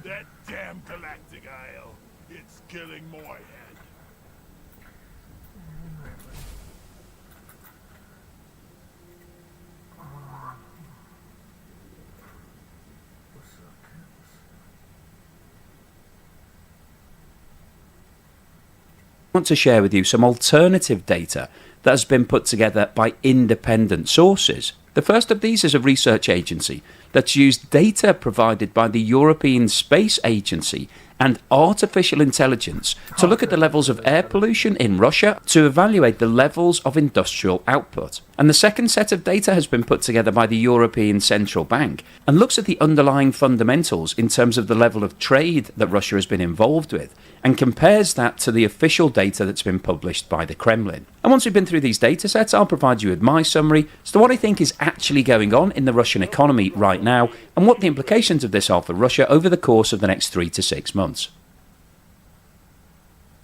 That damn galactic isle. It's killing Moorhead. I want to share with you some alternative data that has been put together by independent sources. The first of these is a research agency that's used data provided by the European Space Agency and artificial intelligence to look at the levels of air pollution in Russia to evaluate the levels of industrial output. And the second set of data has been put together by the European Central Bank and looks at the underlying fundamentals in terms of the level of trade that Russia has been involved with and compares that to the official data that's been published by the Kremlin. And once we've been through these data sets, I'll provide you with my summary as to what I think is actually going on in the Russian economy right now and what the implications of this are for Russia over the course of the next 3 to 6 months.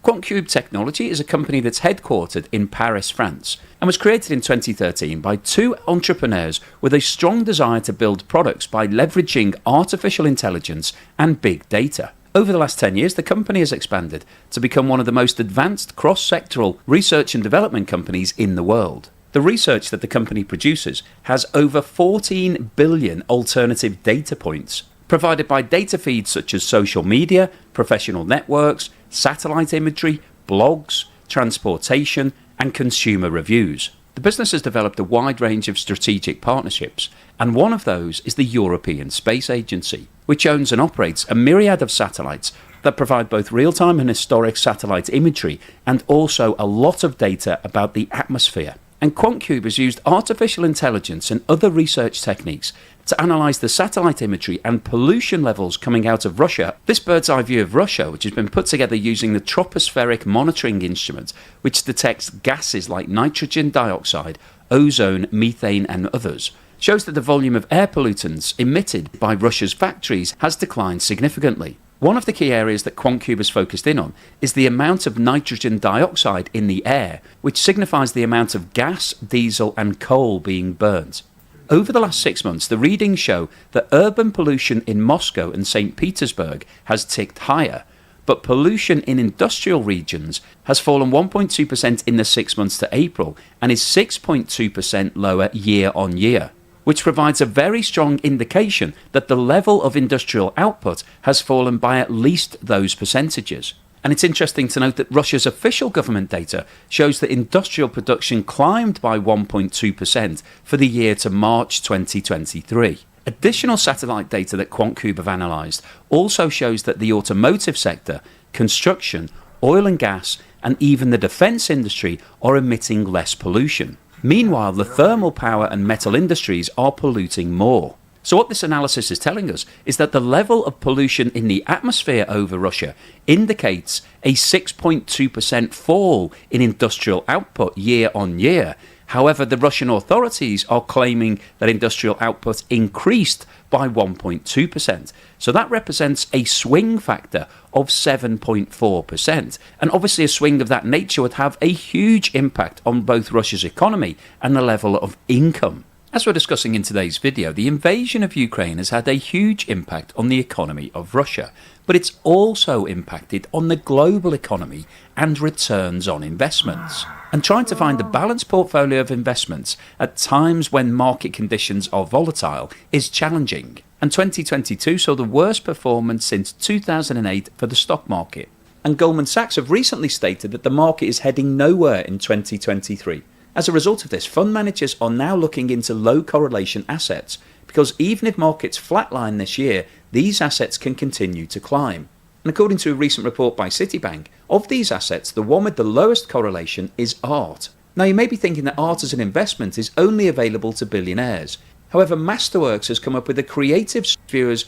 QuantCube Technology is a company that's headquartered in Paris, France, and was created in 2013 by two entrepreneurs with a strong desire to build products by leveraging artificial intelligence and big data. Over the last 10 years, the company has expanded to become one of the most advanced cross-sectoral research and development companies in the world. The research that the company produces has over 14 billion alternative data points, provided by data feeds such as social media, professional networks, satellite imagery, blogs, transportation, and consumer reviews. The business has developed a wide range of strategic partnerships, and one of those is the European Space Agency, which owns and operates a myriad of satellites that provide both real-time and historic satellite imagery and also a lot of data about the atmosphere. And QuantCube has used artificial intelligence and other research techniques to analyse the satellite imagery and pollution levels coming out of Russia. This bird's eye view of Russia, which has been put together using the tropospheric monitoring instrument, which detects gases like nitrogen dioxide, ozone, methane and others, shows that the volume of air pollutants emitted by Russia's factories has declined significantly. One of the key areas that QuantCube has focused in on is the amount of nitrogen dioxide in the air, which signifies the amount of gas, diesel and coal being burnt. Over the last 6 months, the readings show that urban pollution in Moscow and St. Petersburg has ticked higher, but pollution in industrial regions has fallen 1.2% in the 6 months to April and is 6.2% lower year on year, which provides a very strong indication that the level of industrial output has fallen by at least those percentages. And it's interesting to note that Russia's official government data shows that industrial production climbed by 1.2% for the year to March 2023. Additional satellite data that QuantCube have analysed also shows that the automotive sector, construction, oil and gas, and even the defence industry are emitting less pollution. Meanwhile, the thermal power and metal industries are polluting more. So what this analysis is telling us is that the level of pollution in the atmosphere over Russia indicates a 6.2% fall in industrial output year on year. However, the Russian authorities are claiming that industrial output increased by 1.2%. So that represents a swing factor of 7.4%. And obviously a swing of that nature would have a huge impact on both Russia's economy and the level of income. As we're discussing in today's video, the invasion of Ukraine has had a huge impact on the economy of Russia, but it's also impacted on the global economy and returns on investments. And trying to find a balanced portfolio of investments at times when market conditions are volatile is challenging. And 2022 saw the worst performance since 2008 for the stock market. And Goldman Sachs have recently stated that the market is heading nowhere in 2023. As a result of this, fund managers are now looking into low correlation assets, because even if markets flatline this year, these assets can continue to climb. And according to a recent report by Citibank, of these assets, the one with the lowest correlation is art. Now you may be thinking that art as an investment is only available to billionaires. However, Masterworks has come up with a creative viewers.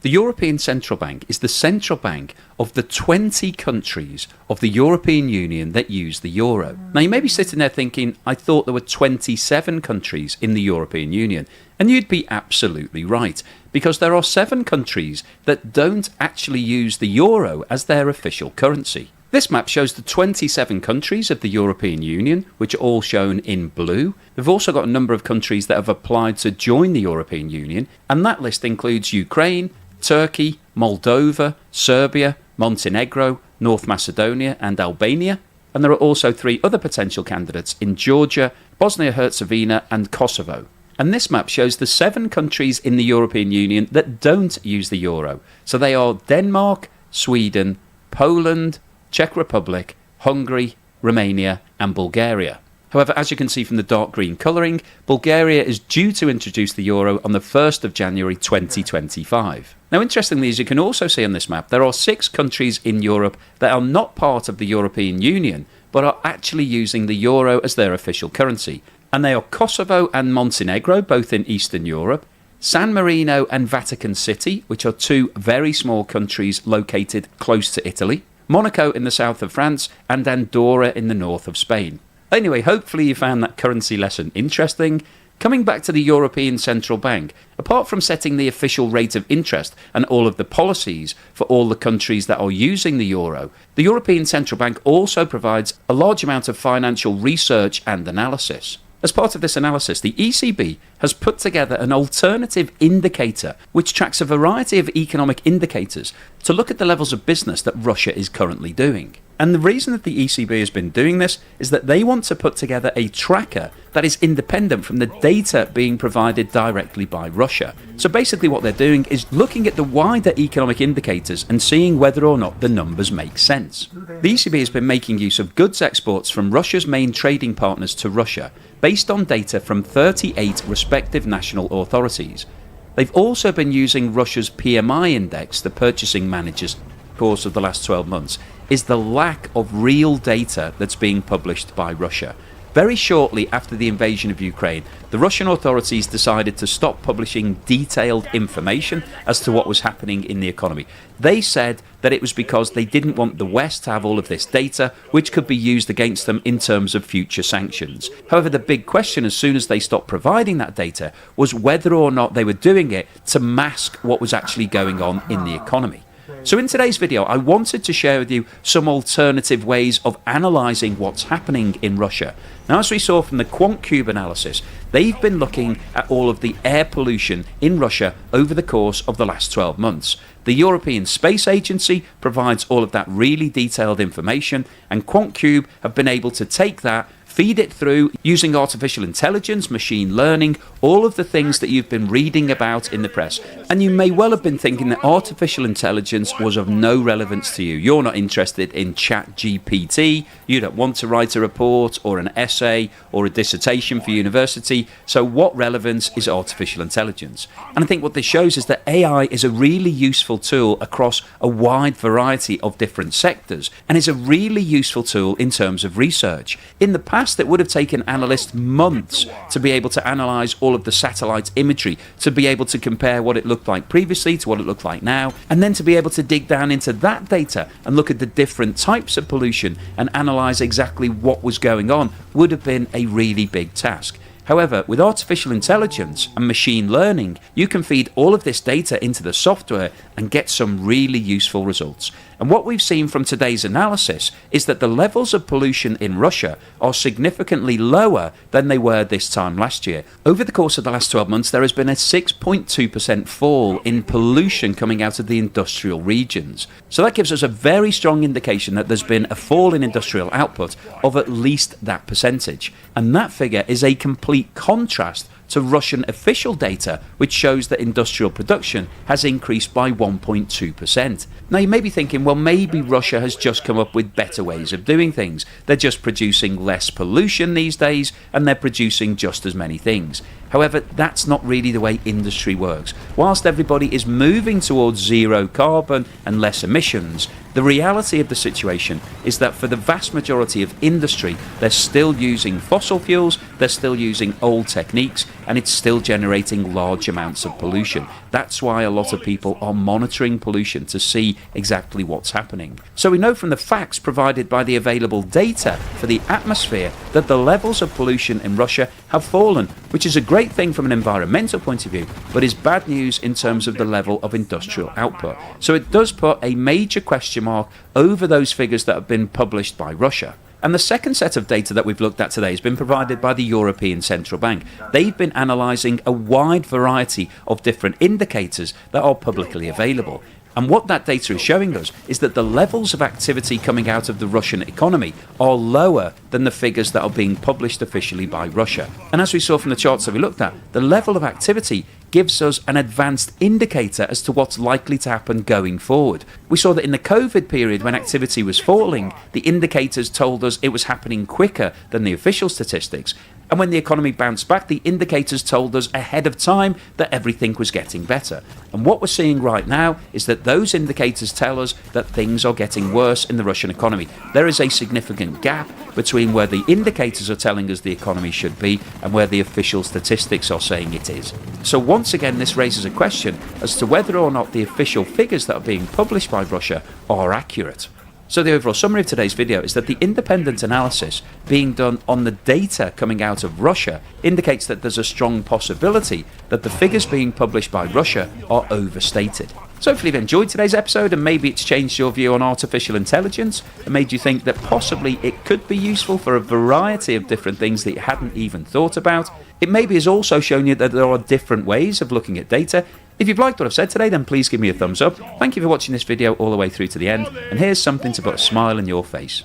The European Central Bank is the central bank of the 20 countries of the European Union that use the euro. Now you may be sitting there thinking, I thought there were 27 countries in the European Union. And you'd be absolutely right, because there are 7 countries that don't actually use the euro as their official currency. This map shows the 27 countries of the European Union, which are all shown in blue. We've also got a number of countries that have applied to join the European Union, and that list includes Ukraine, Turkey, Moldova, Serbia, Montenegro, North Macedonia and Albania. And there are also 3 other potential candidates in Georgia, Bosnia-Herzegovina and Kosovo. And this map shows the 7 countries in the European Union that don't use the euro. So they are Denmark, Sweden, Poland, Czech Republic, Hungary, Romania and Bulgaria. However, as you can see from the dark green colouring, Bulgaria is due to introduce the euro on the 1st of January 2025. Now, interestingly, as you can also see on this map, there are 6 countries in Europe that are not part of the European Union, but are actually using the euro as their official currency. And they are Kosovo and Montenegro, both in Eastern Europe, San Marino and Vatican City, which are 2 very small countries located close to Italy, Monaco in the south of France, and Andorra in the north of Spain. Anyway, hopefully you found that currency lesson interesting. Coming back to the European Central Bank, apart from setting the official rate of interest and all of the policies for all the countries that are using the euro, the European Central Bank also provides a large amount of financial research and analysis. As part of this analysis, the ECB has put together an alternative indicator which tracks a variety of economic indicators to look at the levels of business that Russia is currently doing. And the reason that the ECB has been doing this is that they want to put together a tracker that is independent from the data being provided directly by Russia. So basically what they're doing is looking at the wider economic indicators and seeing whether or not the numbers make sense. The ECB has been making use of goods exports from Russia's main trading partners to Russia based on data from 38 respective national authorities. They've also been using Russia's PMI index, the purchasing managers' course of the last 12 months, is the lack of real data that's being published by Russia. Very shortly after the invasion of Ukraine, the Russian authorities decided to stop publishing detailed information as to what was happening in the economy. They said that it was because they didn't want the West to have all of this data, which could be used against them in terms of future sanctions. However, the big question as soon as they stopped providing that data was whether or not they were doing it to mask what was actually going on in the economy. So in today's video, I wanted to share with you some alternative ways of analysing what's happening in Russia. Now, as we saw from the QuantCube analysis, they've been looking at all of the air pollution in Russia over the course of the last 12 months. The European Space Agency provides all of that really detailed information, and QuantCube have been able to take that, feed it through using artificial intelligence, machine learning, all of the things that you've been reading about in the press. And you may well have been thinking that artificial intelligence was of no relevance to you. You're not interested in ChatGPT, you don't want to write a report or an essay or a dissertation for university, so what relevance is artificial intelligence? And I think what this shows is that AI is a really useful tool across a wide variety of different sectors, and is a really useful tool in terms of research. In the past, it would have taken analysts months to be able to analyse all of the satellite imagery, to be able to compare what it looked like previously to what it looked like now, and then to be able to dig down into that data and look at the different types of pollution and analyse exactly what was going on would have been a really big task. However, with artificial intelligence and machine learning, you can feed all of this data into the software and get some really useful results. And what we've seen from today's analysis is that the levels of pollution in Russia are significantly lower than they were this time last year. Over the course of the last 12 months, there has been a 6.2% fall in pollution coming out of the industrial regions. So that gives us a very strong indication that there's been a fall in industrial output of at least that percentage. And that figure is a complete contrast to Russian official data, which shows that industrial production has increased by 1.2%. Now, you may be thinking, well, maybe Russia has just come up with better ways of doing things. They're just producing less pollution these days, and they're producing just as many things. However, that's not really the way industry works. Whilst everybody is moving towards zero carbon and less emissions, the reality of the situation is that for the vast majority of industry, they're still using fossil fuels, they're still using old techniques, and it's still generating large amounts of pollution. That's why a lot of people are monitoring pollution to see exactly what's happening. So we know from the facts provided by the available data for the atmosphere that the levels of pollution in Russia have fallen, which is a great thing from an environmental point of view, but is bad news in terms of the level of industrial output. So it does put a major question mark over those figures that have been published by Russia. And the second set of data that we've looked at today has been provided by the European Central Bank. They've been analysing a wide variety of different indicators that are publicly available. And what that data is showing us is that the levels of activity coming out of the Russian economy are lower than the figures that are being published officially by Russia. And as we saw from the charts that we looked at, the level of activity gives us an advanced indicator as to what's likely to happen going forward. We saw that in the COVID period, when activity was falling, the indicators told us it was happening quicker than the official statistics. And when the economy bounced back, the indicators told us ahead of time that everything was getting better. And what we're seeing right now is that those indicators tell us that things are getting worse in the Russian economy. There is a significant gap between where the indicators are telling us the economy should be and where the official statistics are saying it is. So once again, this raises a question as to whether or not the official figures that are being published by Russia are accurate. So the overall summary of today's video is that the independent analysis being done on the data coming out of Russia indicates that there's a strong possibility that the figures being published by Russia are overstated. So hopefully you've enjoyed today's episode, and maybe it's changed your view on artificial intelligence and made you think that possibly it could be useful for a variety of different things that you hadn't even thought about. It maybe has also shown you that there are different ways of looking at data. If you've liked what I've said today, then please give me a thumbs up. Thank you for watching this video all the way through to the end, and here's something to put a smile on your face.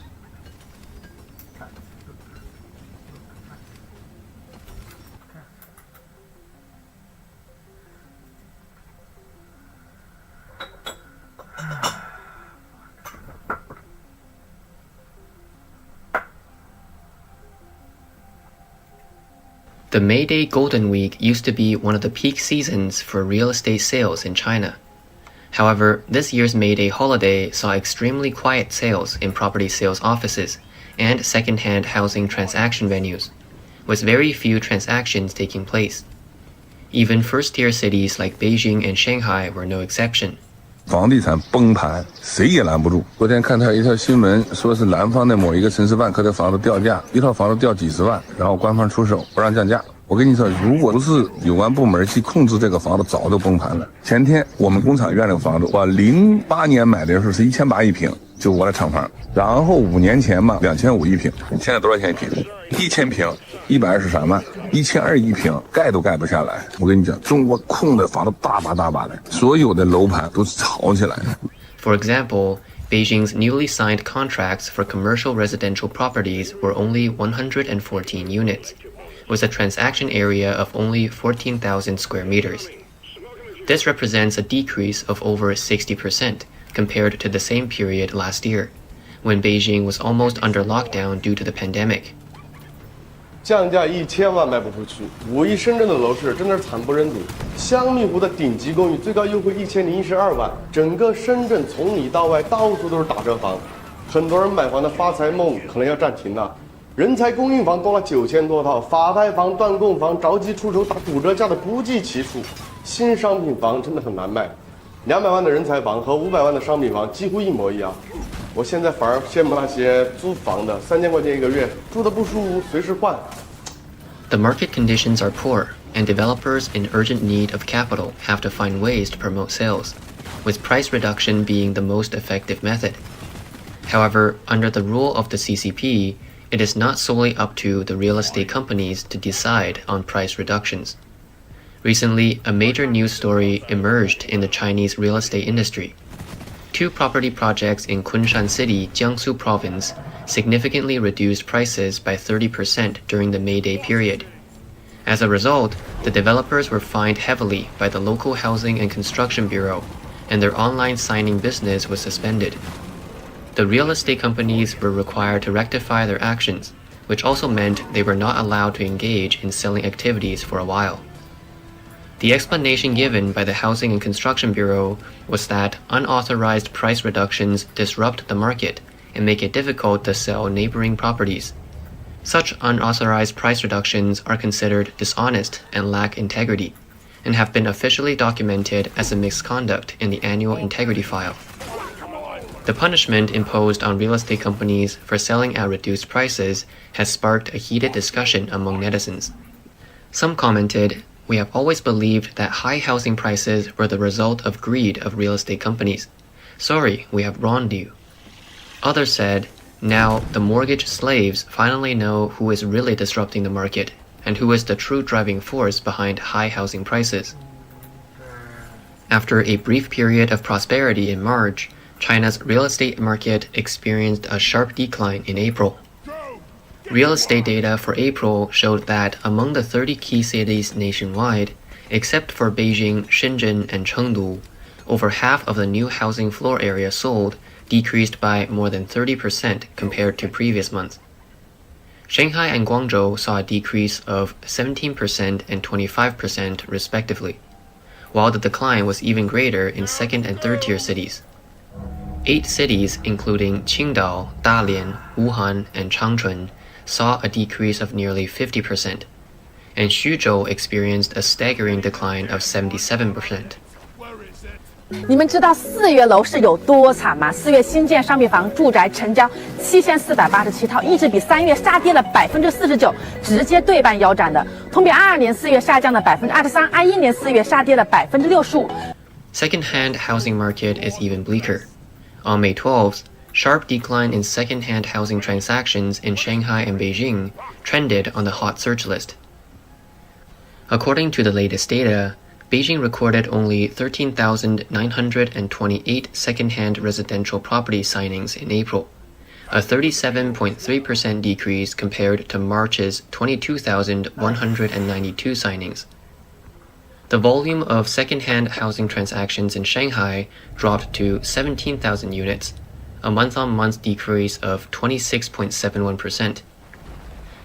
The May Day Golden Week used to be one of the peak seasons for real estate sales in China. However, this year's May Day holiday saw extremely quiet sales in property sales offices and second-hand housing transaction venues, with very few transactions taking place. Even first-tier cities like Beijing and Shanghai were no exception. 房地产崩盘，谁也拦不住。昨天看到一条新闻，说是南方的某一个城市万科的房子掉价，一套房子掉几十万，然后官方出手不让降价。我跟你说，如果不是有关部门去控制这个房子，早就崩盘了。前天我们工厂院那个房子，我08年买的时候是1800一平，就我的厂房。然后5年前嘛，2500一平，现在多少钱一平？1000平，123万，1200一平，盖都盖不下来。我跟你讲，中国空的房子大把大把的，所有的楼盘都是炒起来的。For example, Beijing's newly signed contracts for commercial residential properties were only 114 units, with a transaction area of only 14,000 square meters. This represents a decrease of over 60% compared to the same period last year, when Beijing was almost under lockdown due to the pandemic. 降价1000万卖不出去，5亿深圳的楼市真的是惨不忍睹。香蜜湖的顶级公寓最高优惠1012万，整个深圳从里到外到处都是打折房，很多人买房的发财梦可能要暂停了。人才供应房多了9000多套，法拍房、断供房着急出手打骨折价的不计其数。新商品房真的很难卖，200万的人才房和500万的商品房几乎一模一样。我现在反而羡慕那些租房的，3000块钱一个月，住的不舒服随时换。The market conditions are poor, and developers in urgent need of capital have to find ways to promote sales, with price reduction being the most effective method. However, under the rule of the CCP, it is not solely up to the real estate companies to decide on price reductions. Recently, a major news story emerged in the Chinese real estate industry. 2 property projects in Kunshan City, Jiangsu Province, significantly reduced prices by 30% during the May Day period. As a result, the developers were fined heavily by the local Housing and Construction Bureau, and their online signing business was suspended. The real estate companies were required to rectify their actions, which also meant they were not allowed to engage in selling activities for a while. The explanation given by the Housing and Construction Bureau was that unauthorized price reductions disrupt the market and make it difficult to sell neighboring properties. Such unauthorized price reductions are considered dishonest and lack integrity, and have been officially documented as a misconduct in the annual integrity file. The punishment imposed on real estate companies for selling at reduced prices has sparked a heated discussion among netizens. Some commented, "We have always believed that high housing prices were the result of greed of real estate companies. Sorry, we have wronged you." Others said, "Now the mortgage slaves finally know who is really disrupting the market and who is the true driving force behind high housing prices." After a brief period of prosperity in March, China's real estate market experienced a sharp decline in April. Real estate data for April showed that among the 30 key cities nationwide, except for Beijing, Shenzhen, and Chengdu, over half of the new housing floor area sold decreased by more than 30% compared to previous months. Shanghai and Guangzhou saw a decrease of 17% and 25% respectively, while the decline was even greater in second and third tier cities. 8 cities, including Qingdao, Dalian, Wuhan, and Changchun, saw a decrease of nearly 50%, and Xuzhou experienced a staggering decline of 77%. 你们知道4月楼市有多惨吗？4月新建商品房住宅成交7487套，一直比3月下跌了49%，直接对半腰斩的。同比22年4月下降了23%，21年4月下跌了65%。Second-hand housing market is even bleaker. On May 12th, sharp decline in second-hand housing transactions in Shanghai and Beijing trended on the hot search list. According to the latest data, Beijing recorded only 13,928 second-hand residential property signings in April, a 37.3% decrease compared to March's 22,192 signings. The volume of second-hand housing transactions in Shanghai dropped to 17,000 units, a month-on-month decrease of 26.71%.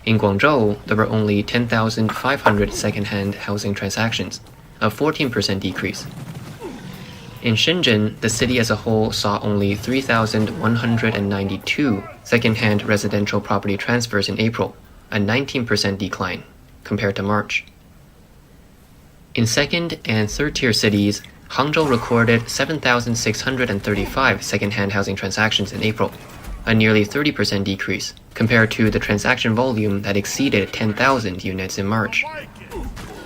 In Guangzhou, there were only 10,500 second-hand housing transactions, a 14% decrease. In Shenzhen, the city as a whole saw only 3,192 second-hand residential property transfers in April, a 19% decline compared to March. In second and third-tier cities, Hangzhou recorded 7,635 second-hand housing transactions in April, a nearly 30% decrease compared to the transaction volume that exceeded 10,000 units in March.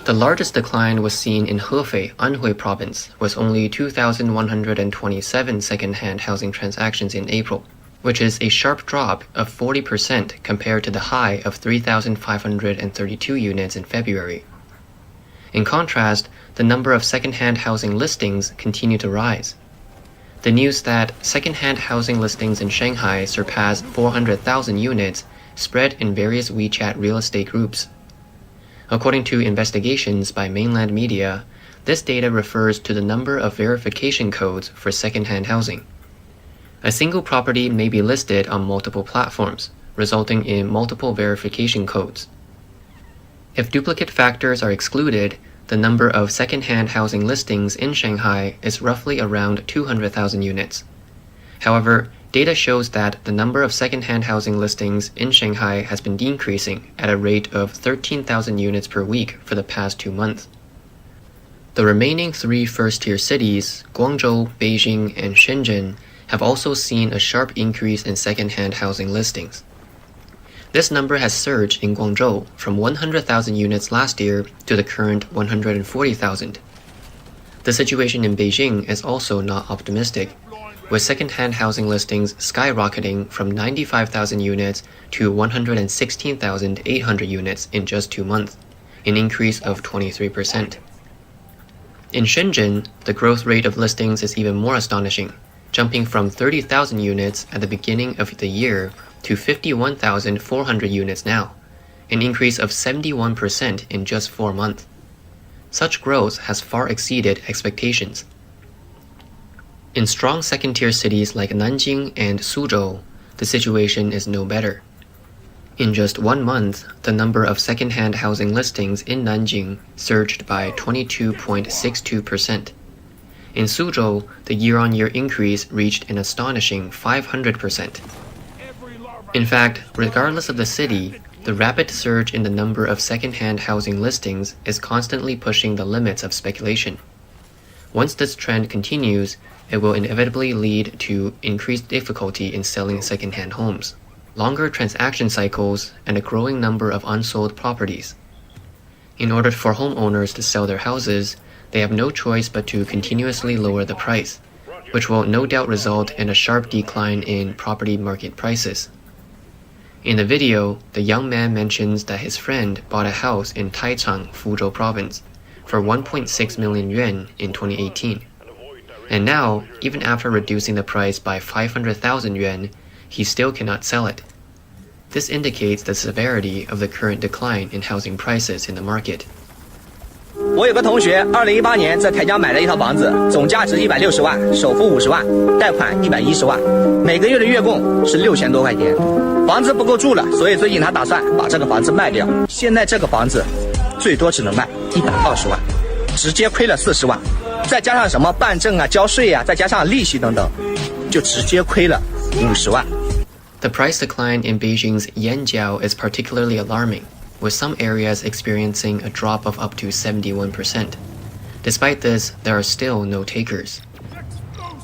The largest decline was seen in Hefei, Anhui province, with only 2,127 second-hand housing transactions in April, which is a sharp drop of 40% compared to the high of 3,532 units in February. In contrast, the number of second-hand housing listings continued to rise. The news that second-hand housing listings in Shanghai surpassed 400,000 units spread in various WeChat real estate groups. According to investigations by mainland media, this data refers to the number of verification codes for second-hand housing. A single property may be listed on multiple platforms, resulting in multiple verification codes. If duplicate factors are excluded, the number of second-hand housing listings in Shanghai is roughly around 200,000 units. However, data shows that the number of second-hand housing listings in Shanghai has been decreasing at a rate of 13,000 units per week for the past 2 months. The remaining 3 first-tier cities, Guangzhou, Beijing, and Shenzhen, have also seen a sharp increase in second-hand housing listings. This number has surged in Guangzhou from 100,000 units last year to the current 140,000. The situation in Beijing is also not optimistic, with second-hand housing listings skyrocketing from 95,000 units to 116,800 units in just 2 months, an increase of 23%. In Shenzhen, the growth rate of listings is even more astonishing, jumping from 30,000 units at the beginning of the year to 51,400 units now, an increase of 71% in just 4 months. Such growth has far exceeded expectations. In strong second-tier cities like Nanjing and Suzhou, the situation is no better. In just 1 month, the number of second-hand housing listings in Nanjing surged by 22.62%. In Suzhou, the year-on-year increase reached an astonishing 500%. In fact, regardless of the city, The rapid surge in the number of second-hand housing listings is constantly pushing the limits of speculation. Once this trend continues, it will inevitably lead to increased difficulty in selling second-hand homes, longer transaction cycles, and a growing number of unsold properties. In order for homeowners to sell their houses, they have no choice but to continuously lower the price, which will no doubt result in a sharp decline in property market prices. In the video, the young man mentions that his friend bought a house in Taichang, Fuzhou province, for 1.6 million yuan in 2018. And now, even after reducing the price by 500,000 yuan, he still cannot sell it. This indicates the severity of the current decline in housing prices in the market. 我有个同学2018年在台江买了一套房子，总价值160万，首付50万，贷款110万，每个月的月供是6000多块钱。房子不够住了，所以最近他打算把这个房子卖掉。现在这个房子最多只能卖120万，直接亏了40万，再加上什么办证啊、交税啊，再加上利息等等，就直接亏了50万。The price decline in Beijing's Yanjiao is particularly alarming, with some areas experiencing a drop of up to 71%. Despite this, there are still no takers.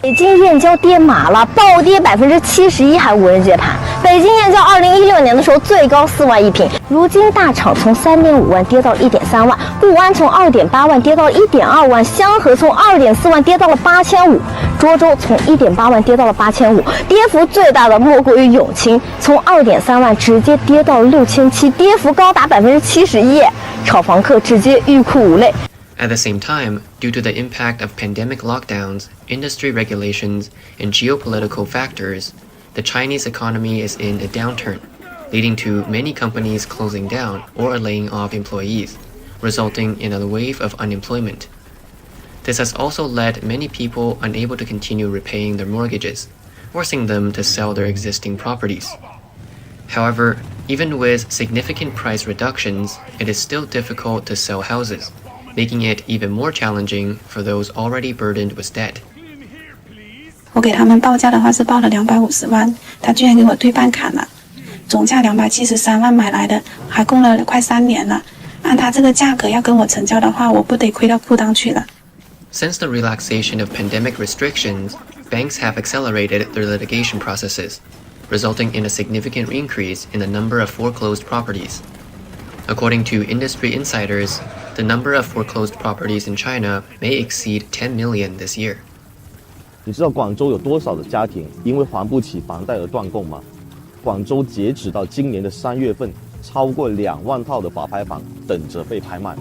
北京燕郊跌麻了，暴跌71%，还无人接盘。北京燕郊2016年的时候最高4万一平，如今大厂从3.5万跌到了1.3万，固安从2.8万跌到了1.2万，香河从2.4万跌到了8500，涿州从1.8万跌到了8500，跌幅最大的莫过于永清，从2.3万直接跌到了6700，跌幅高达71%，炒房客直接欲哭无泪。At the same time, due to the impact of pandemic lockdowns, industry regulations, and geopolitical factors, the Chinese economy is in a downturn, leading to many companies closing down or laying off employees, resulting in a wave of unemployment. This has also led many people unable to continue repaying their mortgages, forcing them to sell their existing properties. However, even with significant price reductions, it is still difficult to sell houses, making it even more challenging for those already burdened with debt. 我给他们报价的话是报了250万，他居然给我对半砍了，总价273万买来的，还供了快3年了。按他这个价格要跟我成交的话，我不得亏到裤裆去了。Since the relaxation of pandemic restrictions, banks have accelerated their litigation processes, resulting in a significant increase in the number of foreclosed properties. According to industry insiders, the number of foreclosed properties in China may exceed 10 million this year. 你知道广州有多少的家庭因为还不起房贷而断供吗？广州截止到今年的3月份，超过2万套的法拍房等着被拍卖。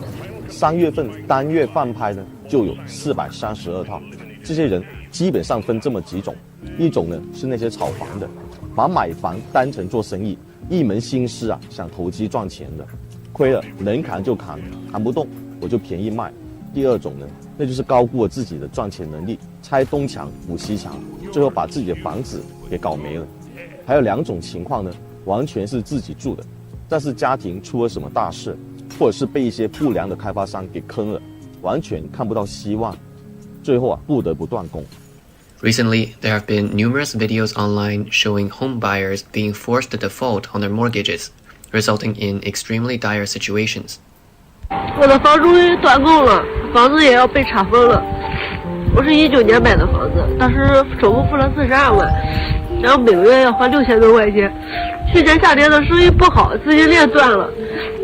3月份单月放拍呢就有432套。这些人基本上分这么几种，一种呢是那些炒房的，把买房当成做生意，一门心思啊想投机赚钱的。亏了能砍就砍，砍不动我就便宜卖。第二种呢，那就是高估了自己的赚钱能力，拆东墙补西墙，最后把自己的房子给搞没了。还有2种情况呢，完全是自己住的，但是家庭出了什么大事，或者是被一些不良的开发商给坑了，完全看不到希望，最后不得不断供。Recently, there have been numerous videos online showing home buyers being forced to default on their mortgages, resulting in extremely dire situations. 我的房终于断供了，房子也要被查封了。我是19年买的房子，当时首付付了42万，然后每个月要还6000多块钱。去年夏天的生意不好，资金链断了，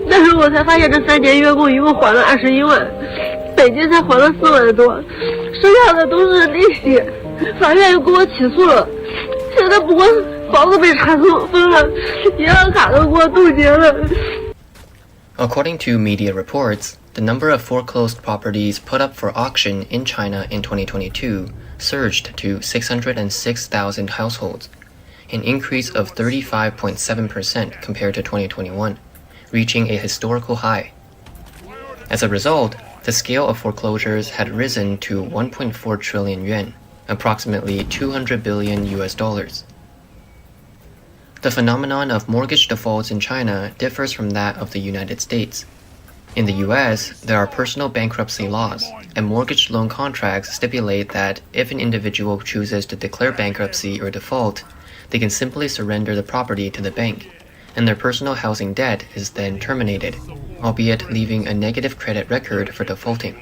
但是我才发现这3年月供一共还了21万，北京才还了4万多，剩下的都是利息。法院又给我起诉了，现在不光房子被查封了，银行卡都给我冻结了。According to media reports, the number of foreclosed properties put up for auction in China in 2022 surged to 606,000 households, an increase of 35.7% compared to 2021, reaching a historical high. As a result, the scale of foreclosures had risen to 1.4 trillion yuan, approximately $200 billion. The phenomenon of mortgage defaults in China differs from that of the United States. In the US, there are personal bankruptcy laws, and mortgage loan contracts stipulate that if an individual chooses to declare bankruptcy or default, they can simply surrender the property to the bank, and their personal housing debt is then terminated, albeit leaving a negative credit record for defaulting.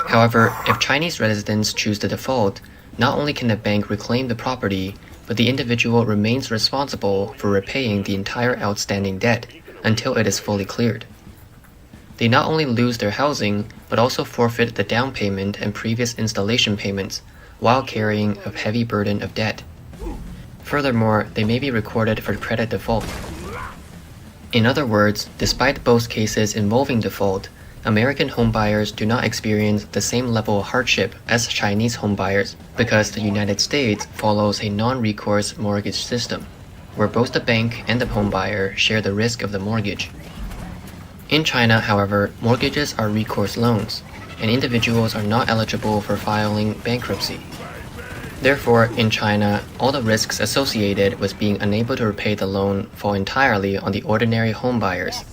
However, if Chinese residents choose to default, not only can the bank reclaim the property, but the individual remains responsible for repaying the entire outstanding debt until it is fully cleared. They not only lose their housing, but also forfeit the down payment and previous installation payments, while carrying a heavy burden of debt. Furthermore, they may be recorded for credit default. In other words, despite both cases involving default, American homebuyers do not experience the same level of hardship as Chinese homebuyers because the United States follows a non-recourse mortgage system, where both the bank and the homebuyer share the risk of the mortgage. In China, however, mortgages are recourse loans, and individuals are not eligible for filing bankruptcy. Therefore, in China, all the risks associated with being unable to repay the loan fall entirely on the ordinary homebuyers.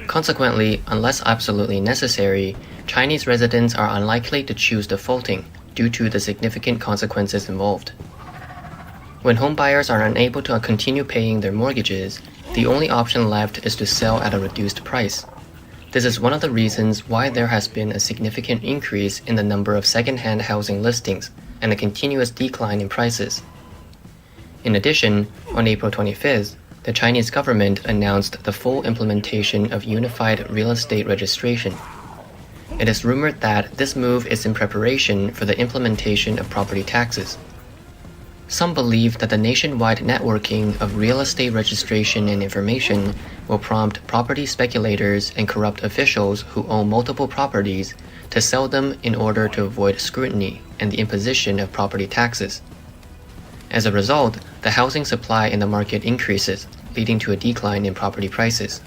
Consequently, unless absolutely necessary, Chinese residents are unlikely to choose defaulting due to the significant consequences involved. When homebuyers are unable to continue paying their mortgages, the only option left is to sell at a reduced price. This is one of the reasons why there has been a significant increase in the number of second-hand housing listings and a continuous decline in prices. In addition, on April 25th, the Chinese government announced the full implementation of unified real estate registration. It is rumored that this move is in preparation for the implementation of property taxes. Some believe that the nationwide networking of real estate registration and information will prompt property speculators and corrupt officials who own multiple properties to sell them in order to avoid scrutiny and the imposition of property taxes. As a result, the housing supply in the market increases, leading to a decline in property prices.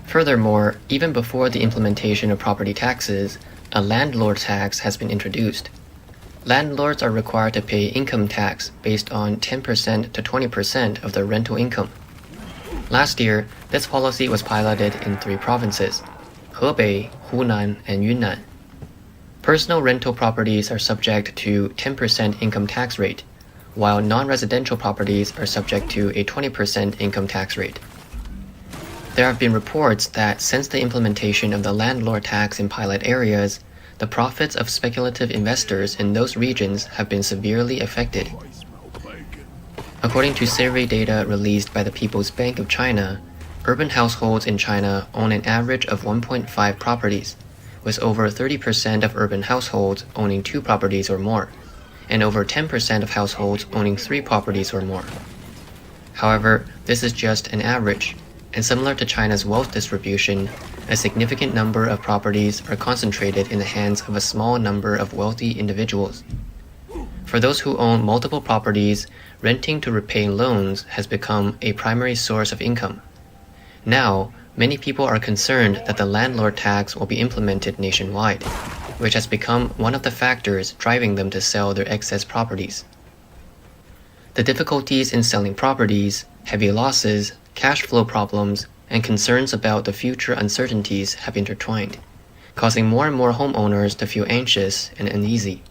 Furthermore, even before the implementation of property taxes, a landlord tax has been introduced. Landlords are required to pay income tax based on 10% to 20% of their rental income. Last year, this policy was piloted in 3 provinces: Hebei, Hunan, and Yunnan. Personal rental properties are subject to 10% income tax rate, while non-residential properties are subject to a 20% income tax rate. There have been reports that since the implementation of the landlord tax in pilot areas, the profits of speculative investors in those regions have been severely affected. According to survey data released by the People's Bank of China, urban households in China own an average of 1.5 properties, with over 30% of urban households owning 2 properties or more, and over 10% of households owning 3 properties or more. However, this is just an average, and similar to China's wealth distribution, a significant number of properties are concentrated in the hands of a small number of wealthy individuals. For those who own multiple properties, renting to repay loans has become a primary source of income. Now, many people are concerned that the landlord tax will be implemented nationwide, which has become one of the factors driving them to sell their excess properties. The difficulties in selling properties, heavy losses, cash flow problems, and concerns about the future uncertainties have intertwined, causing more and more homeowners to feel anxious and uneasy.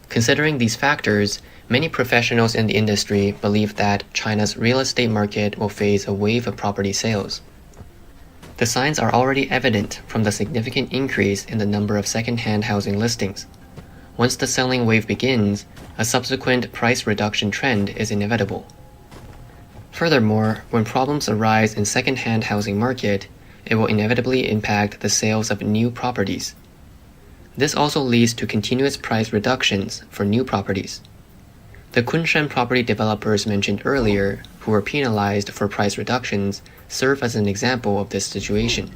Considering these factors, many professionals in the industry believe that China's real estate market will face a wave of property sales. The signs are already evident from the significant increase in the number of second-hand housing listings. Once the selling wave begins, a subsequent price reduction trend is inevitable. Furthermore, when problems arise in second-hand housing market, it will inevitably impact the sales of new properties. This also leads to continuous price reductions for new properties. The Kunshan property developers mentioned earlier, who were penalized for price reductions, serve as an example of this situation.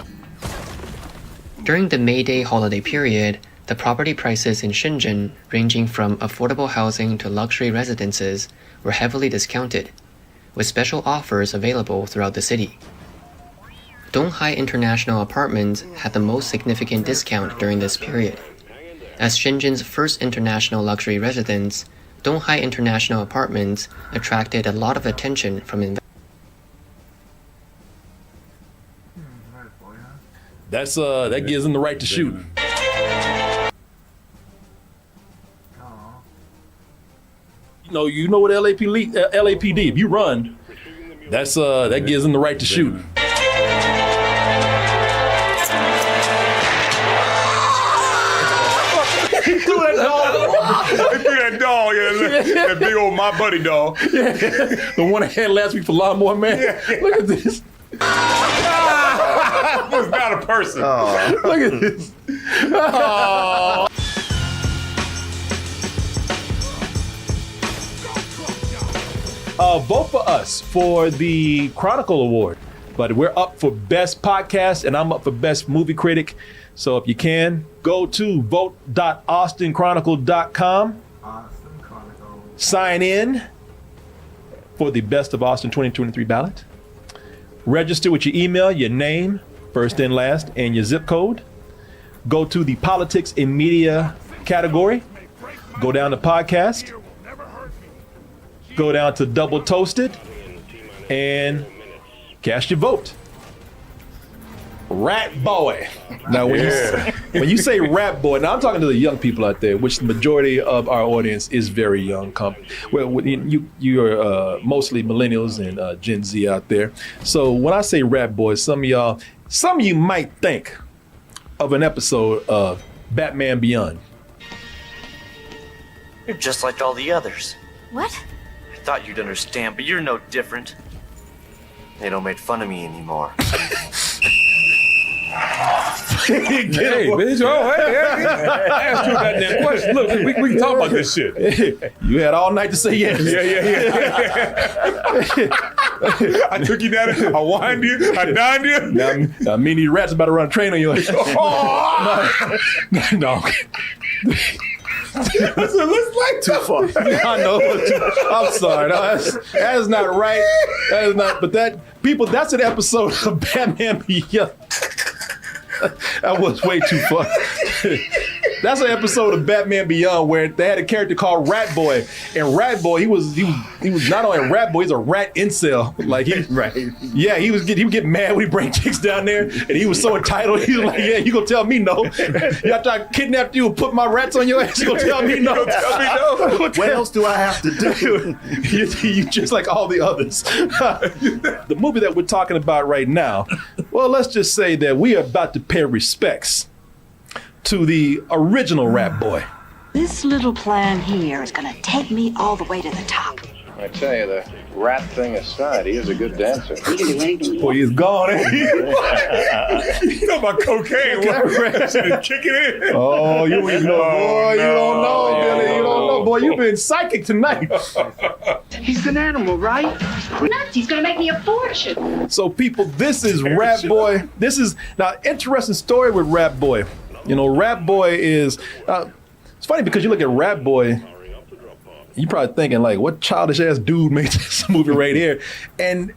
During the May Day holiday period, the property prices in Shenzhen, ranging from affordable housing to luxury residences, were heavily discounted, with special offers available throughout the city. Donghai International Apartments had the most significant discount during this period. As Shenzhen's first international luxury residence, Donghai International Apartments attracted a lot of attention from investors. That gives them the right to shoot. you know what LAPD. If you run, that gives them the right to shoot. He threw that dog. That big old my buddy dog. Yeah. The one I had last week for Lawnmower Man. Yeah. Look at this. Was not a person. Look at this. Oh. Vote for us for the Chronicle Award. But we're up for Best Podcast, and I'm up for Best Movie Critic. So if you can, go to vote.austinchronicle.com. Sign in for the Best of Austin 2023 ballot. Register with your email, your name, first and last, and your zip code. Go to the Politics and Media category. Go down to Podcast. Go down to Double Toasted. And cast your vote. Rat Boy. Now, when you say Rat Boy, now I'm talking to the young people out there, which the majority of our audience is very young. Well, you are mostly millennials and Gen Z out there. So when I say Rat Boy, some of you might think of an episode of Batman Beyond. You're just like all the others. What? I thought you'd understand, but you're no different. They don't make fun of me anymore. Hey, bitch. Oh, hey. Ask you about that question. Look, we can talk about this shit. You had all night to say yes. Yeah. I took you down, I wined you, I dined you. Now me and these rats about to run a train on you. No. Let's like too far. I know. I'm sorry. No, that is not right. That is not. But that's an episode of Batman Beyond. That was way too far. That's an episode of Batman Beyond where they had a character called Rat Boy, and Rat Boy he was not only a rat boy, he's a rat incel. Like he would get mad when he bring chicks down there, and he was so entitled. He was like, "Yeah, you gonna tell me no? You after I kidnapped you and put my rats on your ass, you gonna tell me no? Tell me no? What else do I have to do? You just like all the others." The movie that we're talking about right now, well, let's just say that we are about to pay respects to the original Rat Boy. This little plan here is gonna take me all the way to the top. I tell you, the rat thing aside, he is a good dancer. Boy, he's gone. You talking about cocaine? Kicking in. Oh, you even know, boy. You don't know, Billy. You don't know, boy. You've been psychic tonight. He's an animal, right? Nuts, he's gonna make me a fortune. So, people, this is Rat Boy. This is now interesting story with Rat Boy. You know, Rat Boy is. It's funny because you look at Rat Boy. You probably thinking like, what childish ass dude made this movie right here? And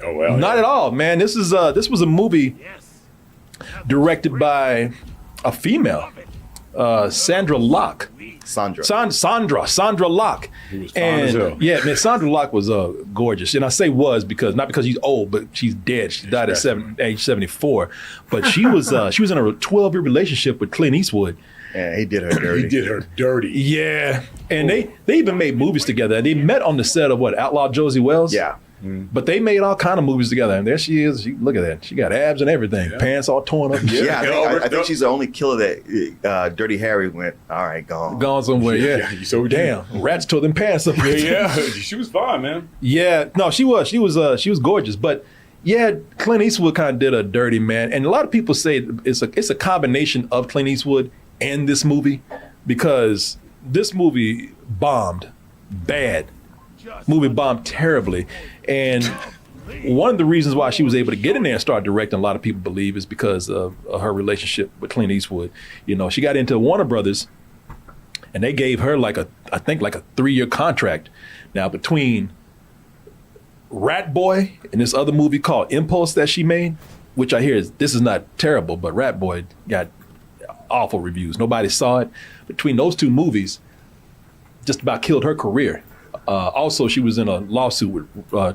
not at all, man. This was a movie directed by a female, Sandra Locke. Sandra Locke. And yeah, man, Sandra Locke was gorgeous. And I say was because not because she's old, but she's dead. She died at age 74. But she was in a 12-year relationship with Clint Eastwood. Yeah, he did her dirty. Yeah, and they even made movies together. They met on the set of Outlaw Josie Wells. Yeah. But they made all kind of movies together, and there she is. Look at that. She got abs and everything. Yeah. Pants all torn up. I think she's the only killer that Dirty Harry went, all right, gone somewhere, yeah. So damn, rats tore them pants up. Yeah, she was fine, man. Yeah, no, she was gorgeous. But yeah, Clint Eastwood kind of did her dirty, man. And a lot of people say it's a combination of Clint Eastwood and this movie, because this movie bombed bad. Movie bombed terribly. And one of the reasons why she was able to get in there and start directing, a lot of people believe, is because of her relationship with Clint Eastwood. You know, she got into Warner Brothers, and they gave her I think a 3-year contract. Now, between Rat Boy and this other movie called Impulse that she made, which I hear this is not terrible, but Rat Boy got awful reviews. Nobody saw it. Between those two movies, just about killed her career. Also, she was in a lawsuit with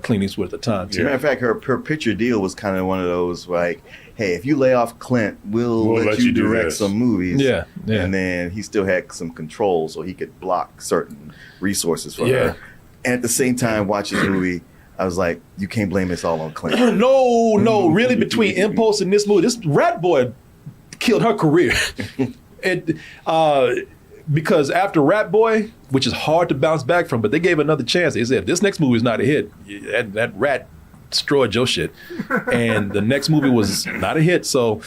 Clint Eastwood at the time. As a matter of fact, her picture deal was kind of one of those like, hey, if you lay off Clint, we'll let you direct some movies. Yeah. And then he still had some control, so he could block certain resources for her. And at the same time, watching the movie, I was like, you can't blame this all on Clint. No, really, between Impulse and this movie, this Rat Boy killed her career. Because after Rat Boy, which is hard to bounce back from, but they gave another chance. They said, if this next movie is not a hit, that rat destroyed your shit. And the next movie was not a hit. So,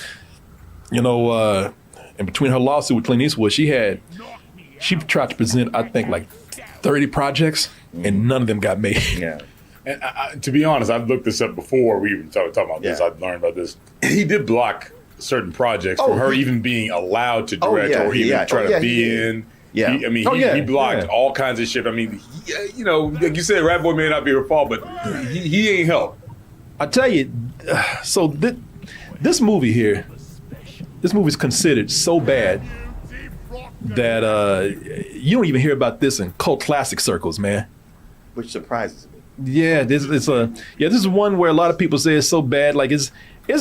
you know, in between her lawsuit with Clint Eastwood, she tried to present, I think, like 30 projects, and none of them got made. Yeah. And to be honest, I've looked this up before we even talked about this. I've learned about this. He did block certain projects from her even being allowed to direct or even try to be in. Yeah. He blocked all kinds of shit. I mean, you know, like you said, Rat Boy may not be her fault, but he ain't help. I tell you, so this movie here, this movie is considered so bad that you don't even hear about this in cult classic circles, man. Which surprises me. Yeah, this is one where a lot of people say it's so bad, like it's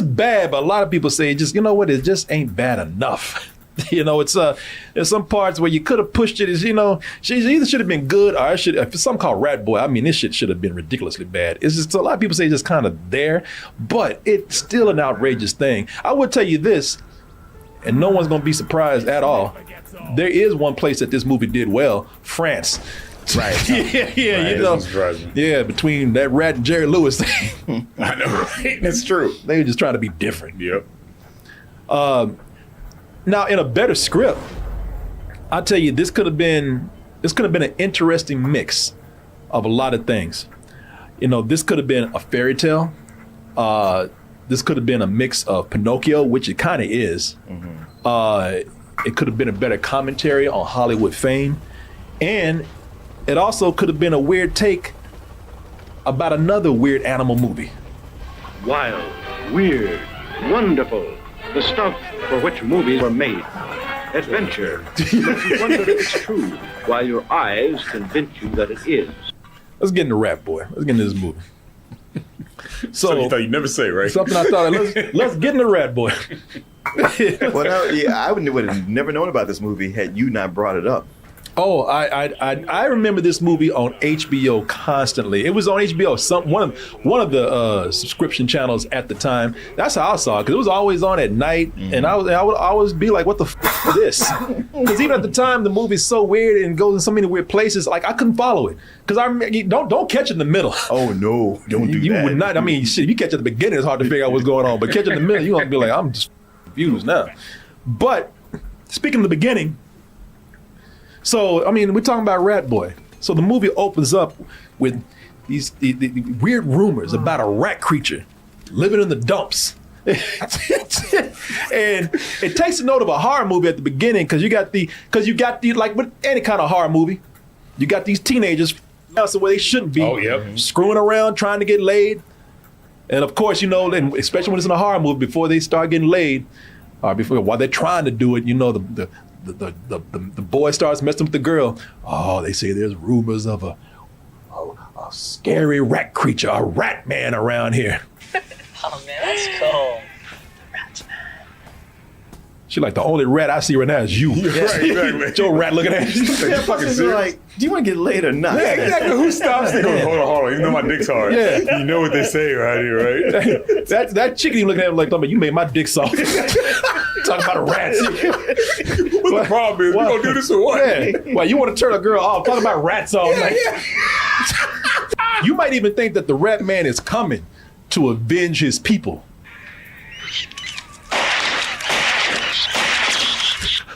bad, but a lot of people say it just ain't bad enough. You know, there's some parts where you could have pushed it. She either should have been good or if it's something called Rat Boy, I mean, this shit should have been ridiculously bad. It's just a lot of people say it's just kind of there, but it's still an outrageous thing. I would tell you this, and no one's gonna be surprised at all. There is one place that this movie did well, France. Right. You know. Yeah, between that rat and Jerry Lewis. I know, right? That's true. They were just trying to be different. Yep. Now, in a better script, I'll tell you, this could have been an interesting mix of a lot of things. You know, this could have been a fairy tale. This could have been a mix of Pinocchio, which it kind of is. It could have been a better commentary on Hollywood fame. And it also could have been a weird take about another weird animal movie. Wild, weird, wonderful. The stuff for which movies were made. Adventure. Makes you wonder if it's true, while your eyes convince you that it is. Let's get into Rat Boy. Let's get into this movie. So you thought you'd never say, right? Something I thought, let's get into Rat Boy. I would have never known about this movie had you not brought it up. Oh, I remember this movie on HBO constantly. It was on HBO, one of the subscription channels at the time. That's how I saw it, because it was always on at night, and I would always be like, "What the f is this?" Because even at the time, the movie's so weird and goes in so many weird places. Like I couldn't follow it because don't catch it in the middle. Oh no, don't do that. You would not. I mean, shit. If you catch it at the beginning, it's hard to figure out what's going on. But catch it in the middle, you're gonna be like, "I'm just confused now." But speaking of the beginning. So, I mean, we're talking about Rat Boy. So the movie opens up with these the weird rumors about a rat creature living in the dumps. And it takes a note of a horror movie at the beginning because you got the like with any kind of horror movie, you got these teenagers where they shouldn't be, screwing around trying to get laid. And of course, you know, and especially when it's in a horror movie, before they start getting laid, or while they're trying to do it, you know, the boy starts messing with the girl. Oh, they say there's rumors of a scary rat creature, a rat man around here. Oh man, that's cool. Rat man. She like, the only rat I see right now is you. Right, exactly. Joe rat looking at you. Yeah, fucking like, do you want to get laid or not? Yeah, exactly. Who stops to go, hold on, you know my dick's hard. Yeah. You know what they say around here, right? That chicken looking at him like, you made my dick soft. Talking about a rat. What the problem is? We gonna do this or what? Yeah. Well, you want to turn a girl off? Talking about rats all night. You might even think that the rat man is coming to avenge his people.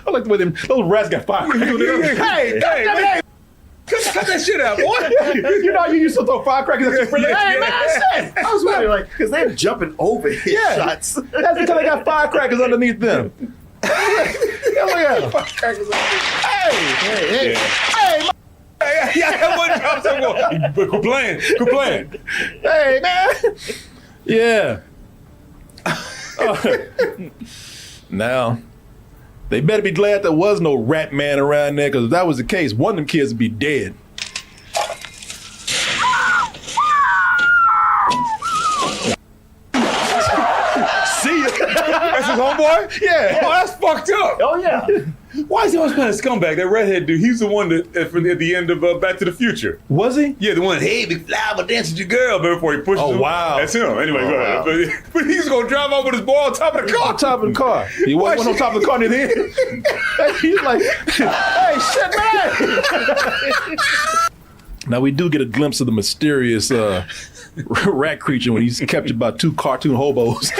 I like the way those rats got firecrackers. Hey, cut that shit out, boy. You know you used to throw firecrackers at your friend. Hey, man, shit. I was wondering, like, because they're jumping over his shots. That's because they got firecrackers underneath them. Look at them. Firecrackers underneath. Hey, Quit playing. Hey, man. Yeah. Now, they better be glad there was no rat man around there, because if that was the case, one of them kids would be dead. boy? Yeah. Oh, that's fucked up. Oh yeah. Why is he always playing a scumbag? That redhead dude, he's the one that at the end of Back to the Future. Was he? Yeah, the one, hey, big flower, dance with your girl, before he pushes him. Oh, wow. That's him. Anyway, go ahead. Wow. But he's going to drive off with his boy on top of the car. On top of the car. He wasn't on top of the car near the end. He's like, hey, shit, man. Now, we do get a glimpse of the mysterious rat creature when he's captured by two cartoon hobos.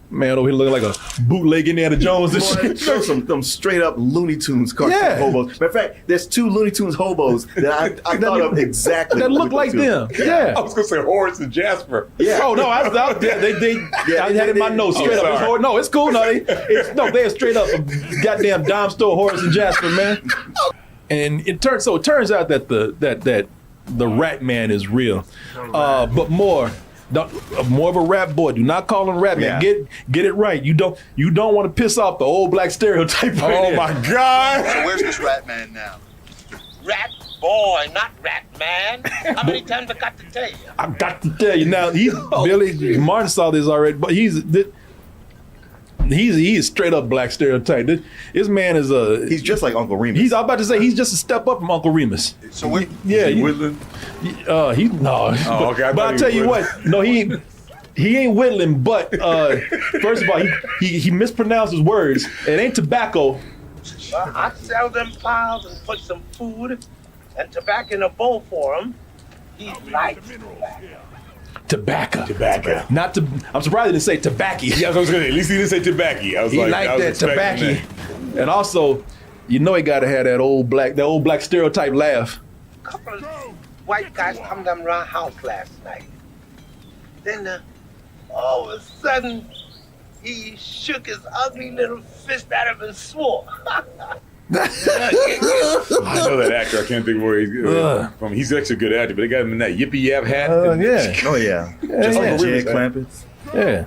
Man, over here looking like a bootleg Indiana Jones and shit. Show some straight up Looney Tunes cartoon hobos. Matter of fact, there's two Looney Tunes hobos that I thought of exactly. That look like them. Yeah. I was going to say Horace and Jasper. Yeah. Oh, no, I had it in my notes straight up. No, it's cool. No, they're straight up a goddamn dime store Horace and Jasper, man. And it turns out that the rat man is real. But more of a rap boy. Do not call him rap man. Get it right. You don't want to piss off the old black stereotype. Oh my God! So where's this rat man now? Rat boy, not rat man. How many times I got to tell you? I got to tell you now. Billy Martin saw this already, but he's straight up black stereotype. This man is he's just like Uncle Remus. I'm about to say he's just a step up from Uncle Remus. So where? Yeah, Whittling? no. Oh, okay. But I'll tell you what, no, he ain't whittling. But first of all, he mispronounces words. It ain't tobacco. Well, I sell them piles and put some food and tobacco in a bowl for him. He likes tobacco. Tobacco. I'm surprised he didn't say tobacco. Yeah, I was going to say, at least he didn't say tobacco. He liked that tobacco. And also, you know he got to have that old black stereotype laugh. A couple of white guys come down our house last night. Then all of a sudden, he shook his ugly little fist at him and swore. I know that actor. I can't think where he's from. He's actually a good actor, but they got him in that yippee yap hat. Yeah. Oh yeah. Just like Jed Clampett. Yeah.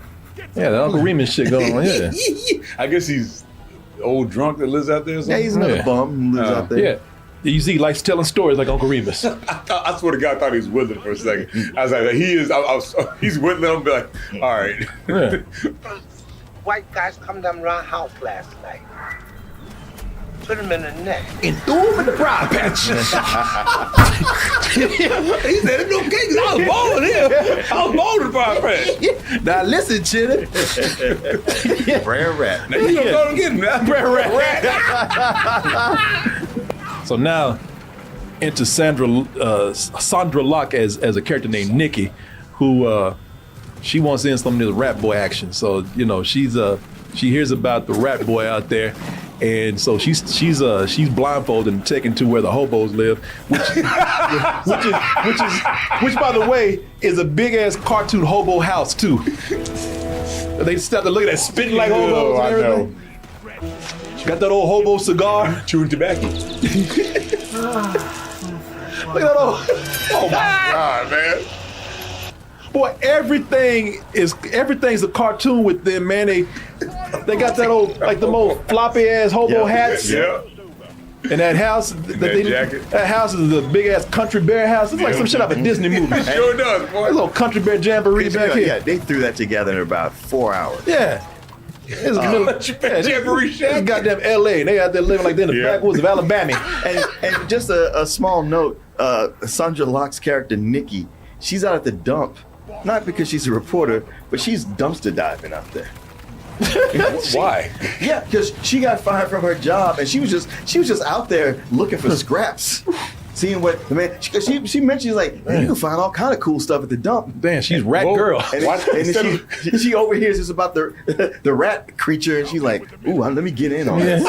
Yeah, the Uncle Remus shit going on. Yeah. I guess he's old drunk that lives out there or something. Yeah, he's another bum who lives out there. Yeah. You see, he likes telling stories like Uncle Remus. I swear to God, I thought he was whittling for a second. I was like, he's whittling. I'm be like, all right. Yeah. White guys come down our house last night. Put him in the neck. And threw him in the briar patch. He said, it's okay, because I was born here. I was born in the briar patch. Now listen, Chitty. Brer Rat. Now you gonna go and get him now. Brer Rat. So now, into Sandra Locke as a character named Nikki, who she wants in some of this rat boy action. So she hears about the rat boy out there. And so she's blindfolded and taken to where the hobos live, which by the way is a big ass cartoon hobo house too. They start to look at that spitting like hobos and everything. Got that old hobo cigar, chewing tobacco. Look at that old. Oh my God, man. Boy, everything's a cartoon with them, man. They got that old, like the old floppy ass hobo hats. Yeah. And that house, that house is a big ass country bear house. It's like some shit out of a Disney movie. It sure does, boy. A little country bear jamboree back here. Yeah, they threw that together in about 4 hours. Yeah. It's jamboree shack. It's goddamn LA. They out there living like they're in the backwoods of Alabama. And just a small note, Sandra Locke's character, Nikki, she's out at the dump. Not because she's a reporter, but she's dumpster diving out there. Why? Yeah, because she got fired from her job, and she was just out there looking for scraps, seeing what the man. She mentioned, she's like, man, you can find all kind of cool stuff at the dump. Damn, she's rat girl. And then she overhears this about the rat creature, and she's like, ooh, let me get in on this.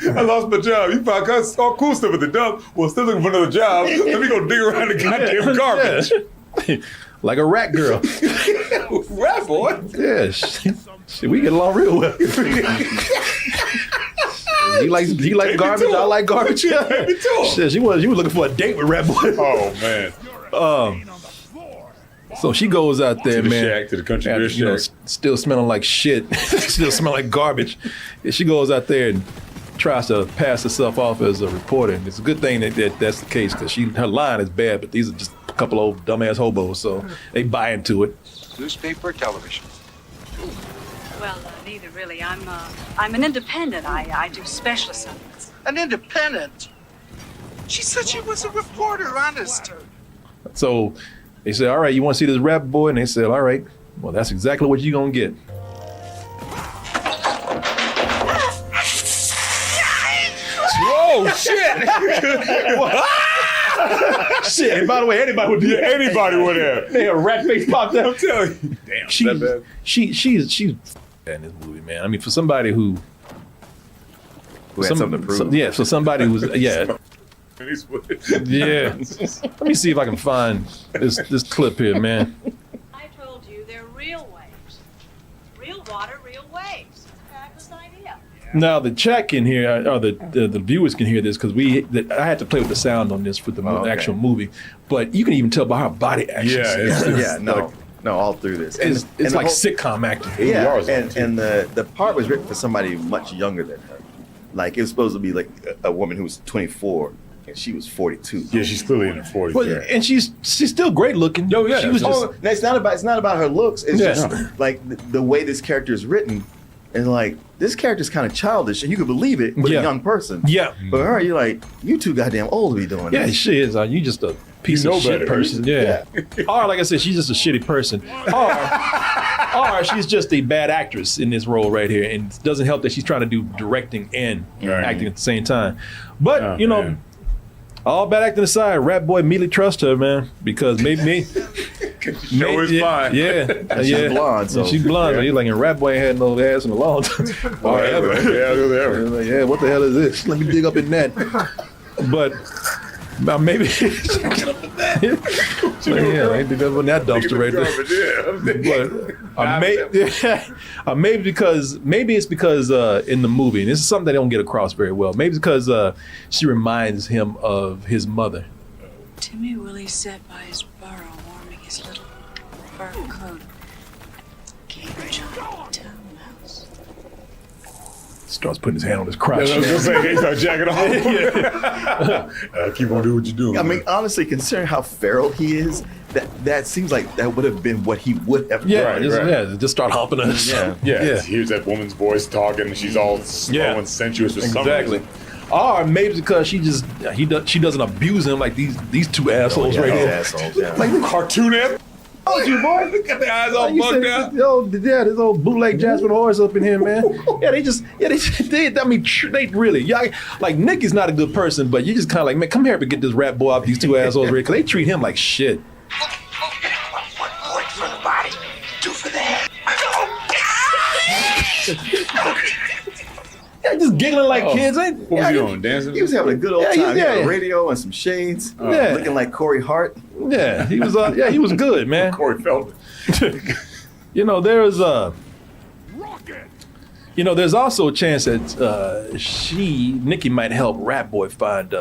I lost my job. You found all cool stuff at the dump. Well, still looking for another job. Let me go dig around the goddamn garbage. Like a rat girl. Rat boy? Yeah, we get along real well. He likes garbage. I like garbage. Yeah, me too. Shit, she was looking for a date with Rat Boy. Oh man. So she goes out there, to the man. Shack, to the country beer shack. Still smelling like shit. Still smelling like garbage. And she goes out there and tries to pass herself off as a reporter. And it's a good thing that that's the case, because her line is bad, but these are just couple old dumbass hobos, so they buy into it. Newspaper, television. Well, neither really. I'm an independent. I do special assignments. An independent? She said she was a reporter, honest. So they said, all right, you want to see this rap boy? And they said, all right, well, that's exactly what you're going to get. Whoa, shit! Shit, and by the way, anybody would do that. Anybody would have. They a rat face popped out. I'm telling you. Damn, she's in this movie, man. I mean, for somebody who had something to prove. So somebody who's, yeah. Yeah. Let me see if I can find this clip here, man. I told you they're real waves. Real water, real waves. Fabulous idea. Now the chat can hear, or the viewers can hear this because I had to play with the sound on this for the actual movie, but you can even tell by her body action. No, all through this. It's like sitcom acting. Yeah, and the part was written for somebody much younger than her. Like it was supposed to be like a woman who was 24 and she was 42. Yeah, she's clearly in her 40s. But, and she's still great looking. Oh yeah, she was just. It's not about her looks. It's just like the way this character is written. And like this character's kind of childish, and you could believe it with a young person. Yeah, but her, you're like, you too goddamn old to be doing this. Yeah, she is. You just a piece of shit person. Yeah. Or like I said, she's just a shitty person. Or she's just a bad actress in this role right here, and it doesn't help that she's trying to do directing and acting at the same time. But all bad acting aside, Rat Boy immediately trusts her, man, because maybe. Show is fine. Yeah, she's blonde. So she's blonde. So you're like, and Rat Boy ain't had no ass in a long time. Ever. Like, yeah, what the hell is this? Let me dig up in that. But maybe. I ain't dig up in that dumpster right there. But maybe it's because in the movie, and this is something they don't get across very well. Maybe it's because she reminds him of his mother. Timmy Willie sat by his burrow, warming his little fur coat. Cage on the townhouse. Starts putting his hand on his crotch. I was gonna say, he starts jacking off. Keep on doing what you're doing. I mean, honestly, considering how feral he is, that seems like that would have been what he would have done. Just start humping us. Yeah. Here's that woman's voice talking, and she's all slow and sensuous for some reason. Or maybe because she doesn't abuse him like these two assholes right here. Assholes, like the cartoon ass. Oh, you boy! Look at the eyes all bugged out. This old bootleg Jasmine horse up in here, man. They really, like Nick is not a good person, but you just kind of like, man, come here and get this rat boy off these two assholes, because they treat him like shit. One point for the body, two for the head. Just giggling like kids. What was he doing? Dancing? He was having a good old time. He had a radio and some shades. Looking like Corey Hart. Yeah, he was. He was good, man. Corey Feldman. There's also a chance that Nikki might help Rat Boy find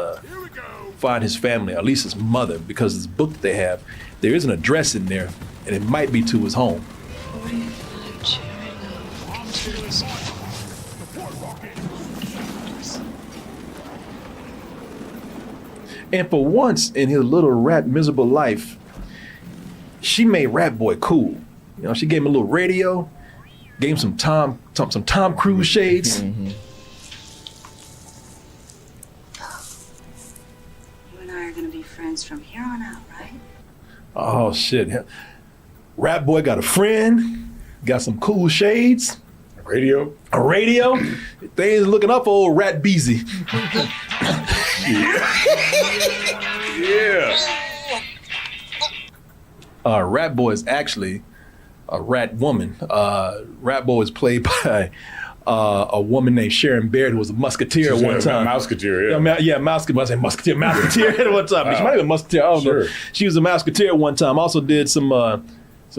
his family, or at least his mother, because this book that they have, there is an address in there, and it might be to his home. 45 Cherry Love, continuous. And for once in his little rat miserable life, she made Rat Boy cool. She gave him a little radio, gave him some Tom Cruise shades. You and I are going to be friends from here on out, right? Oh shit! Rat Boy got a friend, got some cool shades, a radio. Things looking up for old Rat Beezy. Rat Boy is actually a rat woman. Rat Boy is played by a woman named Sharon Baird, who was a musketeer at one time. Musketeer, Musketeer at one time. She might have been musketeer. I don't know. She was a musketeer at one time. Also did some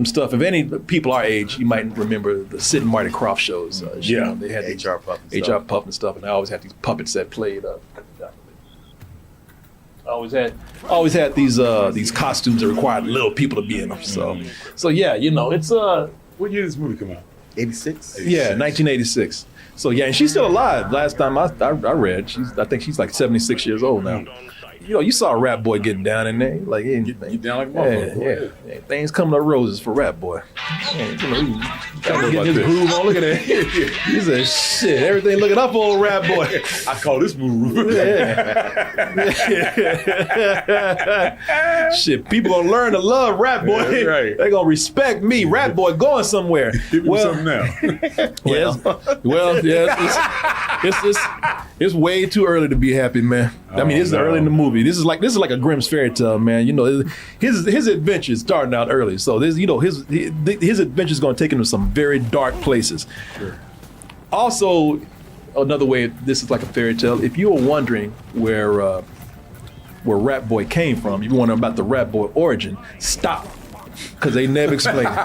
stuff. If any people our age, you might remember the Sid and Marty Krofft shows. They had HR Puff and stuff, and I always had these puppets that played. Always had these costumes that required little people to be in them. So yeah, it's What year did this movie come out? 86? Yeah, 1986. So yeah, and she's still alive. Last time I read, I think she's like 76 years old now. you saw Rat Boy getting down in there. Like, get down like a motherfucker. Yeah. Things coming up roses for Rat Boy. Trying to get his groove on. Look at that. He said, shit, everything looking up on Rat Boy. I call this move. Shit, people gonna learn to love Rat Boy. Yeah, right. They gonna respect me. Rat Boy going somewhere. Give me something now. It's way too early to be happy, man. I mean, this is early in the movie. This is like a Grimm's fairy tale, man. You know, his adventure is starting out early, so this, his adventure is going to take him to some very dark places. Sure. Also, another way this is like a fairy tale. If you were wondering where Rat Boy came from, you wondering about the Rat Boy origin, stop, because they never explain it.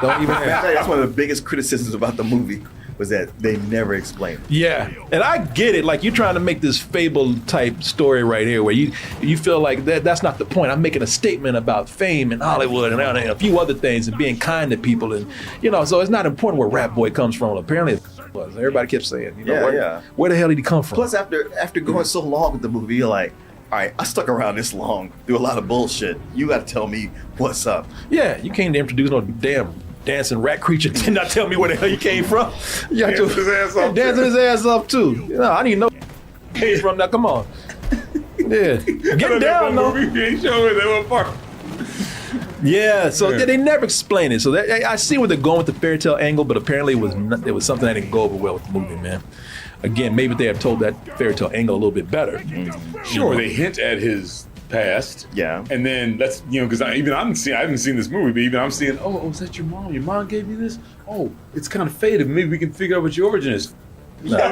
Don't even ask. That's one of the biggest criticisms about the movie. Was that they never explained it. Yeah, and I get it. Like, you're trying to make this fable type story right here, where you feel like that's not the point. I'm making a statement about fame in Hollywood and a few other things and being kind to people, and so it's not important where Rat Boy comes from. Apparently, it was. Everybody kept saying, where the hell did he come from? Plus, after going so long with the movie, you're like, all right, I stuck around this long through a lot of bullshit. You got to tell me what's up. Yeah, you can't introduce no damn dancing rat creature did not tell me where the hell you came from. You dancing his ass up too. I need to know where he came from now. Come on. Yeah. Get down though. You ain't showing that one part. Yeah, so they never explain it. So I see where they're going with the fairy tale angle, but apparently it was something that didn't go over well with the movie, man. Again, maybe they have told that fairy tale angle a little bit better. Sure, they hint at his past. Yeah. And then that's, because I haven't seen this movie, but even I'm seeing, oh, is that your mom? Your mom gave you this? Oh, it's kind of faded. Maybe we can figure out what your origin is. Throw that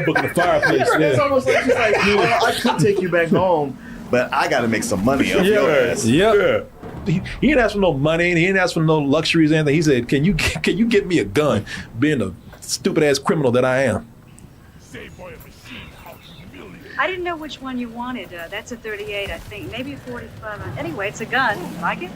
book in the fireplace. It's almost like she's like, I could take you back home, but I got to make some money off your ass. Yeah. He didn't ask for no money, and he didn't ask for no luxuries or anything. He said, can you get me a gun, being a stupid ass criminal that I am? I didn't know which one you wanted. That's a 38, I think. Maybe a 45. Anyway, it's a gun. Like it?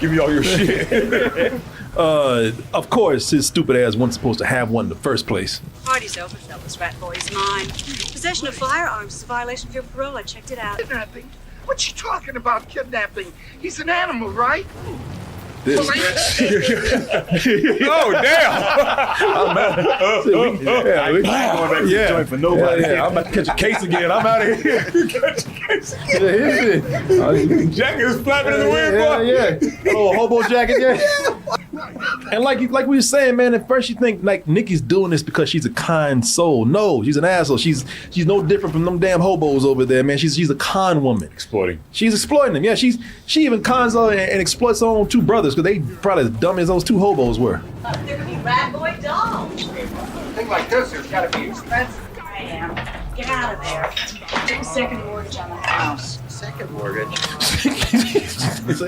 Give me all your shit. Of course, his stupid ass wasn't supposed to have one in the first place. Party's over, fellas. Rat Boy's mine. Possession of firearms is a violation of your parole. I checked it out. Kidnapping? What you talking about, kidnapping? He's an animal, right? Oh, damn! I'm going back to the joint for nobody. I'm about to catch a case again. I'm out of here. Catch a case. Jacket is flapping in the wind, boy. Yeah. Oh, hobo jacket, yeah. And like we were saying, man, at first you think like Nikki's doing this because she's a kind soul. No, she's an asshole. She's no different from them damn hobos over there, man. She's a con woman. Exploiting. She's exploiting them. Yeah, she even cons her and exploits her own two brothers because they probably as dumb as those two hobos were. There could be Rat Boy dolls. A thing like this has got to be expensive. I am. Get out of there. Take a second mortgage on the house. Second mortgage?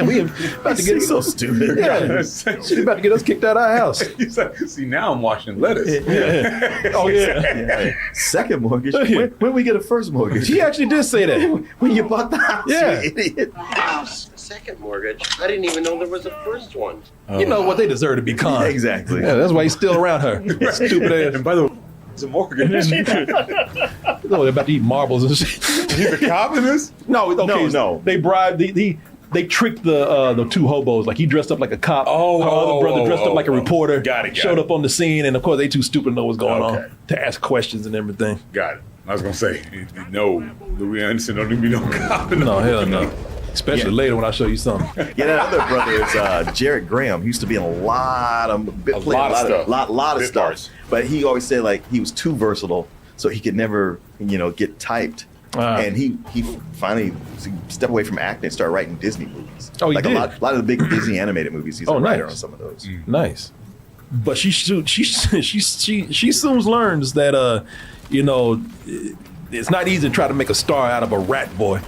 We about to get so stupid. Yeah. She's about to get us kicked out of our house. He's like, see, now I'm washing lettuce. Yeah. Oh, yeah. Second mortgage? When we get a first mortgage? He actually did say that. When you bought the house, yeah. you idiot. The house. Second mortgage? I didn't even know there was a first one. You know what? They deserve to be con. Yeah, exactly. Yeah, that's why he's still around her. Stupid ass. And by the way, it's a mortgage. They're about to eat marbles and shit. He's a cop in this? No. They bribed they tricked the two hobos. Like, he dressed up like a cop. Her other brother dressed up like a reporter. Showed up on the scene, and of course they too stupid to know what's going on to ask questions and everything. Got it. I was gonna say, no, Louis Anderson don't need to be no cop. No, hell no. Especially later when I show you something. Yeah, that other brother is Jared Graham. He used to be in a lot of stuff. But he always said like he was too versatile, so he could never, get typed. And he finally stepped away from acting and started writing Disney movies. Oh, he like did? A lot of the big Disney animated movies. He's a writer on some of those. Nice. But she soon learns that it's not easy to try to make a star out of a rat boy.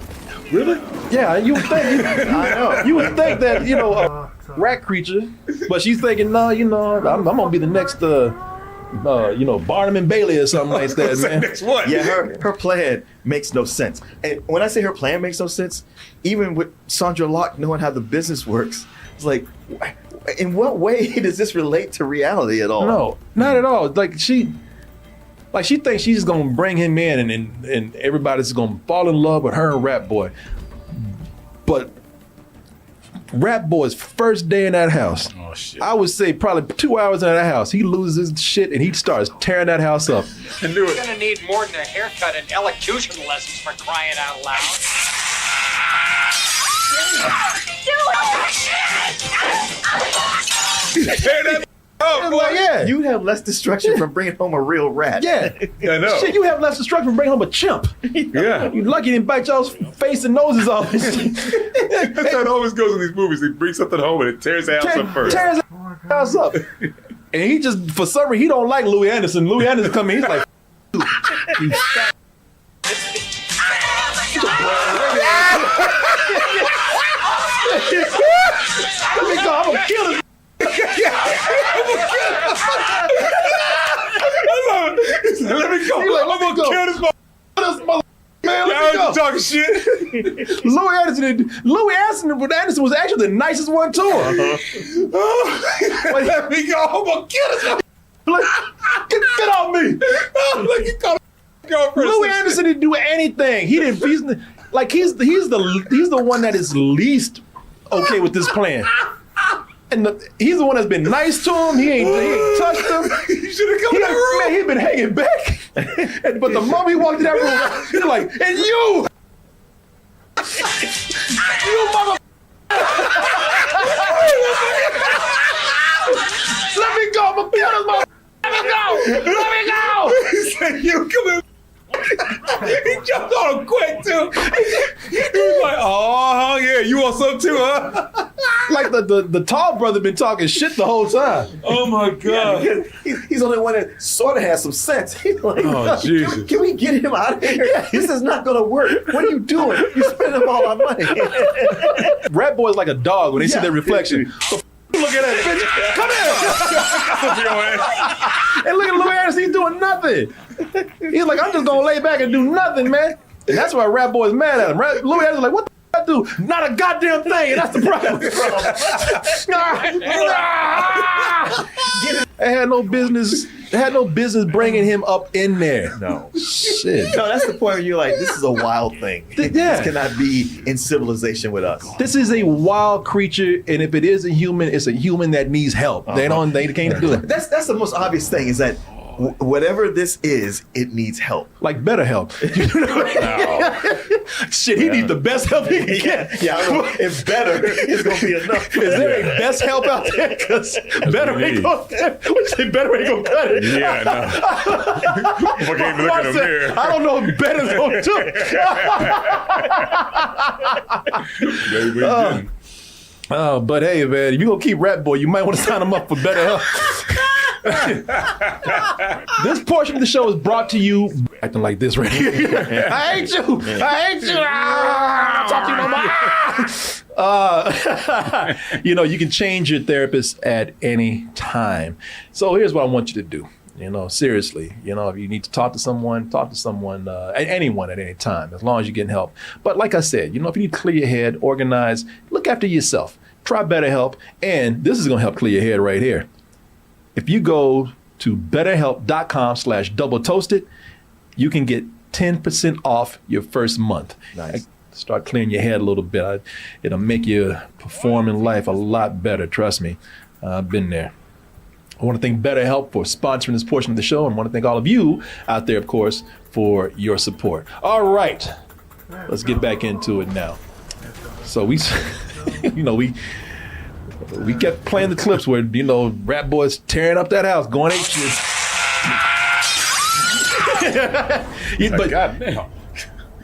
Really? Yeah, you would think. I know. You would think that a rat creature, but she's thinking, no, I'm gonna be the next, Barnum and Bailey or something like that, man. Next one. Yeah, her plan makes no sense. And when I say her plan makes no sense, even with Sandra Locke knowing how the business works, it's like, in what way does this relate to reality at all? No, not at all. Like Like she thinks she's gonna bring him in and everybody's gonna fall in love with her and Rat Boy. But Rat Boy's first day in that house, I would say probably 2 hours in that house, he loses his shit and he starts tearing that house up. You're gonna need more than a haircut and elocution lessons for crying out loud. Tear that up, boy. Like, yeah. You have less destruction from bringing home a real rat. Yeah. I know. Shit, you have less destruction from bringing home a chimp. Yeah. You lucky he didn't bite y'all's face and noses off. That's how it always goes in these movies. They bring something home and it tears the house up first. Tears the house up. And he just, for some reason, he don't like Louis Anderson. Louis Anderson come in, he's like, you fat. Let me go, I'm gonna kill this. Let me go. Like, I'm gonna kill this mother. Man, let me go. Talking shit. Louis Anderson was actually the nicest one to him. Like, let me go. I'm gonna kill this mother. Like, get off me. Like, you call Louis Anderson didn't do anything. He didn't. He's the one that is least okay with this plan. And he's the one that's been nice to him. He ain't touched him. You should have come in that room. Man, he's been hanging back. But the moment he walked in that room, he's like, and you! You mother... Let me go! I'm gonna kill this mother... Let me go! Let me go! He said, you come in. He jumped on him quick, too. He was like, oh, yeah, you want some too, huh? Like the tall brother been talking shit the whole time. Oh, my God. Yeah, he's the only one that sort of has some sense. He's like, oh, Jesus. Can we get him out of here? Yeah. This is not going to work. What are you doing? You're spending all our money. Rat Boy's like a dog when they see their reflection. So look at that bitch. Come here. And look at Louis Anderson, he's doing nothing. He's like, I'm just going to lay back and do nothing, man. And that's why Rat Boy's mad at him. Louis Anderson's like, what the I do? Not a goddamn thing, and that's the problem. They had no business. They had no business bringing him up in there. No. Shit. No, that's the point where you're like, this is a wild thing. Yeah. This cannot be in civilization with us. This is a wild creature, and if it is a human, it's a human that needs help. They can't do it. That's the most obvious thing is that whatever this is, it needs help. Like better help. Shit, he needs the best help he can get. Yeah, I don't know if better is going to be enough. Is there a best help out there? Because better ain't going to better ain't going to cut it. Yeah, no. Look in the mirror. I don't know if better's going to do it. But hey, man, if you're going to keep Rat Boy, you might want to sign him up for better help. This portion of the show is brought to you acting like this right here. I hate you. I hate you. Talk to you no more. You know, you can change your therapist at any time. So here's what I want you to do. You know, seriously, you know, if you need to talk to someone, anyone at any time, as long as you're getting help. But like I said, you know, if you need to clear your head, organize, look after yourself, try BetterHelp, and this is going to help clear your head right here. If you go to betterhelp.com/doubletoasted, you can get 10% off your first month. Nice. Start clearing your head a little bit. It'll make you perform in life a lot better. Trust me. I've been there. I want to thank BetterHelp for sponsoring this portion of the show, and I want to thank all of you out there, of course, for your support. All right. Let's get back into it now. So we kept playing the clips where, you know, Rat Boy's tearing up that house, going ape shit. But goddamn.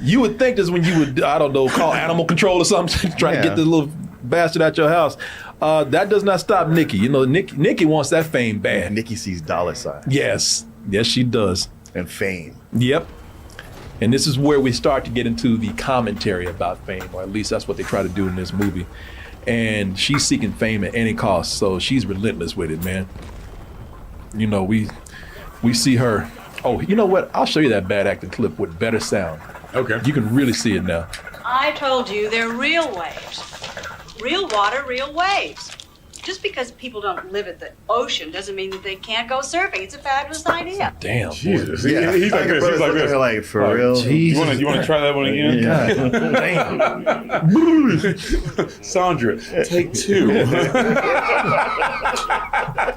You would think this when you would, I don't know, call animal control or something, try to get this little bastard out your house. That does not stop Nikki. You know, Nikki wants that fame bad. Nikki sees dollar signs. Yes, she does. And fame. Yep. And this is where we start to get into the commentary about fame, or at least that's what they try to do in this movie. And she's seeking fame at any cost, so she's relentless with it, man. You know, we see her. Oh, you know what? I'll show you that bad acting clip with better sound. Okay. You can really see it now. I told you they're real waves. Real water, real waves. Just because people don't live at the ocean doesn't mean that they can't go surfing. It's a fabulous idea. Damn, Jesus. Yeah. He's like this. He's like this. Like, for real? You want to try that one again? Damn. Sandra, take 2.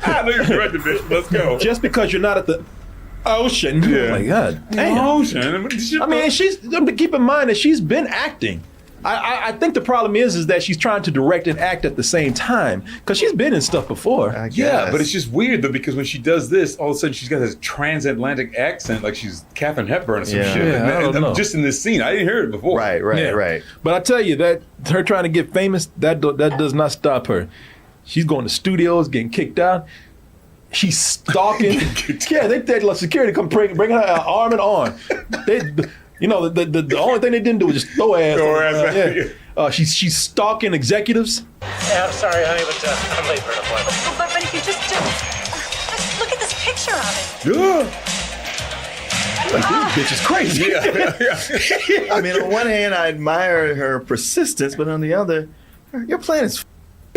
I know you're right, bitch. Let's go. Just because you're not at the ocean. Yeah. Oh my God. Damn. Ocean. I mean, keep in mind that she's been acting. I think the problem is that she's trying to direct and act at the same time because she's been in stuff before. Yeah, but it's just weird though because when she does this, all of a sudden she's got this transatlantic accent like she's Katharine Hepburn or some shit. Yeah, I don't know. Just in this scene, I didn't hear it before. Right. But I tell you that her trying to get famous, that does not stop her. She's going to studios, getting kicked out. She's stalking. Yeah, they let security come bring her arm in arm. You know, the only thing they didn't do was just throw her ass. She's stalking executives. Yeah, I'm sorry, honey, but I'm late for an appointment. But if you just look at this picture of it. Like, this bitch is crazy. I mean, on one hand, I admire her persistence, but on the other, your plan is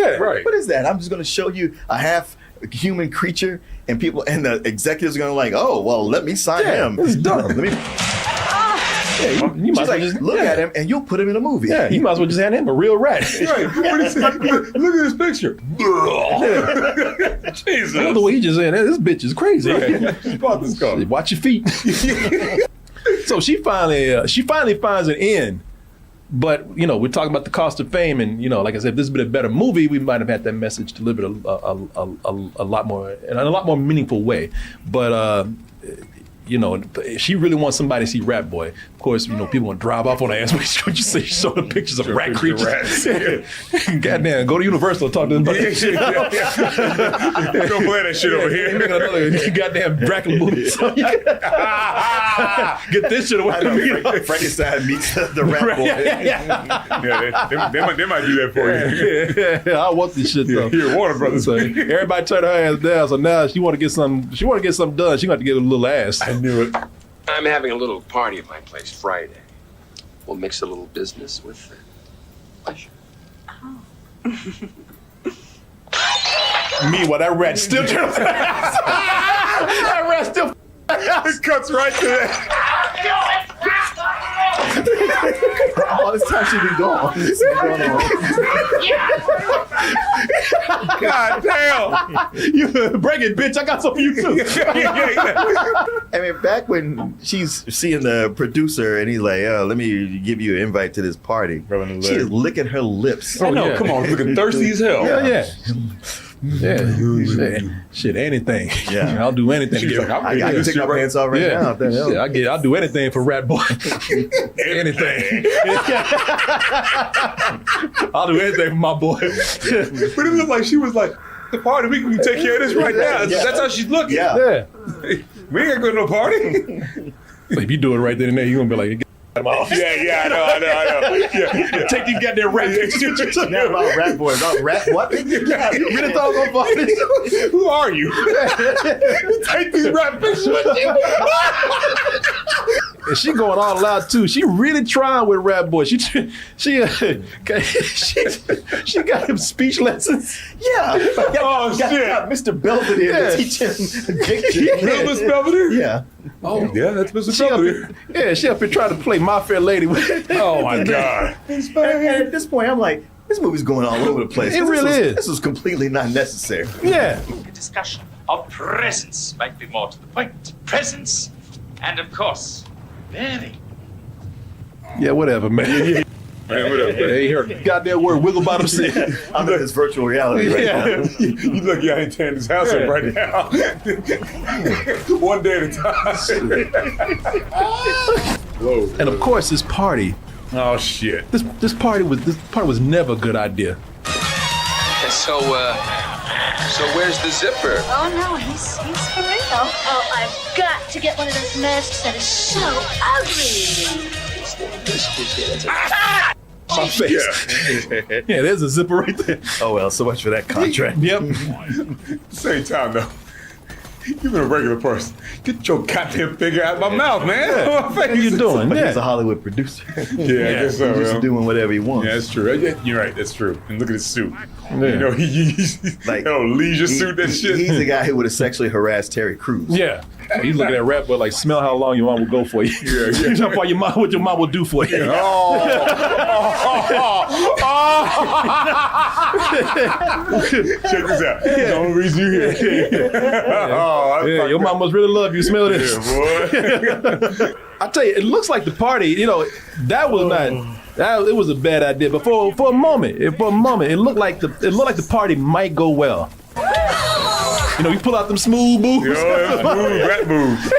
right. What is that? I'm just going to show you a half human creature, and people and the executives are going to like, oh, well, let me sign him. It's dumb. Let me. Yeah, you might like, just look at him and you'll put him in a movie. Yeah, you might as well just hand him a real rat. Right. What is that? Look at this picture. Jesus. I know the way he just said, this bitch is crazy. Right. Watch your feet. So she finally finds an end. But, you know, we're talking about the cost of fame, and, you know, like I said, if this had been a better movie, we might have had that message delivered a lot more, in a lot more meaningful way. But, you know, she really wants somebody to see Rat Boy. Of course, you know, people want to drive off on her ass when you say show the pictures of rat creatures. Goddamn, go to Universal and talk to them about that shit. Don't play that shit over here. Make another goddamn Dracula movie. Get this shit away from me. Frankenstein meets the Rat Boy. They might do that for you. Yeah, I want this shit though. Here, Warner Brothers. So everybody turned her ass down, so now she want to get something. She want to get something done. She got to get a little ass. I knew it. I'm having a little party at my place Friday. We'll mix a little business with pleasure. Meanwhile, that rat still turns. That rat still. It cuts right to that. All this time she been gone. God damn. You break it, bitch. I got something for you too. I mean, back when she's seeing the producer and he's like, let me give you an invite to this party. She is licking her lips. I know, come on, looking thirsty as hell. Yeah, shit, anything. Yeah, I'll do anything. She's like, I can take my pants off right now. I'll do anything for Rat Boy. Anything. I'll do anything for my boy. But it looked like she was like, the party, we can take care of this right now. Yeah. That's how she's looking. Yeah. We ain't going to no party. So if you do it right then and there, you're gonna be like, get him off. Yeah, I know. Yeah. Take these goddamn rat pictures. Not about Rat Boy, about rat what? Yeah, you really thought I was gonna find this? Who are you? Take these rat pictures with you. And she going all out too. She really trying with Rat Boy. She got him speech lessons. Yeah. Got Mr. Belvedere to teach him diction. Real Miss Belvedere? Yeah. Oh, yeah, that's Mr. Belvedere. Yeah, she up here trying to play My Fair Lady. Oh my God. And at this point, I'm like, this movie's going all over the place. It really is. This was completely not necessary. Yeah. A discussion of presents might be more to the point. Presents, and of course, Mary. Yeah, whatever, man. Man, whatever. Hey, her goddamn word wiggle bottom said. I'm in this virtual reality right now. You look, I ain't tearing this house up right now. One day at a time. Whoa. And of course, this party. Oh shit. This party was never a good idea. So where's the zipper? Oh no, he's for real. Oh, I've got to get one of those masks that is so ugly. My face. Yeah, there's a zipper right there. Oh well, so much for that contract. Yep. Same time though. You're a regular person. Get your goddamn finger out of my mouth, man. What are you doing? But he's a Hollywood producer. Yeah, I guess so. He's just doing whatever he wants. Yeah, that's true. You're right. That's true. And look at his suit. Yeah. You know, he's like leisure suit. That shit. He's the guy who would have sexually harassed Terry Crews. Yeah. He's looking at Rap Boy like, smell how long your mom will go for you. Yeah. You know what your mom will do for you. Yeah. Check this out. The only reason you here. Your mom must really love you. Smell this. Yeah, boy. I tell you, it looks like the party. You know, that was not. It was a bad idea. But for a moment, it looked like the party might go well. You know, you pull out them smooth moves. Yeah, smooth rap moves.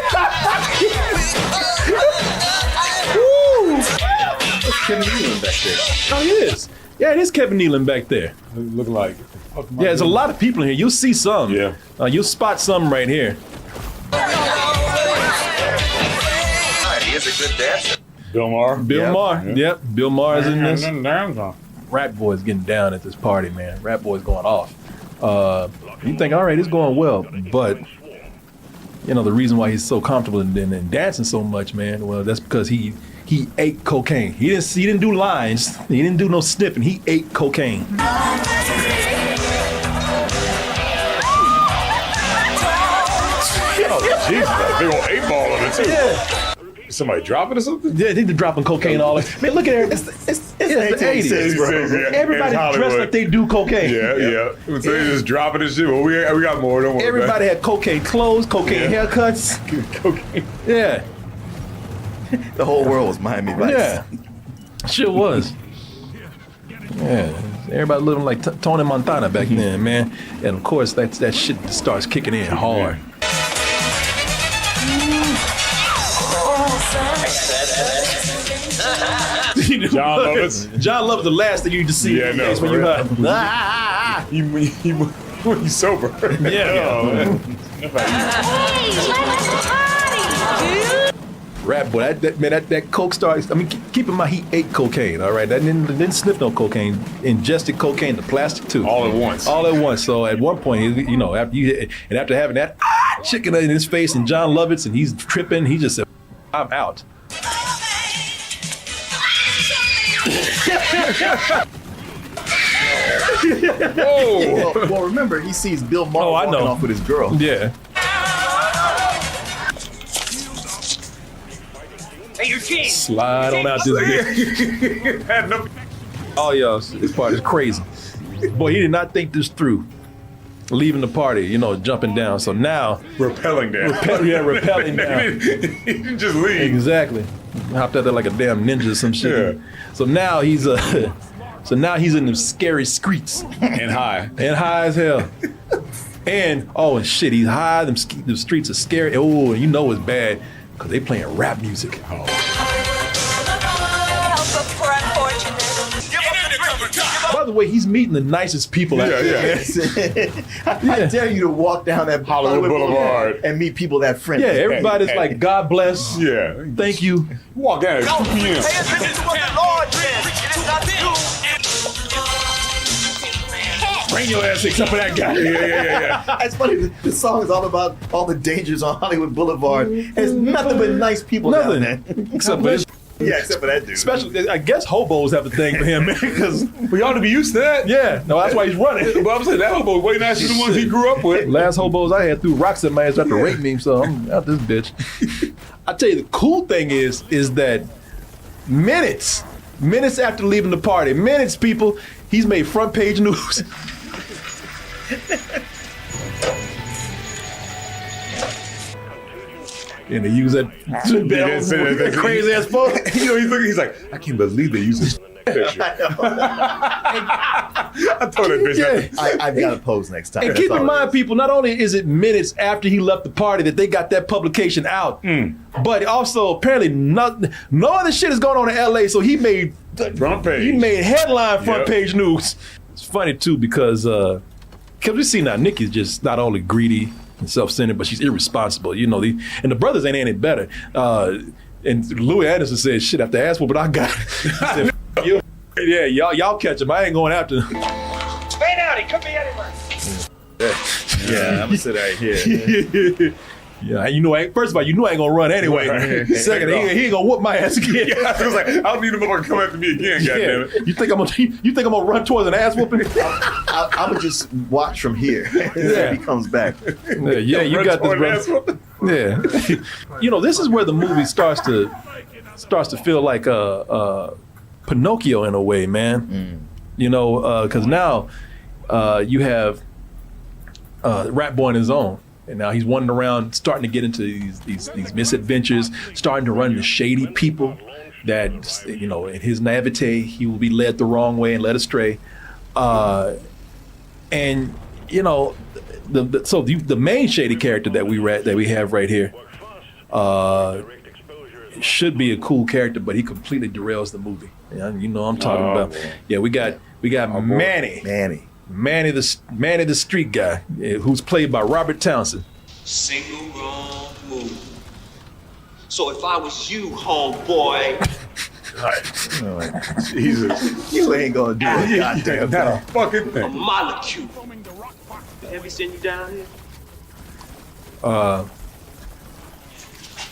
Kevin Nealon back there. Oh, it is. Yeah, it is Kevin Nealon back there. Looking like. Yeah, there's a lot of people in here. You'll see some. Yeah. You'll spot some right here. He is a good dancer. Bill Maher. Bill Maher. Yep. Bill Maher is in this. Rap Boy's getting down at this party, man. Rap Boy's going off. You think, all right, it's going well, but you know the reason why he's so comfortable and dancing so much, man. Well, that's because he ate cocaine. He didn't do lines. He didn't do no sniffing. He ate cocaine. Oh, Jesus, big old 8-ball on it too. Yeah. Somebody dropping or something? Yeah, they're dropping cocaine all the. Man, look at it. It's the 80s, bro. Everybody's dressed like they do cocaine. Yeah. So they just dropping this shit. Well, we got more. Don't worry. Everybody had cocaine clothes, cocaine haircuts. Cocaine. Yeah. The whole world was Miami Vice. Yeah. Sure was. Yeah. Everybody living like Tony Montana back then, man. And of course, that shit starts kicking in hard. John Lovitz. John Lovitz, the last thing you just see. Yeah, no. When when he's sober. Yeah. Rap Boy, that coke star. I mean, keep in mind he ate cocaine. All right, that didn't sniff no cocaine. Ingested cocaine, the plastic too. All at once. So at one point, you know, after having that chicken in his face and John Lovitz, and he's tripping, he just said, "I'm out." Well, remember, he sees Bill Maher walking off with his girl. Yeah. Hey, Eugene! Slide on out this. Oh, yo, this part is crazy. Boy, he did not think this through. Leaving the party, you know, jumping down. So now... Rappelling down. Rappelling down. He didn't just leave. Exactly. Hopped out there like a damn ninja or some shit. Yeah. So now he's in the scary streets. And high. And high as hell. And shit, he's high. The streets are scary. Oh, and you know it's bad because they playing rap music. Oh. By the way, he's meeting the nicest people out there. I dare you to walk down that Hollywood Boulevard and meet people that friendly. Yeah, everybody's like, God bless. Yeah. Thank you. Walk down at 2 p.m. Hey, this is what the Lord did. It is not you. Bring your ass except for that guy. Yeah. It's funny. The song is all about all the dangers on Hollywood Boulevard. There's nothing but nice people down there. Except for this. Yeah, except for that dude. Especially, I guess hobos have a thing for him, man, because we ought to be used to that. Yeah, no, that's why he's running. But I'm saying that hobo way nicer than the ones he grew up with. Last hobos I had threw rocks at my ass after rape me, so I'm out this bitch. I tell you, the cool thing is that minutes after leaving the party, people, he's made front page news. And they use that crazy ass photo. You know, he's like, I can't believe they use this picture. I told that bitch. Yeah. I've got to pose next time. And keep in mind, people, not only is it minutes after he left the party that they got that publication out, but also apparently no other shit is going on in LA, so he made front page. He made headline front page news. It's funny too because we see now Nikki's just not only greedy and self-centered, but she's irresponsible. You know, and the brothers ain't any better. And Louis Anderson said, "Shit, after ass whooping I got." He said, y'all catch him. I ain't going after him. Hey, now, he could be anywhere. Yeah, I'm gonna sit right here. Yeah, you know, first of all, you know I ain't gonna run anyway. Right. Second, he ain't gonna whoop my ass again. I was like, I don't need him to come after me again. Goddammit! You think I'm gonna run towards an ass whooping? I'm gonna just watch from here. If he comes back. Yeah, you got this, brother. Yeah, you know, this is where the movie starts to feel like Pinocchio in a way, man. You know, because now you have Rat Boy on his own. And now he's wandering around, starting to get into these misadventures, starting to run into shady people that, you know, in his naivete, he will be led the wrong way and led astray. And, you know, the main shady character that we have right here should be a cool character, but he completely derails the movie. You know what I'm talking about. Man. Yeah, we got Manny the street guy, who's played by Robert Townsend. Single wrong move. So if I was you, homeboy. Jesus. You ain't gonna do a goddamn not a fucking thing. A molecule. Have you seen you down here?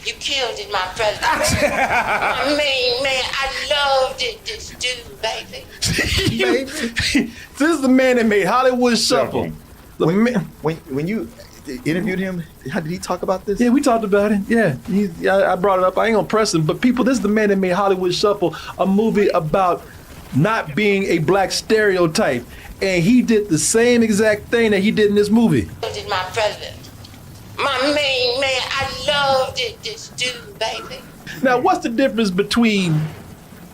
You killed it, my brother. I mean, man, I loved it, this dude, baby. This is the man that made Hollywood Shuffle. When you interviewed him, how did he talk about this? Yeah, we talked about it. Yeah, I brought it up. I ain't gonna press him, but people, this is the man that made Hollywood Shuffle, a movie about not being a black stereotype, and he did the same exact thing that he did in this movie. Killed it, my brother. My main man, I loved it, this dude, baby. Now, what's the difference between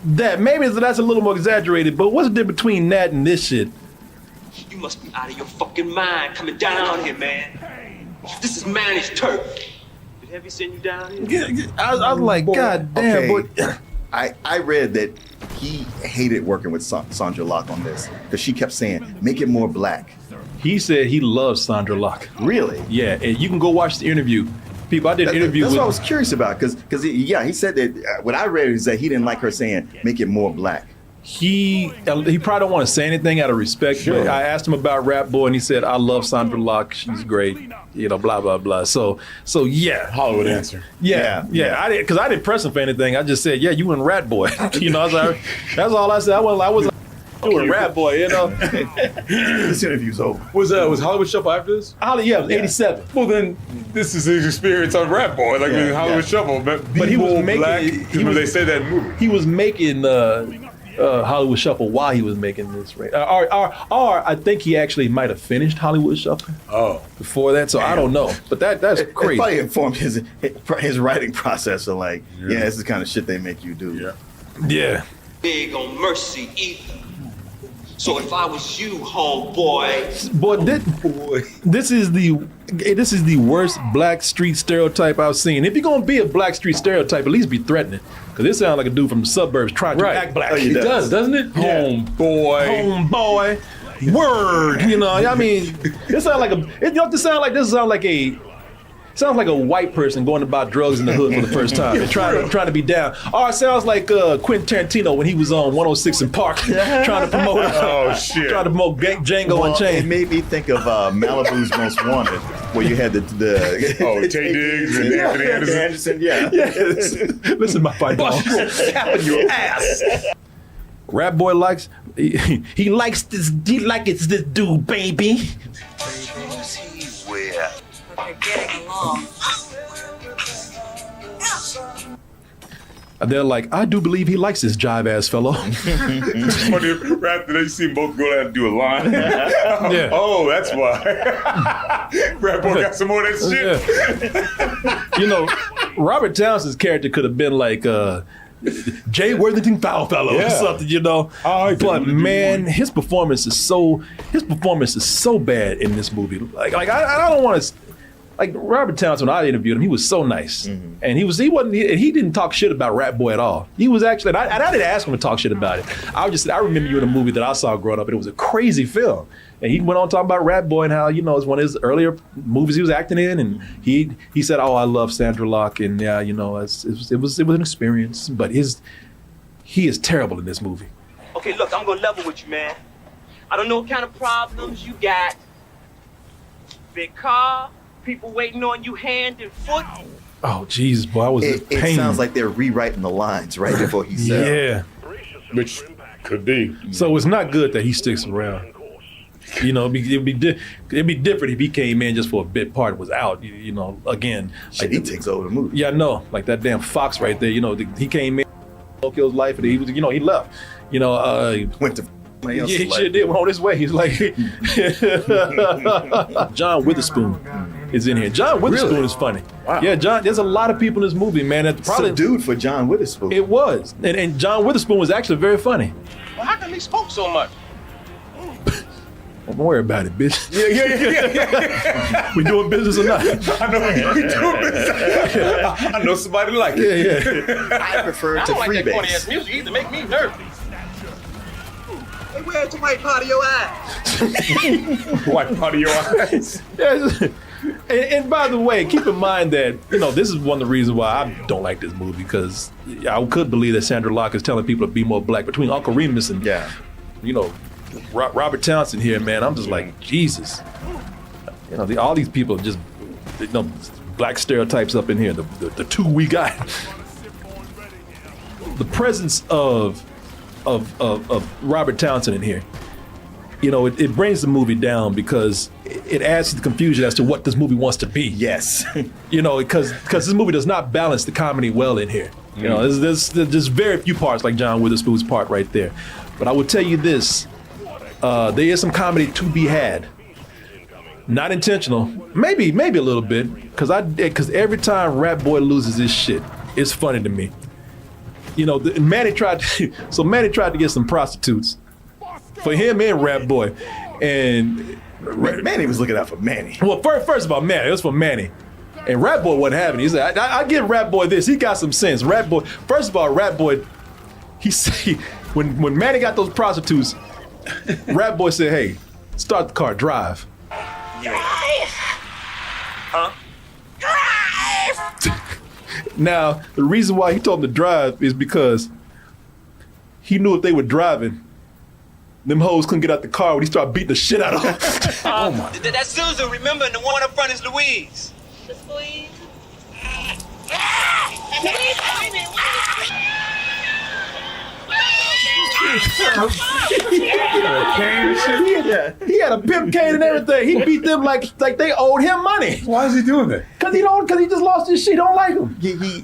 that? Maybe that's a little more exaggerated, but what's the difference between that and this shit? You must be out of your fucking mind coming down here, man. This is managed turf. Did Heavy send you down here? I was like, God damn, okay. I read that he hated working with Sandra Locke on this because she kept saying, make it more black. He said he loves Sandra Locke. Really? Yeah, and you can go watch the interview. People, I did an interview That's with... what I was curious about, because he said that, what I read is that he didn't like her saying, make it more black. He probably don't want to say anything out of respect, but I asked him about Rat Boy, and he said, I love Sandra Locke, she's great, you know, blah, blah, blah. So yeah. Hollywood answer. Yeah. I didn't press him for anything. I just said, yeah, you and Rat Boy. You know, I was like, that's all I said. I was doing Rat Boy, you know. This interview's over. Was Hollywood Shuffle after this? Yeah, it was 87. Well, then this is his experience on Rat Boy, like in Hollywood Shuffle. But he was making. Black, they say that in the movie. He was making Hollywood Shuffle while he was making this, right? Or I think he actually might have finished Hollywood Shuffle. Before that, so I don't know. But that's crazy. It probably informed his writing process of like, this is the kind of shit they make you do. Yeah. Big on mercy either. So if I was you, homeboy. This is the worst black street stereotype I've seen. If you're gonna be a black street stereotype, at least be threatening. Because this sounds like a dude from the suburbs trying to act black. It does, doesn't it? Yeah. Homeboy. Word. You know, I mean, this sounds like a white person going about drugs in the hood for the first time and trying to be down. Or it sounds like Quentin Tarantino when he was on 106 and Park trying to promote trying to promote Django Unchained. It made me think of Malibu's Most Wanted, where you had the Tay Diggs and Anthony Anderson. Listen, my fight dog. Slapping your ass. Rat Boy likes he likes this dude, baby. Who's he with? They're getting along. And they're like, I do believe he likes this jive ass fellow. It's funny, after they see them both go down and do a line. Oh, that's why. Rat Boy got some more of that shit. You know, Robert Townsend's character could have been like Jay Worthington Foulfellow or something, you know. But man, his performance is so bad in this movie. Like I don't want to. Like Robert Townsend, when I interviewed him, he was so nice, and he didn't talk shit about Rat Boy at all. He was actually, and I didn't ask him to talk shit about it. I remember you in a movie that I saw growing up, and it was a crazy film. And he went on talking about Rat Boy and how, you know, it's one of his earlier movies he was acting in, and he said, "Oh, I love Sandra Locke," and yeah, you know, it was an experience. But he is terrible in this movie. Okay, look, I'm gonna level with you, man. I don't know what kind of problems you got, Big car, people waiting on you hand and foot. Oh, Jesus, boy, I was in pain. It sounds like they're rewriting the lines right before he said. Yeah. Which could be. So it's not good that he sticks around. You know, it'd be different if he came in just for a bit part and was out. You know, again. Shit, he takes over the movie. Yeah, I know. Like that damn Fox right there. You know, he came in, Tokyo's life, and he was, he left. You know, went to. Yeah, he sure did. Went on his way. He's like, John Witherspoon is in here. John Witherspoon is funny. Wow. Yeah, John. There's a lot of people in this movie, man. That probably subdued for John Witherspoon. It was, and John Witherspoon was actually very funny. Well, how come he spoke so much? Don't worry about it, bitch. Yeah. We doing business or not? I know we doing business. I know somebody like it. Yeah. I prefer I to don't like that freebase. corny ass music either. Make me nervous. Hey, where's the white part of your eye? White part of your eyes. And by the way, keep in mind that, this is one of the reasons why I don't like this movie, because I could believe that Sandra Locke is telling people to be more black. Between Uncle Remus and, Robert Townsend here, man, I'm just like, Jesus. All these people are just, black stereotypes up in here. The two we got. The presence of Robert Townsend in here, it brings the movie down because it adds to the confusion as to what this movie wants to be. Yes. Because this movie does not balance the comedy well in here. There's very few parts like John Witherspoon's part right there. But I will tell you this, there is some comedy to be had. Not intentional, maybe a little bit, because every time Rat Boy loses his shit, it's funny to me. Manny tried to get some prostitutes for him and Rat Boy, and Manny was looking out for Manny. Well, first of all, Manny, it was for Manny, and Rat Boy wasn't having it. He said, "I give Rat Boy this. He got some sense." Rat Boy, first of all, Rat Boy, he said when Manny got those prostitutes, Rat Boy said, "Hey, start the car, drive." Huh? Now, the reason why he told him to drive is because he knew if they were driving, them hoes couldn't get out the car when he started beating the shit out of them. Oh my. That's Susan, remember, and the one up front is Louise. Just Louise. He had a pimp cane and everything. He beat them like they owed him money. Why is he doing that? Because he just lost his shit. He don't like him.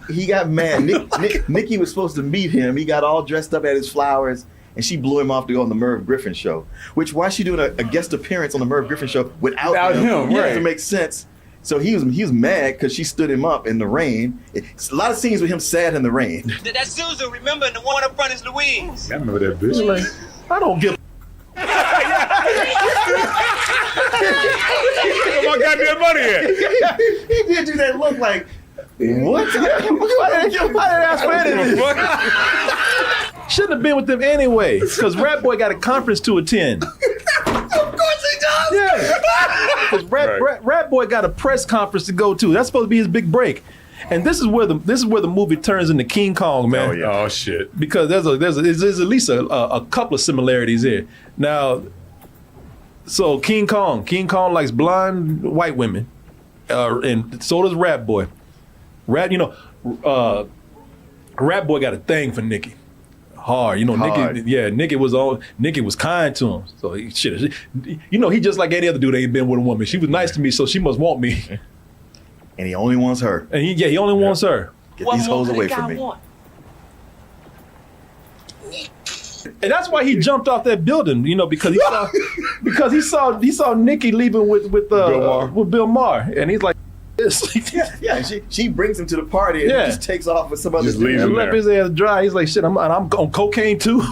He got mad. Nikki was supposed to meet him. He got all dressed up at his flowers, and she blew him off to go on the Merv Griffin show. Which, why is she doing a guest appearance on the Merv Griffin show without him? Right. Doesn't make sense. So he was mad because she stood him up in the rain. It's a lot of scenes with him sad in the rain. That's Susan, remember, and the one up front is Louise. I remember that bitch. Like, I don't give Where my goddamn money at? He did do that look like, what? I didn't ask for anything. Shouldn't have been with them anyway, because Rat Boy got a conference to attend. Of course he does. Yeah, because Rat Boy got a press conference to go to. That's supposed to be his big break. And this is where the movie turns into King Kong, man. Oh yeah. Oh shit. Because there's at least a couple of similarities here. Now, so King Kong likes blonde white women, and so does Rat Boy. Rat Boy got a thing for Nikki. Hard, Nikki. Yeah, Nikki was kind to him. So he just like any other dude that ain't been with a woman. She was nice to me, so she must want me. And he only wants her. And he only wants her. Get these hoes away from me. And that's why he jumped off that building, because he saw Nikki leaving with Bill Maher, and he's like, this. Yeah. She brings him to the party and he just takes off with some other. Just leaves him left his ass dry. He's like, shit, I'm on cocaine too.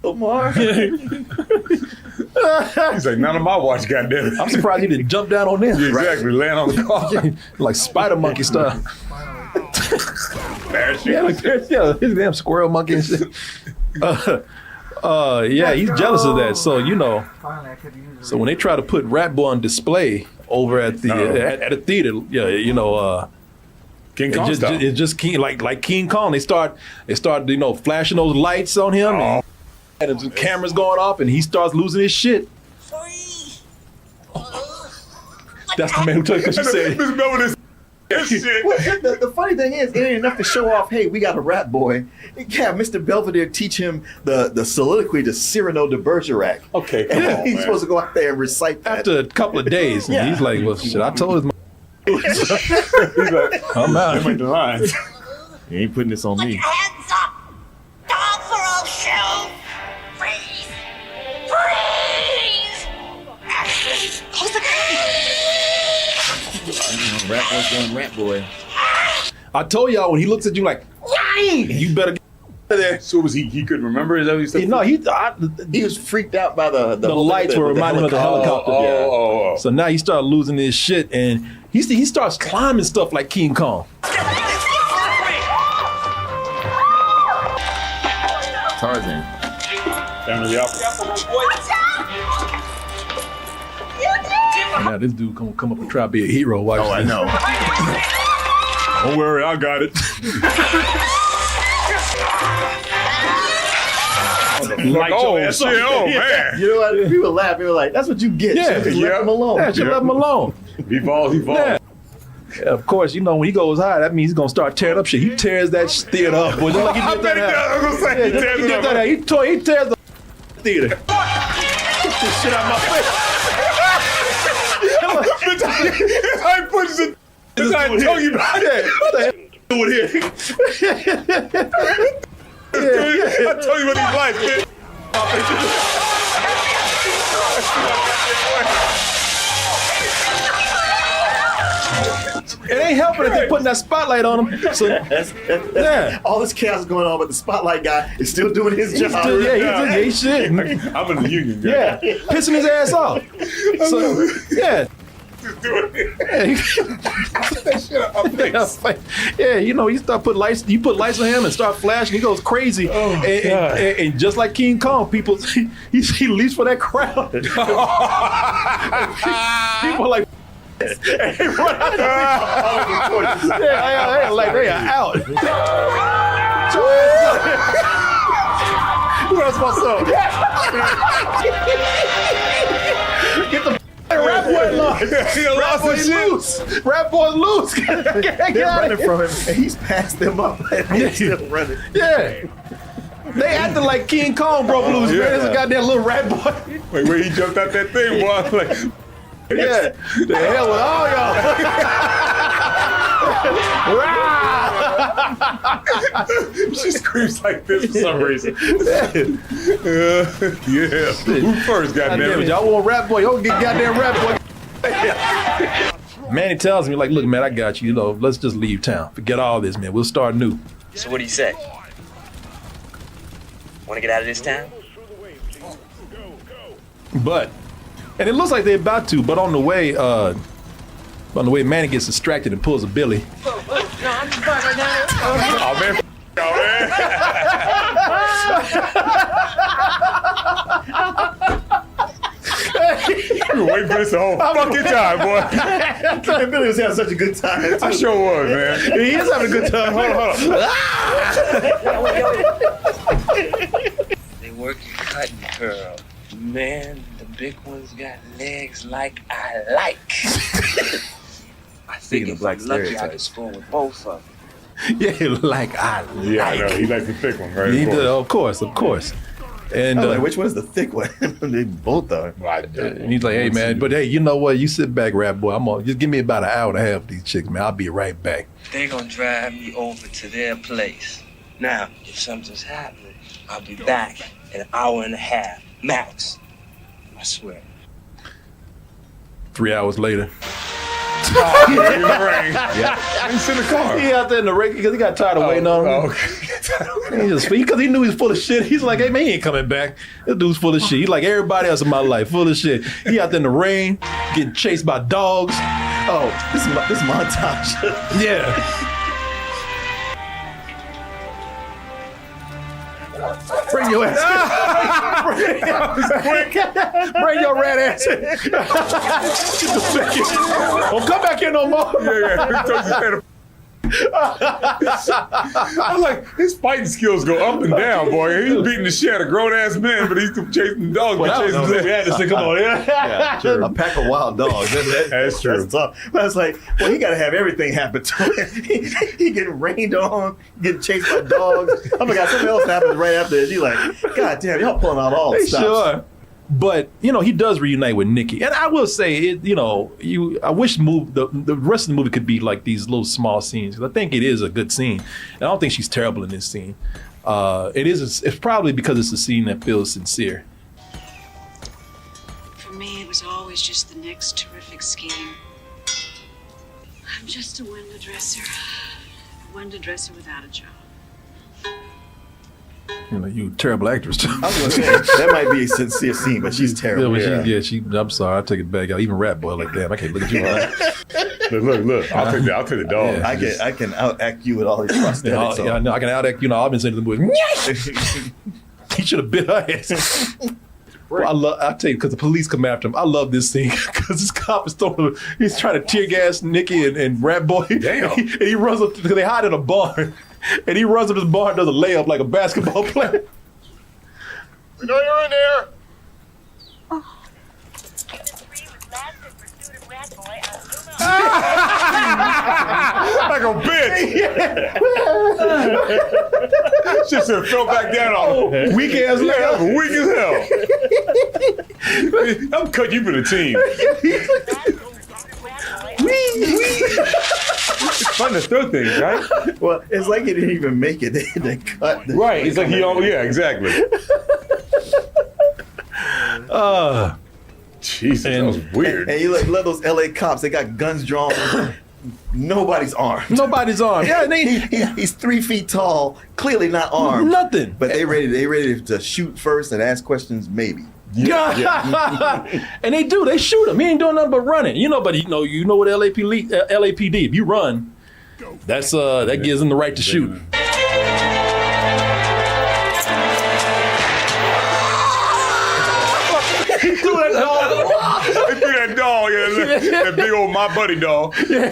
Omar. He's like, none of my watch, goddamn. I'm surprised he didn't jump down on them. Yeah, exactly, land on the car. Like spider monkey style. Yeah, his damn squirrel monkey and shit. Yeah, he's jealous of that. So so when they try to put Rat Boy on display over at the at a theater, King Kong It's just King, like King Kong. They start flashing those lights on him, and the cameras going off, and he starts losing his shit. That's the man who took it. You said. The funny thing is, it ain't enough to show off, hey, we got a rap boy. Yeah, Mr. Belvedere teach him the soliloquy to Cyrano de Bergerac. Okay, come on, he's supposed to go out there and recite that. After a couple of days, he's like, well, shit, I told his he's like, I'm out. Make the lines. He ain't putting this on me. Hands up! Dog for all show! Freeze! Freeze! Close the Rap boy's going rap boy. I told y'all when he looks at you like, you better get there. So was he couldn't remember? Is that what he said? No, he was freaked out by the lights were reminding him of the helicopter. Oh. So now he started losing his shit, and he starts climbing stuff like King Kong. Tarzan. Down to the opera. Now this dude gonna come up and try to be a hero. Watch I know. Don't worry, I got it. Like, shit, man. You know what? People laugh. People like, that's what you get. Left him alone. Yeah, just left him alone. He falls. Yeah, of course, when he goes high, that means he's gonna start tearing up shit. He tears that theater up. Boy, just like he did that. He tears the theater. Get this shit out of my face. I put the. I told you about that. What the hell doing here? I told you what he's like, man. It ain't helping if they're putting that spotlight on him. So that's all this chaos going on, but the spotlight guy is still doing his job. He's shit. I'm in the union guy. Yeah, pissing his ass off. So yeah. Just doing it. Yeah, you start putting lights. You put lights on him and start flashing. He goes crazy, and just like King Kong, people he leaves for that crowd. People are like. They run out like they are out. Where's my son? Get the rap boy loose. Rap boy loose. They're running from him, and he's passed them up. He's still running. Yeah. They acting like King Kong broke loose, man. There's a goddamn little rat boy. Wait, where he jumped out that thing, boy? Like, yeah, the hell with all y'all. She screams like this for some reason. Yeah. Who first, goddamn it? Y'all want rap boy? Y'all get goddamn rap boy. Manny tells me, like, look, man, I got you. Let's just leave town. Forget all this, man. We'll start new. So what do you say? Want to get out of this town? And it looks like they're about to, but on the way, Manny gets distracted and pulls a Billy. Oh man, you wait for this the whole fucking time, boy. Billy was having such a good time. I sure was, man. He is having a good time. Hold on. They work your cutting, girl. Man, the big ones got legs like I like. I think if I'm lucky, I can score with both of them. Yeah, like I like. Yeah, I know. He likes the thick one, right? Of course. And which one's the thick one? They both are. And he's like, hey, man, but hey, you know what? You sit back, rap boy. Just give me about an hour and a half with these chicks, man. I'll be right back. They're going to drive me over to their place. Now, if something's happening, I'll be back in an hour and a half, max. I swear. 3 hours later. In the rain. Yeah. He's in the car. He out there in the rain because he got tired of waiting on him. Because he knew he was full of shit. He's like, hey, man, he ain't coming back. This dude's full of shit. He's like everybody else in my life, full of shit. He out there in the rain, getting chased by dogs. Oh, this is montage. Yeah. Bring your ass. Bring your rat ass in. Don't come back here no more. Yeah. I'm like, his fighting skills go up and down, boy. He's beating the shit out of grown ass men, but he's chasing dogs. Well, chasing them. We had to say, come on, yeah, a pack of wild dogs. That's true. That's tough. But it's like, well, he got to have everything happen to him. He getting rained on, getting chased by dogs. Oh my God, something else happens right after this. You like, God damn, y'all pulling out all the stops. Sure. But he does reunite with Nikki, and I will say, I wish the rest of the movie could be like these little small scenes, because I think it is a good scene, and I don't think she's terrible in this scene. It's probably because it's a scene that feels sincere. For me, it was always just the next terrific scheme. I'm just a window dresser. A window dresser without a job. You terrible actress. I was going to say, that might be a sincere scene, but she's terrible. I'm sorry, I take it back. Even Rat Boy, like, damn, I can't look at you. Look. I'll take the dog. Yeah, I can out-act you with all these prosthetics. I know, I can out-act you. I've been saying to the movie, he should have bit her ass. I'll tell you, because the police come after him. I love this scene because this cop is he's trying to tear gas Nikki and Rat Boy. Damn. And he runs up, because they hide in a barn. And he runs up to this barn and does a layup like a basketball player. We know you're in there. Like a bitch. She should have fell back down on weak ass layup. Weak as hell. I'm cutting you for the team. It's fun to throw things, right? Well, it's like he didn't even make it. They cut. Right. It's like exactly. Jesus, that was weird. And you love those LA cops. They got guns drawn. Nobody's armed. Yeah, he's 3 feet tall. Clearly not armed. Nothing. But they ready to shoot first and ask questions. Maybe. Yeah. And they do. They shoot him. He ain't doing nothing but running. But you know what LAPD. If you run, that gives them the right to shoot. He threw that dog. That big old My Buddy dog. Yeah.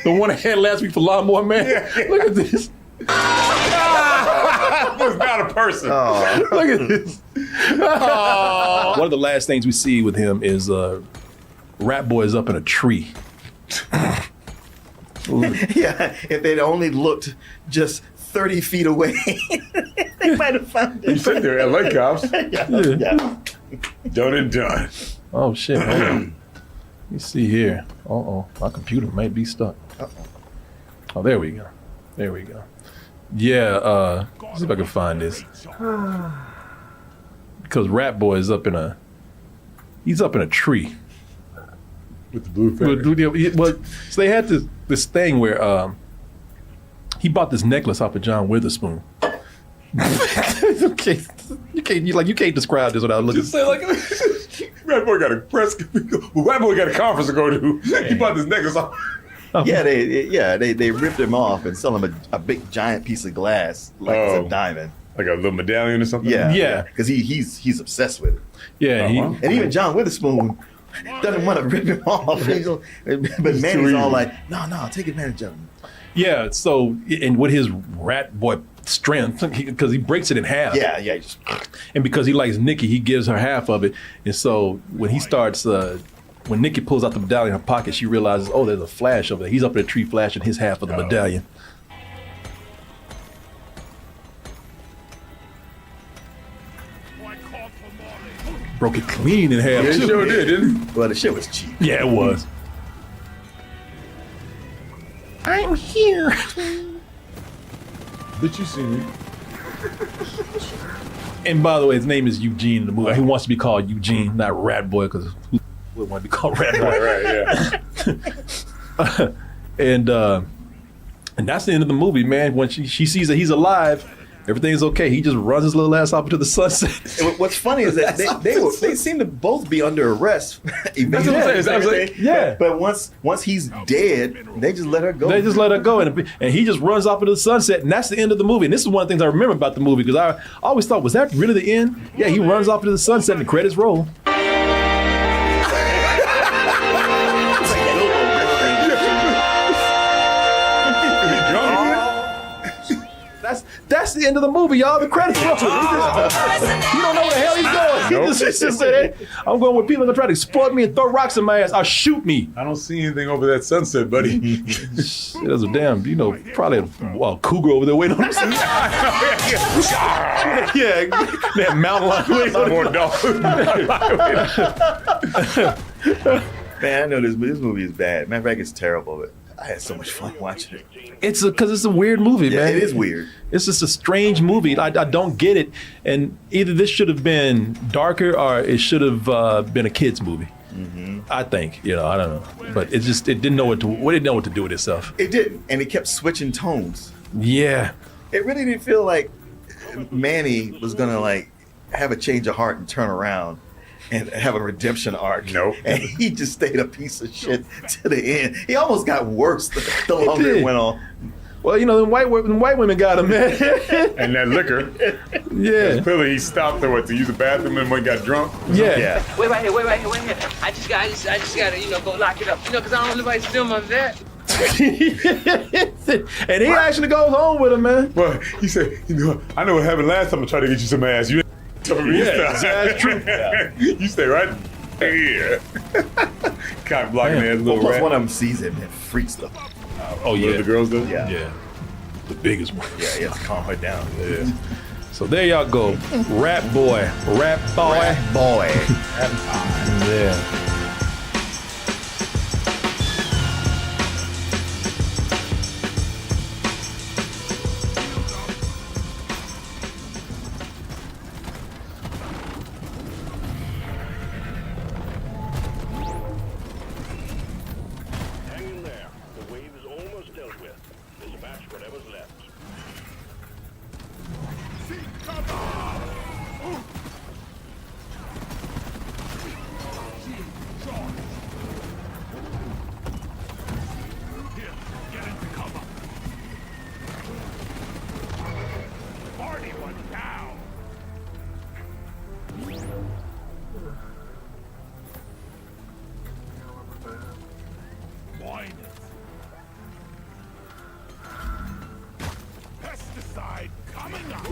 The one I had last week for Lawnmower Man. Yeah. Look at this. Was not a person. Look at this. One of the last things we see with him is Rat Boy is up in a tree. Yeah, if they'd only looked just 30 feet away, they might have found it. You said they're LA cops. Yeah. Done and done. Oh, shit. Hold on. Let me see here. My computer might be stuck. Oh, there we go. Yeah, let's see if I can find this. Because Rat Boy is up in a tree. With the blue feather. So they had this thing where he bought this necklace off of John Witherspoon. You can't describe this without looking. Just say like, Rat Boy got a press. Rat Boy got a conference to go to. He bought this necklace off. Yeah, they ripped him off and sell him a big giant piece of glass like it's a diamond, like a little medallion or something. Yeah, because he's obsessed with it. Yeah, and even John Witherspoon doesn't want to rip him off. But Manny's all like, no, take advantage of him. Yeah, so and with his Rat Boy strength, because he breaks it in half. Yeah. And because he likes Nikki, he gives her half of it. And so when he starts. When Nikki pulls out the medallion in her pocket, she realizes, there's a flash over there. He's up in a tree flashing his half of the medallion. Broke it clean in half, too. It sure did, didn't it? Well, the shit was cheap. Yeah, it was. I'm here. Bitch, you see me. And by the way, his name is Eugene in the movie. He wants to be called Eugene, not Rat Boy, because who would want to be called Rat Boy? Right, yeah. And that's the end of the movie, man. When she sees that he's alive, everything's okay. He just runs his little ass off into the sunset. And what's funny is that they seem to both be under arrest. That's what I'm saying. Yeah. But once he's dead, they just let her go. They just let her go, and he just runs off into the sunset, and that's the end of the movie. And this is one of the things I remember about the movie, because I always thought, was that really the end? Yeah, he runs off into the sunset, and the credits roll. That's the end of the movie, y'all. The credits roll. You don't know where the hell he's going. Nope. He just said, hey, I'm going where people are going to try to exploit me and throw rocks in my ass. I'll shoot me. I don't see anything over that sunset, buddy. There's a damn, probably a cougar over there waiting on us. Yeah, that mountain lion. More dogs. Man, I know this movie is bad. Matter of fact, it's terrible, but I had so much fun watching it. It's because it's a weird movie, man. It is weird. It's just a strange movie. I don't get it. And either this should have been darker or it should have been a kids movie. Mm-hmm. I think, I don't know, but it didn't know what to do with itself. It didn't, and it kept switching tones. Yeah, it really didn't feel like Manny was gonna have a change of heart and turn around and have a redemption arc. Nope. And he just stayed a piece of shit to the end. He almost got worse the longer it went on. Well, the white women got him, man. And that liquor. Yeah. Clearly he stopped there to use the bathroom and when he got drunk. Yeah. Wait right here. I just gotta, go lock it up. Because I don't want nobody steal my vet. And he actually goes home with him, man. Well, he said, I know what happened last time I tried to get you some ass. You told me that's true. Yeah. You stay right here. Kind of blocking that little plus rat. one of them sees him and freaks the Oh, yeah. The girls do? Yeah. The biggest one. Yeah, he has to calm her down. Yeah. So there y'all go. Rap boy. Yeah. Pesticide coming up.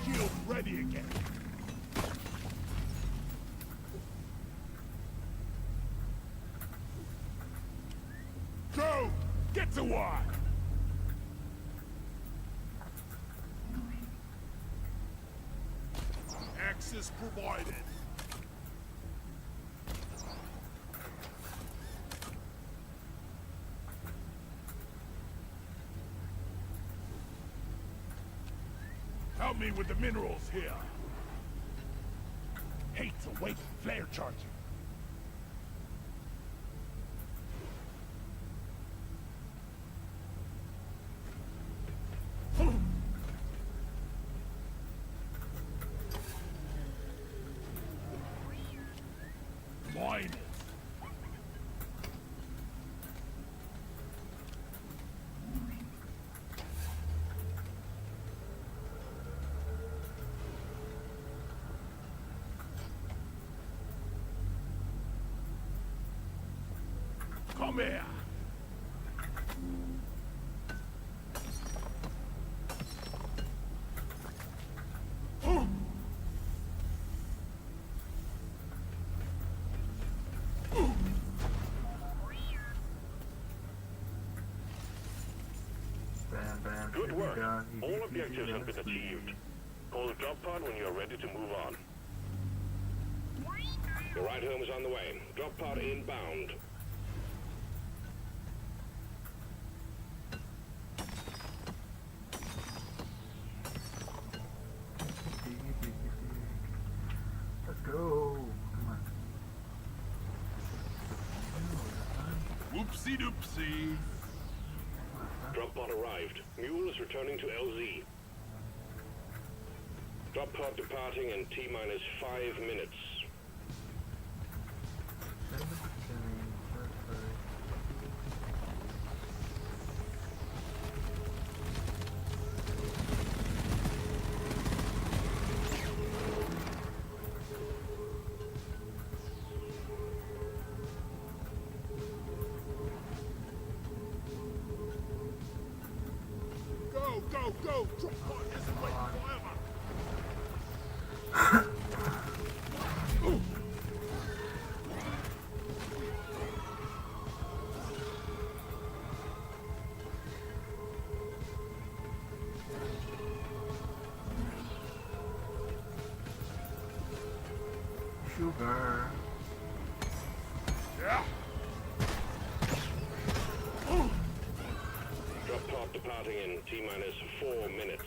Shield ready again. Go! Get to work! Access provided. Help me with the minerals here. Hate to wait, flare charging. Mine it. Come here. Good work. All objectives have been achieved. Call the drop pod when you're ready to move on. The ride home is on the way. Drop pod inbound. Let's go. Come on. Whoopsie doopsie. Drop pod arrived. Mule is returning to LZ. Drop pod departing in T-minus 5 minutes. go! Drop pod isn't waiting forever! Sugar. Yeah. Drop pod departing in T-minus 4 minutes.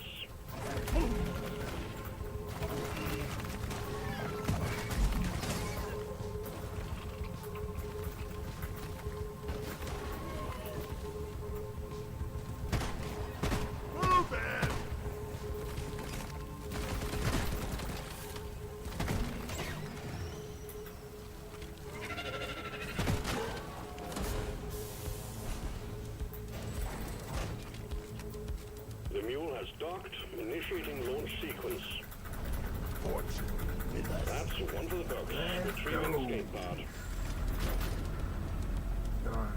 Move it! The mule has docked, initiating launch sequence. That's one for the books. Retrieving escape pod. Darn.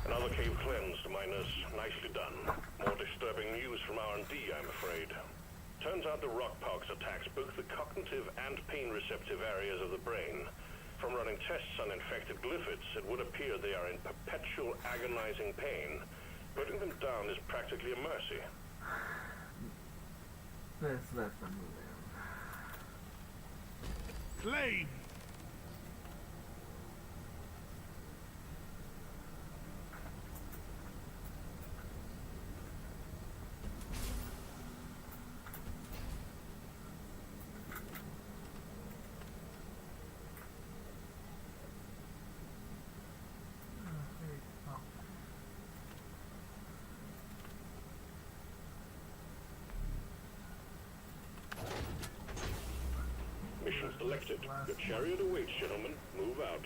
Another cave cleansed, minus. Nicely done. More disturbing news from R&D, I'm afraid. Turns out the rock pox attacks both the cognitive and pain receptive areas of the brain. From running tests on infected glyphids, it would appear they are in perpetual agonizing pain. Putting them down is practically a mercy. Let's let them move in. Claim! Mission selected. The chariot awaits, gentlemen. Move out.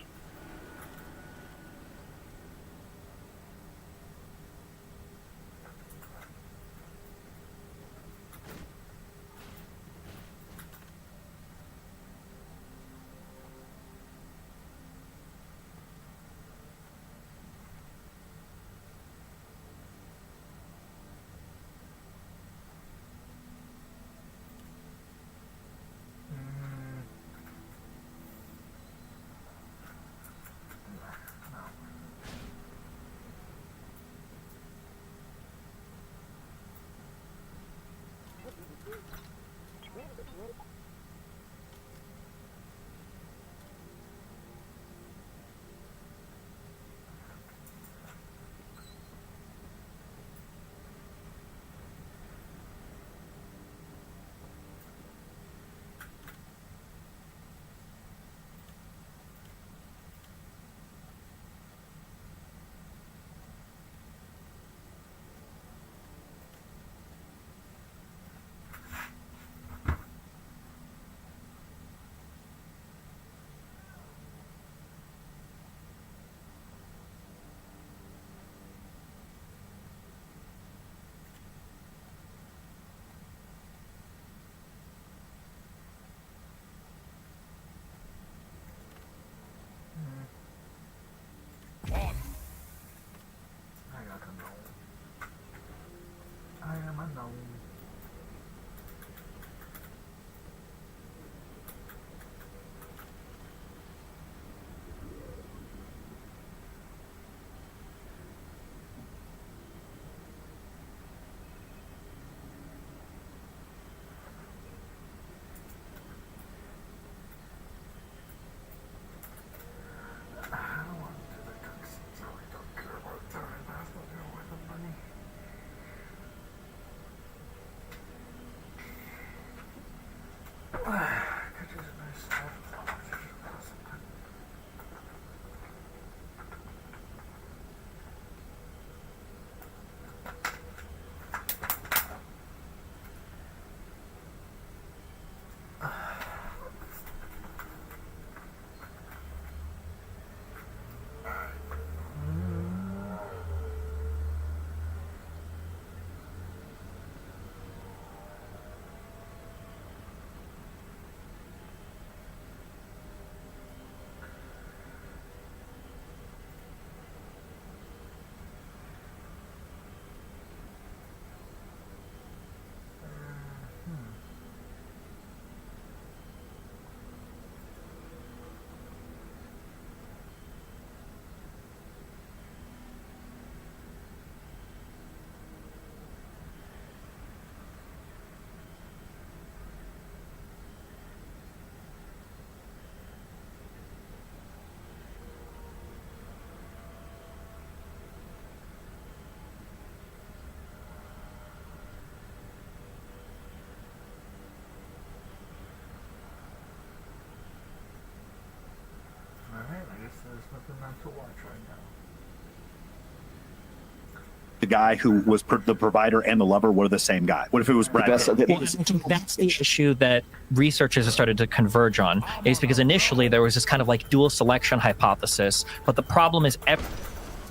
The guy who was the provider and the lover were the same guy? What if it was Brad Pitt? Well, that's the issue that researchers have started to converge on, is because initially there was this kind of like dual selection hypothesis, but the problem is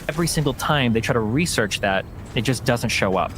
every single time they try to research that, it just doesn't show up.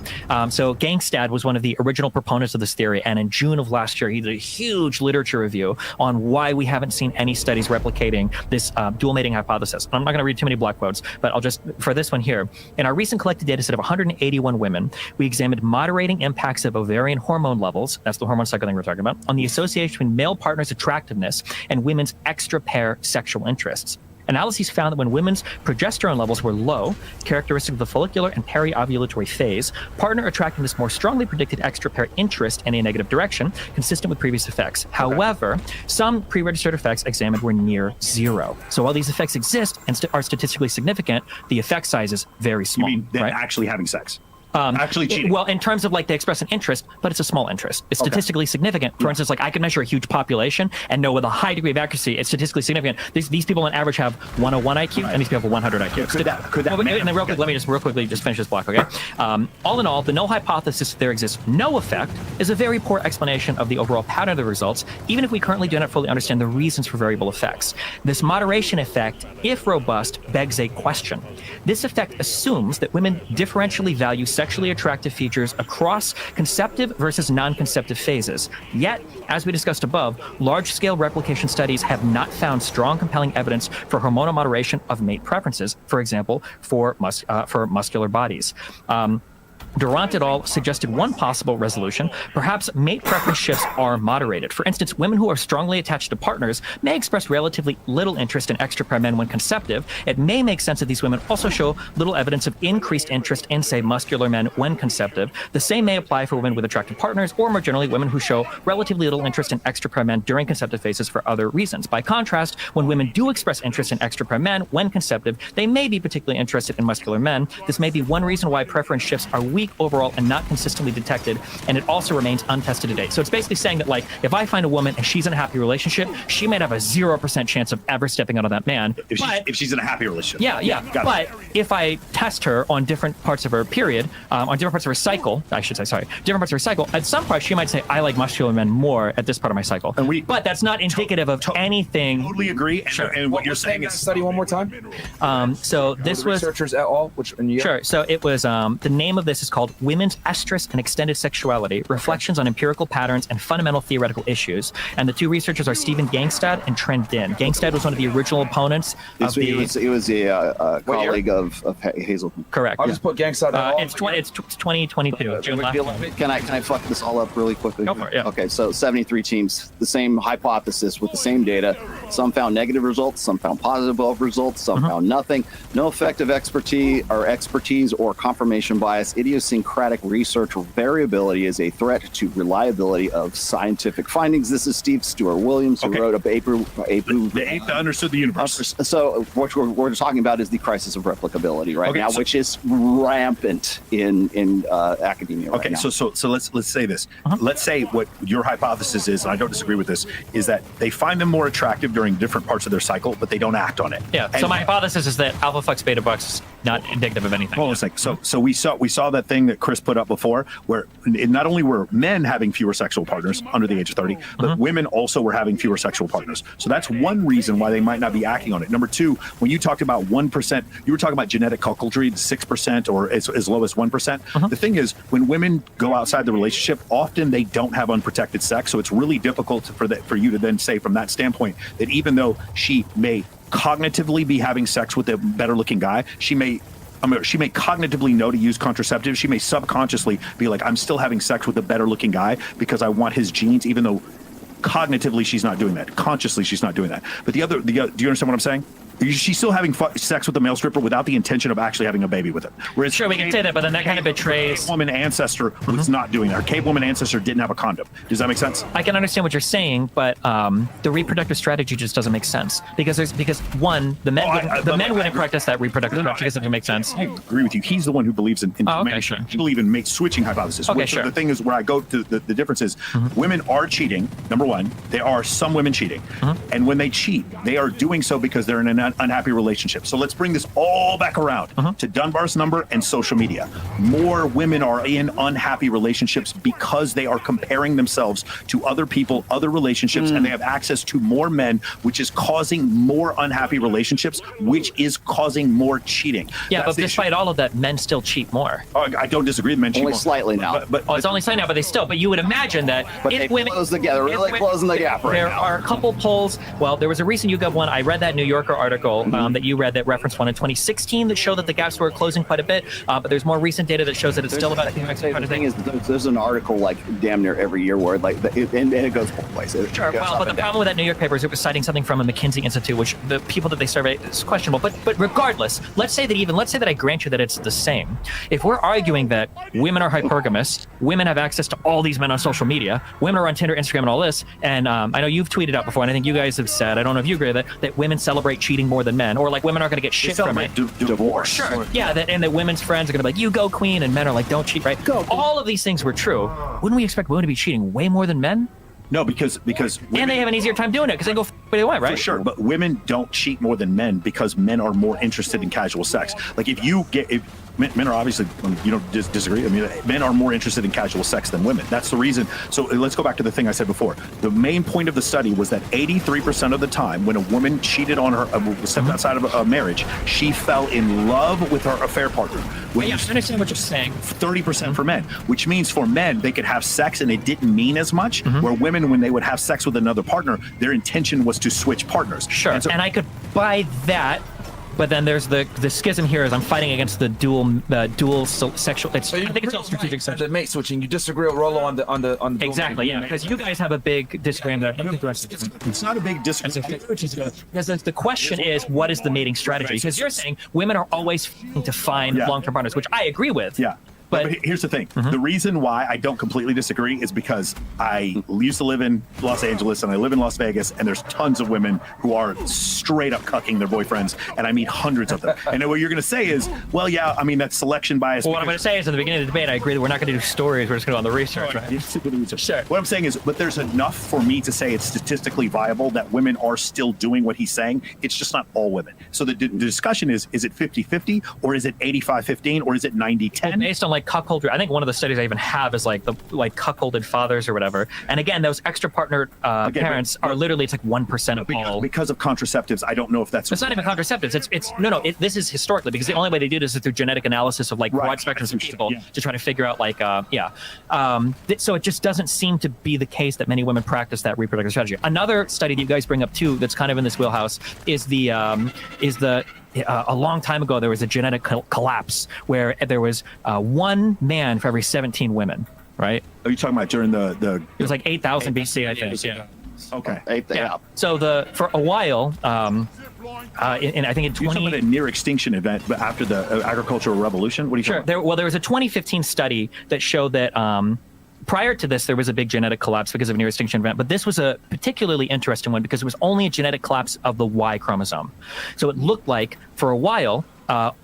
So Gangstad was one of the original proponents of this theory, and in June of last year, he did a huge literature review on why we haven't seen any studies replicating this dual mating hypothesis. I'm not going to read too many block quotes, but I'll just, for this one here, in our recent collected data set of 181 women, we examined moderating impacts of ovarian hormone levels, that's the hormone cycle thing we're talking about, on the association between male partners' attractiveness and women's extra-pair sexual interests. Analyses found that when women's progesterone levels were low, characteristic of the follicular and peri-ovulatory phase, partner attractiveness more strongly predicted extra-pair interest in a negative direction, consistent with previous effects. However, some pre-registered effects examined were near zero. So while these effects exist and are statistically significant, the effect size is very small. You mean than actually having sex? Actually cheating. Well, in terms of like they express an interest, but it's a small interest. It's statistically significant. For instance, like I could measure a huge population and know with a high degree of accuracy, it's statistically significant. These people on average have 101 IQ, and these people have 100 IQ. Could that and then real quick, let me just real quickly just finish this block, okay? All in all, the null hypothesis that there exists no effect is a very poor explanation of the overall pattern of the results, even if we currently do not fully understand the reasons for variable effects. This moderation effect, if robust, begs a question. This effect assumes that women differentially value sexually attractive features across conceptive versus non-conceptive phases. Yet, as we discussed above, large-scale replication studies have not found strong, compelling evidence for hormonal moderation of mate preferences, for example, for muscular bodies. Durant et al. Suggested one possible resolution. Perhaps mate preference shifts are moderated. For instance, women who are strongly attached to partners may express relatively little interest in extra-pair men when conceptive. It may make sense that these women also show little evidence of increased interest in, say, muscular men when conceptive. The same may apply for women with attractive partners, or more generally, women who show relatively little interest in extra-pair men during conceptive phases for other reasons. By contrast, when women do express interest in extra-pair men when conceptive, they may be particularly interested in muscular men. This may be one reason why preference shifts are weak overall and not consistently detected, and it also remains untested to date. So it's basically saying that, like, if I find a woman and she's in a happy relationship, she might have a 0% chance of ever stepping out of that man. If she's in a happy relationship. Yeah. But if I test her on different parts of her period, on different parts of her cycle, different parts of her cycle, at some parts she might say, I like muscular men more at this part of my cycle. But that's not indicative of anything. Totally agree. Sure. And what you're saying is study one more time. So this was researchers et al. Sure. So it was the name of this is called Women's Estrus and Extended Sexuality: Reflections on Empirical Patterns and Fundamental Theoretical Issues. And the two researchers are Stephen Gangstad and Trent Din. Gangstad was one of the original opponents of the. It was a colleague of Hazel. Correct. I'll just put Gangstad. It's 2022. June last year. Can I fuck this all up really quickly? Go for it. Yeah. Okay, so 73 teams, the same hypothesis with the same data. Some found negative results, some found positive results, some found nothing. No effective expertise or confirmation bias. Idiosyncratic research variability is a threat to reliability of scientific findings. This is Steve Stewart Williams, who wrote the ape that understood the universe. So what we're talking about is the crisis of replicability right now, which is rampant in academia right now. So let's say this. Let's say what your hypothesis is, and I don't disagree with this, is that they find them more attractive during different parts of their cycle, but they don't act on it. Yeah. So my hypothesis is that alpha fucks beta bucks, not indicative of anything. Hold on a second. So we saw that thing that Chris put up before, where not only were men having fewer sexual partners under the age of 30, but women also were having fewer sexual partners. So that's one reason why they might not be acting on it. Number two, when you talked about 1%, you were talking about genetic cuckoldry, 6% or as low as 1%. The thing is, when women go outside the relationship, often they don't have unprotected sex. So it's really difficult for you to then say from that standpoint that even though she may cognitively be having sex with a better looking guy, she may cognitively know to use contraceptives. She may subconsciously be like, I'm still having sex with a better looking guy because I want his genes, even though cognitively she's not doing that. Consciously she's not doing that. But do you understand what I'm saying? She's still having sex with a male stripper without the intention of actually having a baby with him. Whereas sure, we can say that, but then that kind of betrays. Cave woman ancestor was not doing that. Her cave woman ancestor didn't have a condom. Does that make sense? I can understand what you're saying, but the reproductive strategy just doesn't make sense because one, the men wouldn't practice that reproductive strategy because it doesn't make sense. I agree with you. He's the one who believes in sure. He believes in switching hypothesis. Okay, sure. The thing is, where I go to the difference is, women are cheating. Number one, there are some women cheating, and when they cheat, they are doing so because they're in an unhappy relationships. So let's bring this all back around to Dunbar's number and social media. More women are in unhappy relationships because they are comparing themselves to other people, other relationships, and they have access to more men, which is causing more unhappy relationships, which is causing more cheating. Yeah, but despite all of that, men still cheat more. I don't disagree. Men cheat only more. Slightly now. But it's only slightly now, but they still. But you would imagine that but if they women close together, really closing the gap right there now. are a couple polls. Well, there was a recent YouGov one. I read that New Yorker article that you read that referenced one in 2016 that showed that the gaps were closing quite a bit. But there's more recent data that shows that it's still about. The thing is, there's an article like damn near every year where and it goes both ways. Sure. Well, but the problem with that New York paper is it was citing something from a McKinsey Institute, which the people that they survey is questionable. But regardless, let's say that I grant you that it's the same. If we're arguing that women are hypergamous, women have access to all these men on social media, women are on Tinder, Instagram, and all this, and I know you've tweeted out before, and I think you guys have said, I don't know if you agree with that women celebrate cheating more than men, or like women aren't going to get shit from it. Divorce. Sure. Yeah, and that women's friends are going to be like, you go queen, and men are like, don't cheat, right? All of these things were true. Wouldn't we expect women to be cheating way more than men? No, because women, and they have an easier time doing it because they go where they want, right? For sure, but women don't cheat more than men because men are more interested in casual sex. Like if men are obviously, you don't disagree. I mean, men are more interested in casual sex than women. That's the reason. So let's go back to the thing I said before. The main point of the study was that 83% of the time when a woman cheated on her, stepped outside of a marriage, she fell in love with her affair partner. I understand what you're saying. 30% for men, which means for men, they could have sex and it didn't mean as much, where women, when they would have sex with another partner, their intention was to switch partners. Sure, and I could buy that. But then there's the schism here is I'm fighting against the dual sexual. I think it's all strategic sex. The mate switching. You disagree with Rollo on the exactly, yeah, because you guys have a big disagreement. It's not a big disagreement. Because the question is, what is the mating strategy? Because you're saying women are always to find long-term partners, which I agree with. Yeah. But here's the thing. The reason why I don't completely disagree is because I used to live in Los Angeles and I live in Las Vegas, and there's tons of women who are straight up cucking their boyfriends, and I meet hundreds of them. And what you're going to say is, well, yeah, I mean, that's selection bias. Well, what I'm going to say is, in the beginning of the debate, I agree that we're not going to do stories. We're just going to go on the research, right? Sure. What I'm saying is, but there's enough for me to say it's statistically viable that women are still doing what he's saying. It's just not all women. So the discussion is it 50-50, or is it 85-15, or is it 90-10? Well, based on like cuckoldry, I think one of the studies I even have is like the cuckolded fathers or whatever. And again, those extra partnered parents are literally, it's like 1% of all. Because of contraceptives, I don't know if that's. It's not even contraceptives. This is historically, because the only way they do this is through genetic analysis of like broad spectrums of people to try to figure out like so it just doesn't seem to be the case that many women practice that reproductive strategy. Another study that you guys bring up too that's kind of in this wheelhouse is a long time ago, there was a genetic collapse where there was one man for every 17 women, right? Are you talking about during the It was like 8,000 BC, I think. Yeah. Okay. Yeah. So for a while, I think in 20... You're talking about a near extinction event, but after the agricultural revolution? What are you talking about? There was a 2015 study that showed that prior to this, there was a big genetic collapse because of a near extinction event, but this was a particularly interesting one because it was only a genetic collapse of the Y chromosome. So it looked like for a while,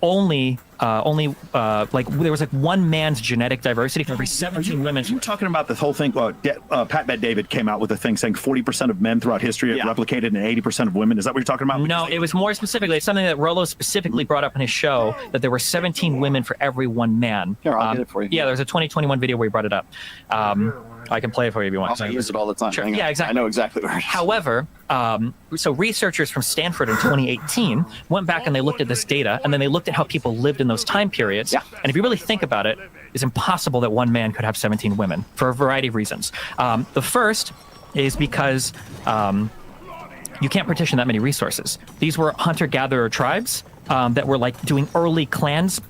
only there was like one man's genetic diversity for every 17 women. You're talking about the whole thing. Pat Bet-David came out with a thing saying 40% of men throughout history have replicated and 80% of women. Is that what you're talking about? No, it was more specifically, it's something that Rollo specifically brought up in his show, that there were 17 women for every one man. Here, I'll get it for you. Yeah, there's a 2021 video where he brought it up. I can play it for you if you want. I use it all the time. Sure. Yeah, exactly. I know exactly where it is. However, so researchers from Stanford in 2018 went back and they looked at this data, and then they looked at how people lived in those time periods. Yeah. And if you really think about it, it's impossible that one man could have 17 women for a variety of reasons. The first is because you can't partition that many resources. These were hunter-gatherer tribes that were like doing early clanning.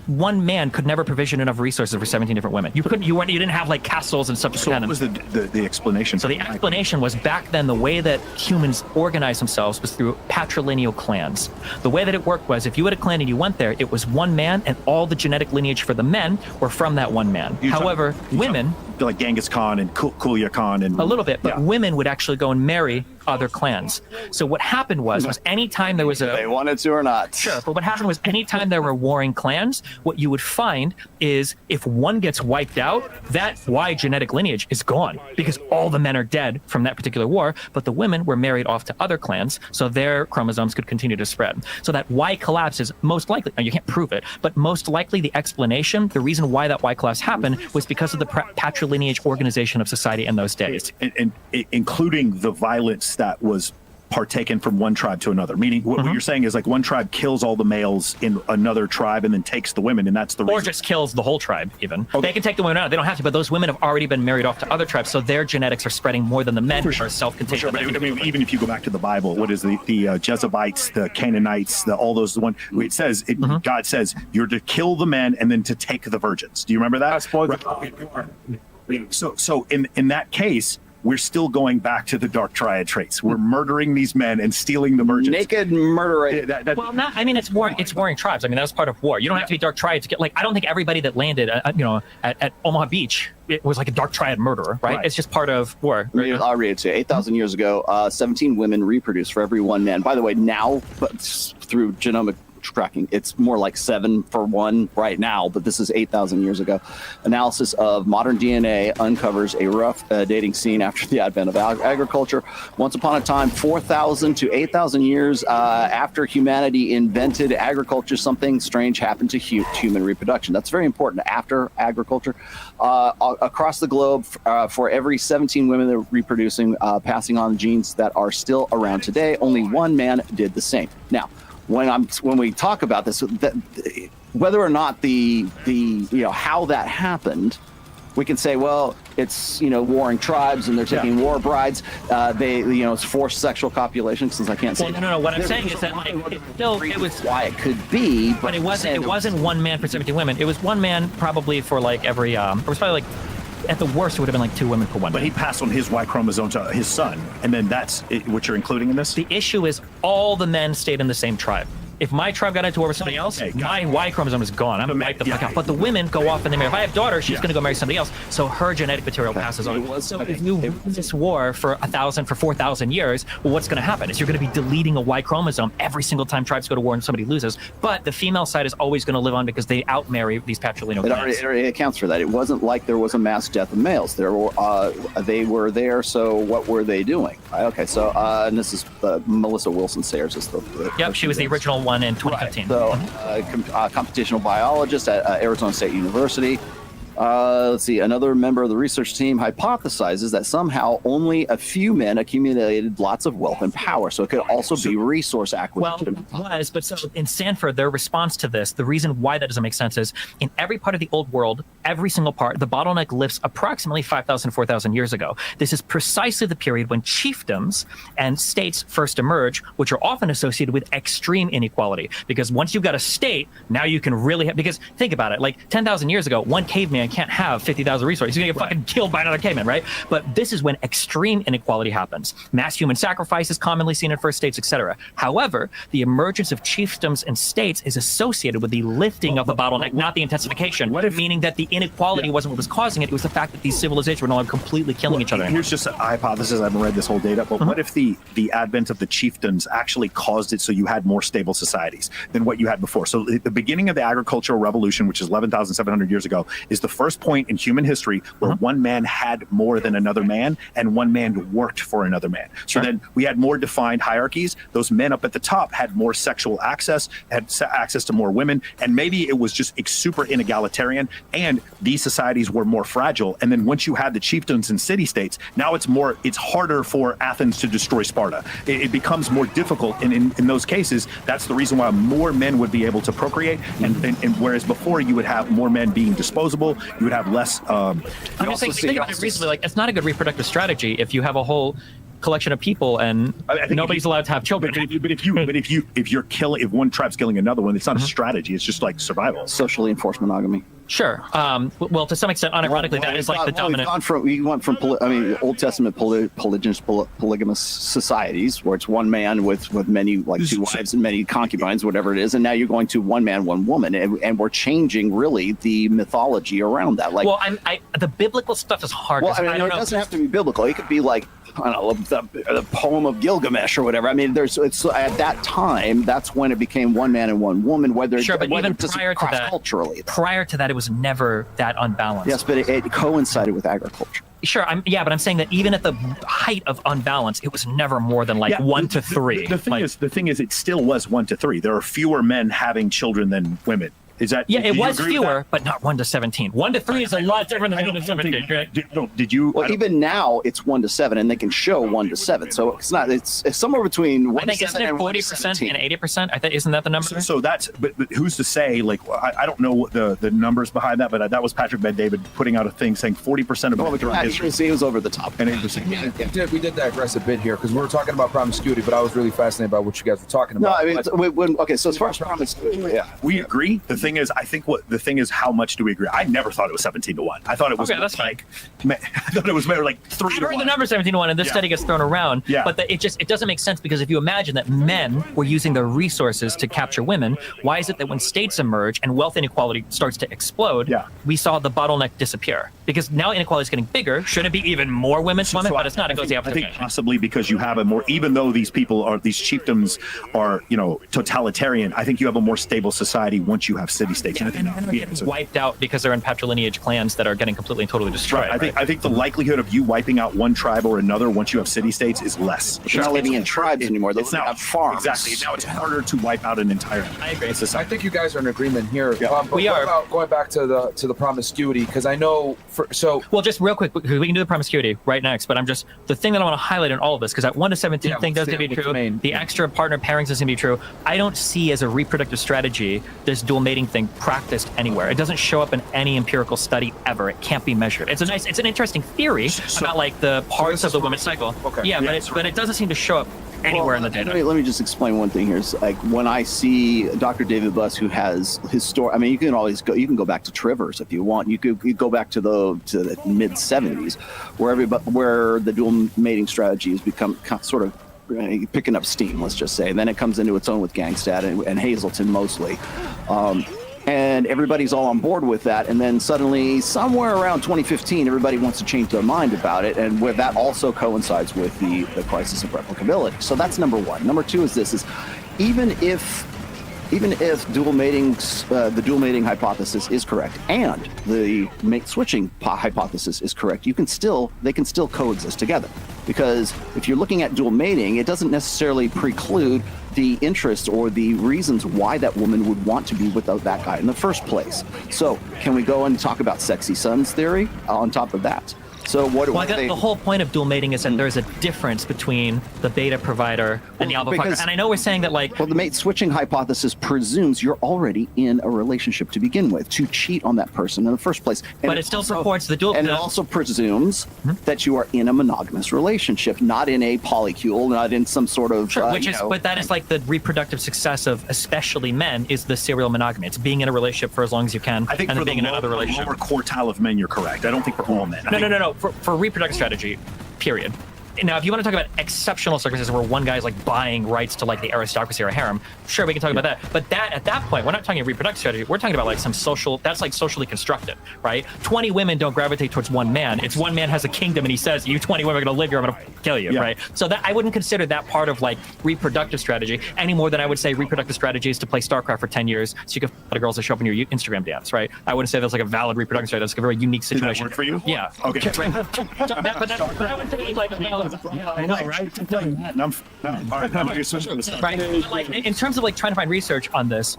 One man could never provision enough resources for 17 different women. You didn't have like castles and stuff. So what was the explanation? So the explanation was, back then the way that humans organized themselves was through patrilineal clans. The way that it worked was, if you had a clan and you went there, it was one man, and all the genetic lineage for the men were from that one man. However, women like Genghis Khan and Kulia Khan and a little bit, but women would actually go and marry other clans. So what happened was anytime there was they wanted to or not. Sure, but what happened was anytime there were warring clans, what you would find is if one gets wiped out, that Y genetic lineage is gone because all the men are dead from that particular war, but the women were married off to other clans, so their chromosomes could continue to spread. So that Y collapse is most likely, now you can't prove it, but most likely the explanation, the reason why that Y collapse happened was because of the patrilineage organization of society in those days. And including the violence that was partaken from one tribe to another, meaning what you're saying is like one tribe kills all the males in another tribe and then takes the women, and that's the reason. Or just kills the whole tribe even. They can take the women out, they don't have to, but those women have already been married off to other tribes, so their genetics are spreading more than the men are self-contained. Sure, but I mean, even if you go back to the Bible, what is the Jezebites, the Canaanites, all those, the one it says, God says you're to kill the men and then to take the virgins. Do you remember that? So in that case, we're still going back to the dark triad traits. We're murdering these men and stealing the virgins. Naked murder. Well, not. I mean, it's warring tribes. I mean, that was part of war. You don't have to be dark triad to get. Like, I don't think everybody that landed, at Omaha Beach, it was like a dark triad murderer, right? It's just part of war. I'll read it to you. 8,000 years ago, 17 women reproduced for every one man. By the way, now, but through genomic tracking, it's more like 7 for 1 right now, but this is 8,000 years ago. Analysis of modern DNA uncovers a rough dating scene after the advent of agriculture. Once upon a time, 4,000 to 8,000 years after humanity invented agriculture, something strange happened to human reproduction. That's very important. After agriculture, across the globe, for every 17 women that are reproducing, passing on genes that are still around today, only one man did the same. Now, when we talk about this, whether or not the how that happened, we can say, well, it's warring tribes and they're taking war brides. It's forced sexual copulation, since I can't say. Well, no. What I'm saying is that it was why it could be, but it wasn't one man for 17 women. It was one man probably for like every. It was probably like. At the worst, it would have been like 2 women per one. But he passed on his Y chromosome to his son, and then that's what you're including in this? The issue is all the men stayed in the same tribe. If my tribe got into war with somebody else, my Y chromosome is gone. I'm going to wipe the fuck out. But the women go off and they marry. If I have daughters, she's going to go marry somebody else. So her genetic material passes on. So if you win this war for 4,000 years, well, what's going to happen is you're going to be deleting a Y chromosome every single time tribes go to war and somebody loses. But the female side is always going to live on because they outmarry these patrilineal clans. It already accounts for that. It wasn't like there was a mass death of males. They were there, so what were they doing? Okay, so and this is Melissa Wilson Sayers is the yep, she was the original one in 2015. So, computational biologist at Arizona State University. Let's see. Another member of the research team hypothesizes that somehow only a few men accumulated lots of wealth and power. So it could also be resource acquisition. Well, it was, but so in Stanford, their response to this, the reason why that doesn't make sense is in every part of the old world, every single part, the bottleneck lifts approximately 5,000, 4,000 years ago. This is precisely the period when chiefdoms and states first emerge, which are often associated with extreme inequality. Because once you've got a state, now you can really have, because think about it, like 10,000 years ago, one caveman can't have 50,000 resources. He's going to get fucking killed by another caveman, right? But this is when extreme inequality happens. Mass human sacrifice is commonly seen in first states, etc. However, the emergence of chiefdoms and states is associated with the lifting of the bottleneck, not the intensification. Meaning that the inequality wasn't what was causing it. It was the fact that these civilizations were no longer completely killing each other. Here's just a hypothesis. I haven't read this whole data, but what if the advent of the chiefdoms actually caused it so you had more stable societies than what you had before? So the beginning of the agricultural revolution, which is 11,700 years ago, is the first point in human history where one man had more than another man and one man worked for another man. So then we had more defined hierarchies. Those men up at the top had more sexual access, had access to more women, and maybe it was just super inegalitarian, and these societies were more fragile. And then once you had the chieftains and city-states, now it's harder for Athens to destroy Sparta. It becomes more difficult, and in those cases, that's the reason why more men would be able to procreate, and whereas before you would have more men being disposable, you would have less. I'm just saying, think about it reasonably. Like, it's not a good reproductive strategy if you have a whole collection of people and nobody's allowed to have children. But if one tribe's killing another one, it's not a strategy. It's just like survival. Socially enforced monogamy. Sure. Well, to some extent, unironically, that is like the dominant. We went from Old Testament polygamous societies where it's one man with many, like 2 wives and many concubines, whatever it is, and now you're going to one man, one woman, and we're changing really the mythology around that. Like, well, the biblical stuff is hard. Well, it doesn't have to be biblical. It could be like, I don't know, the poem of Gilgamesh or whatever. I mean, it's at that time, that's when it became one man and one woman. But even prior to that, culturally, prior to that, it was never that unbalanced. Yes, but it coincided with agriculture. Sure, but I'm saying that even at the height of unbalance, it was never more than 1 to 3. The thing is, it still was 1 to 3. There are fewer men having children than women. Is that? Yeah, it was fewer, but not 1 to 17. 1 to 3 is a lot different than 1 to 17. Did you? Well, even now it's 1 to 7, and they can show 1 to 7. So it's not. It's somewhere between 1 to 7 and 40% and 80%. I think isn't that the number? So that's. But who's to say? Like, I don't know what the numbers behind that, but that was Patrick Bet-David putting out a thing saying 40% of men throughout history. It was over the top. And 80%. We did digress a bit here because we were talking about promiscuity, but I was really fascinated by what you guys were talking about. No, I mean, okay. So as far as promiscuity, we agree. The thing is, I think the thing is, how much do we agree? I never thought it was 17 to 1. I thought it was that's like, I thought it was maybe like 3 to 1. I heard the number 17 to 1, and this study gets thrown around. Yeah. But it doesn't make sense because if you imagine that men were using their resources to capture women, why is it that when states emerge and wealth inequality starts to explode, we saw the bottleneck disappear? Because now inequality is getting bigger. Should it be even more women to women? But it's not. It goes the opposite way. I think possibly because you have a more, even though these chiefdoms are, totalitarian, I think you have a more stable society once you have city-states. And then they're getting wiped out because they're in patrilineage clans that are getting completely and totally destroyed. Right. I think the likelihood of you wiping out one tribe or another once you have city-states is less. You're not living in tribes anymore. It's now farms. Exactly. Now it's harder to wipe out an entire. I agree. I think you guys are in agreement here. Yeah. We are. Going back to the promiscuity, because I know Well, just real quick, because we can do the promiscuity right next, but the thing that I want to highlight in all of this, because that 1 to 17 thing does to be true, the extra partner pairings doesn't be true. I don't see as a reproductive strategy this dual mating thing practiced anywhere. It doesn't show up in any empirical study ever. It can't be measured. It's an interesting theory about the parts of the women's cycle. Okay. Yeah, but it doesn't seem to show up anywhere in the data. Let me just explain one thing here. It's like when I see Dr. David Buss, who has his story. I mean, you can always go. You can go back to Trivers if you want. You could go back to the mid 70s, where the dual mating strategy has become sort of picking up steam. Let's just say, and then it comes into its own with Gangstad and Hazleton mostly. And everybody's all on board with that. And then suddenly, somewhere around 2015, everybody wants to change their mind about it. And where that also coincides with the crisis of replicability. So that's number one. Number two is this: even if the dual mating hypothesis is correct and the mate switching hypothesis is correct, they can still coexist together. Because if you're looking at dual mating, it doesn't necessarily preclude the interest or the reasons why that woman would want to be without that guy in the first place. So can we go and talk about sexy sons theory on top of that? So the whole point of dual mating is that there's a difference between the beta provider and the alpha partner. And I know we're saying that the mate switching hypothesis presumes you're already in a relationship to begin with to cheat on that person in the first place. But it still supports the dual. And it also presumes that you are in a monogamous relationship, not in a polycule, not in some sort of but that is the reproductive success of especially men is the serial monogamy. It's being in a relationship for as long as you can. I think and for being in another relationship. Lower quartile of men, you're correct. I don't think for all men. No. For reproductive strategy, period. Now, if you want to talk about exceptional circumstances where one guy's buying rights to the aristocracy or a harem, sure, we can talk about that. But at that point, we're not talking reproductive strategy. We're talking about some social. That's socially constructed, right? 20 women don't gravitate towards one man. It's one man has a kingdom and he says, "You 20 women are going to live here. I'm going to kill you," right? So that I wouldn't consider that part of reproductive strategy any more than I would say reproductive strategy is to play StarCraft for 10 years so you can find the girls that show up in your Instagram dance, right? I wouldn't say that's a valid reproductive strategy. That's a very unique situation. Did that work for you? Yeah. Okay. But I would say I know. Right? In terms of trying to find research on this,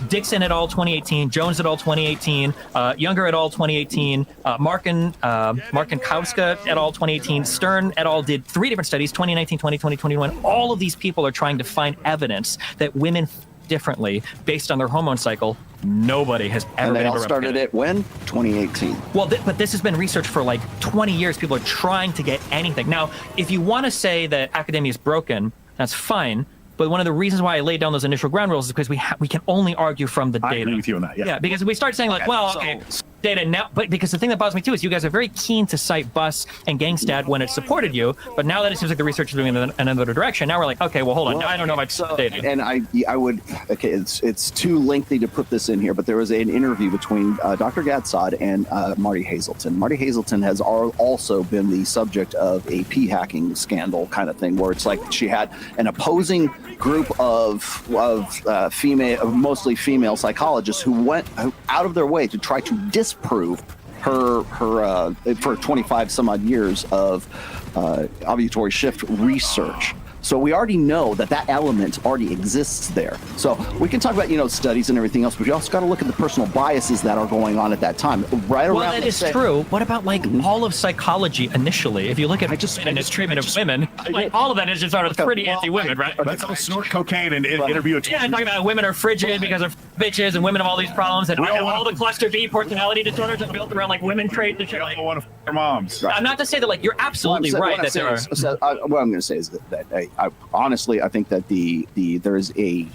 Dixon et al. 2018, Jones et al. 2018, Younger et al. 2018, Markinkowska et al. 2018, Stern et al. did 3 different studies, 2019, 2020, 2021. All of these people are trying to find evidence that women differently based on their hormone cycle. Nobody has ever been able to replicate. And they all started at when? 2018. Well, but this has been research for 20 years. People are trying to get anything. Now, if you want to say that academia is broken, that's fine. But one of the reasons why I laid down those initial ground rules is because we can only argue from the data. I agree with you on that. Yeah. Yeah, because we start saying like, well, okay, data now, but because the thing that bothers me too is you guys are very keen to cite Bus and Gangstad when it supported you, but now that it seems like the research is moving in another direction, now we're like, okay, well, hold on, I don't know if I data. And I would, okay, it's too lengthy to put this in here, but there was an interview between Dr. Gadsad and Marty Hazelton. Marty Hazelton has also been the subject of a p-hacking scandal kind of thing, where it's like she had an opposing group of female, mostly female psychologists who went out of their way to try to disprove her for 25 some odd years of ovulatory shift research. So we already know that element already exists there. So we can talk about, studies and everything else, but you also got to look at the personal biases that are going on at that time. Well, that is true. What about all of psychology initially? If you look at its treatment of women, all of that is just sort of pretty anti-women, right? Let's all snort cocaine and interview a talking about women are frigid because they're bitches and women have all these problems and all the cluster B personality disorders are built around women traits and shit. One of their moms. I'm not to say that you're absolutely right that there are. What I'm going to say is that honestly, I think that there is a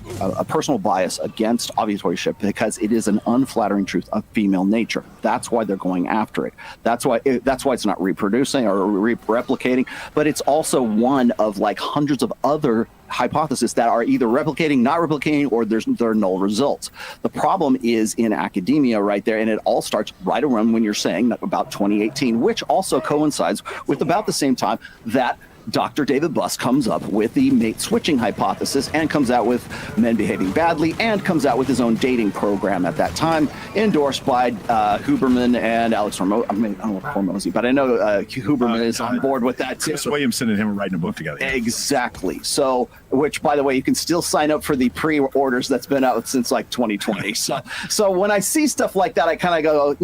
personal bias against ovulatory shift because it is an unflattering truth of female nature. That's why they're going after it. That's why it's not reproducing or replicating, but it's also one of hundreds of other hypotheses that are either replicating, not replicating, or there are null results. The problem is in academia right there, and it all starts right around when you're saying about 2018, which also coincides with about the same time that Dr. David Buss comes up with the mate switching hypothesis and comes out with men behaving badly and comes out with his own dating program at that time, endorsed by Huberman and Alex Hormozy. I don't know Hormozy, but I know Huberman is on board with that too. Chris Williamson and him are writing a book together. Exactly. So, which by the way, you can still sign up for the pre-orders that's been out since 2020. So when I see stuff like that, I kind of go,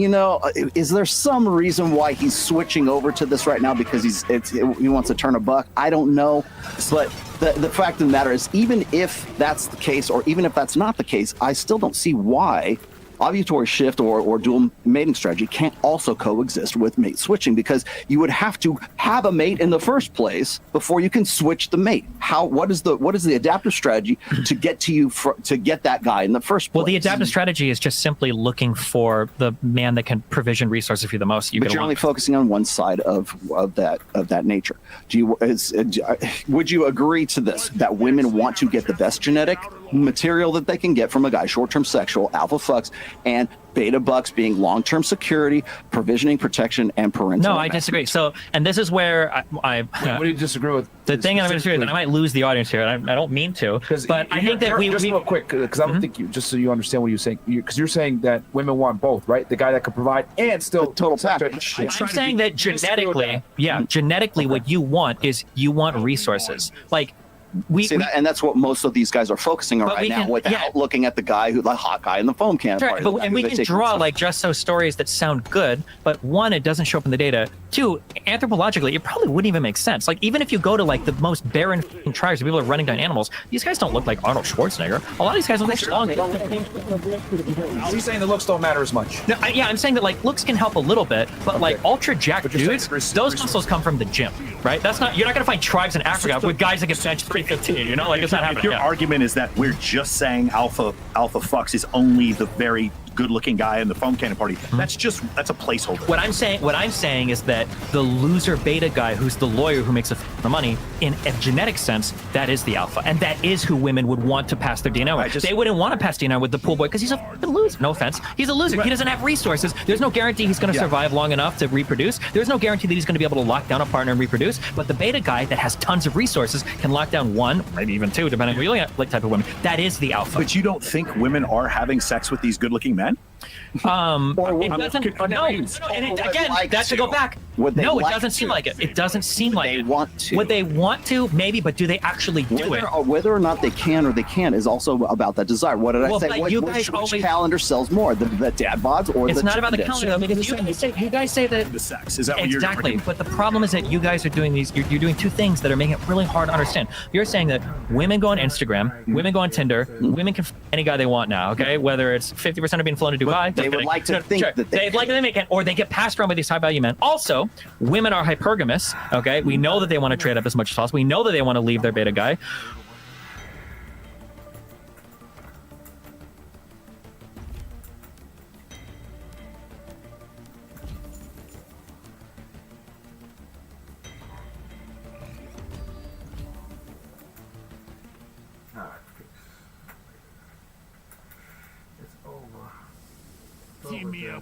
is there some reason why he's switching over to this right now because he wants to turn a buck? I don't know, but the fact of the matter is, even if that's the case, or even if that's not the case, I still don't see why ovulatory shift or dual mating strategy can't also coexist with mate switching, because you would have to have a mate in the first place before you can switch the mate. What is the adaptive strategy to get to get that guy in the first place? Well, the adaptive strategy is just simply looking for the man that can provision resources for you the most. But you're only focusing on one side of that nature. Would you agree to this, that women want to get the best genetic material that they can get from a guy, short-term sexual, alpha fucks, and beta bucks being long-term security, provisioning, protection, and parental? No, I disagree. So, and this is where I what do you disagree with? The thing I'm going to disagree with, and I might lose the audience here, and I don't mean to, but I think that just real quick, because I don't think just so you understand what you're saying, because you're saying that women want both, right? The guy that can provide and still the total package. I'm saying that genetically, what you want is resources. And that's what most of these guys are focusing on right now, without looking at the guy the hot guy in the foam can. Right, and we can draw just so stories that sound good, but one, it doesn't show up in the data. Two, anthropologically, it probably wouldn't even make sense. Even if you go to the most barren tribes where people are running down animals, these guys don't look like Arnold Schwarzenegger. A lot of these guys look like He's saying the looks don't matter as much. No, I'm saying that looks can help a little bit, but ultra jacked dudes, those muscles come from the gym, right? You're not gonna find tribes in Africa with guys that can bench 315. It's not happening. If your argument is that we're just saying alpha fucks is only the very good-looking guy in the foam cannon party, that's a placeholder. What I'm saying is that the loser beta guy who's the lawyer who makes the money, in a genetic sense, that is the alpha, and that is who women would want to pass their DNA with. They wouldn't want to pass DNA with the pool boy because he's a loser. No offense, he's a loser. He doesn't have resources. There's no guarantee he's going to survive long enough to reproduce. There's no guarantee that he's going to be able to lock down a partner and reproduce. But the beta guy that has tons of resources can lock down one, maybe even two, depending on what type of women. That is the alpha. But you don't think women are having sex with these good-looking men? It doesn't. No. And again, that's to go back. No, it doesn't seem like it. It doesn't seem like it. Would they want to? Maybe, but do they actually do it? Whether or not they can or they can't is also about that desire. What did I say? Which calendar sells more, the dad bods or the? It's not about the calendar, because you guys say that the sex is that what exactly. But the problem is that you guys are doing these. You're doing two things that are making it really hard to understand. You're saying that women go on Instagram, women go on Tinder, women can any guy they want now. Okay, whether it's 50% are being flown to Dubai. They would like to think that they make it, or they get passed around by these high value men. Also, women are hypergamous. Okay, we know that they want to trade up as much as possible. We know that they want to leave their beta guy. me up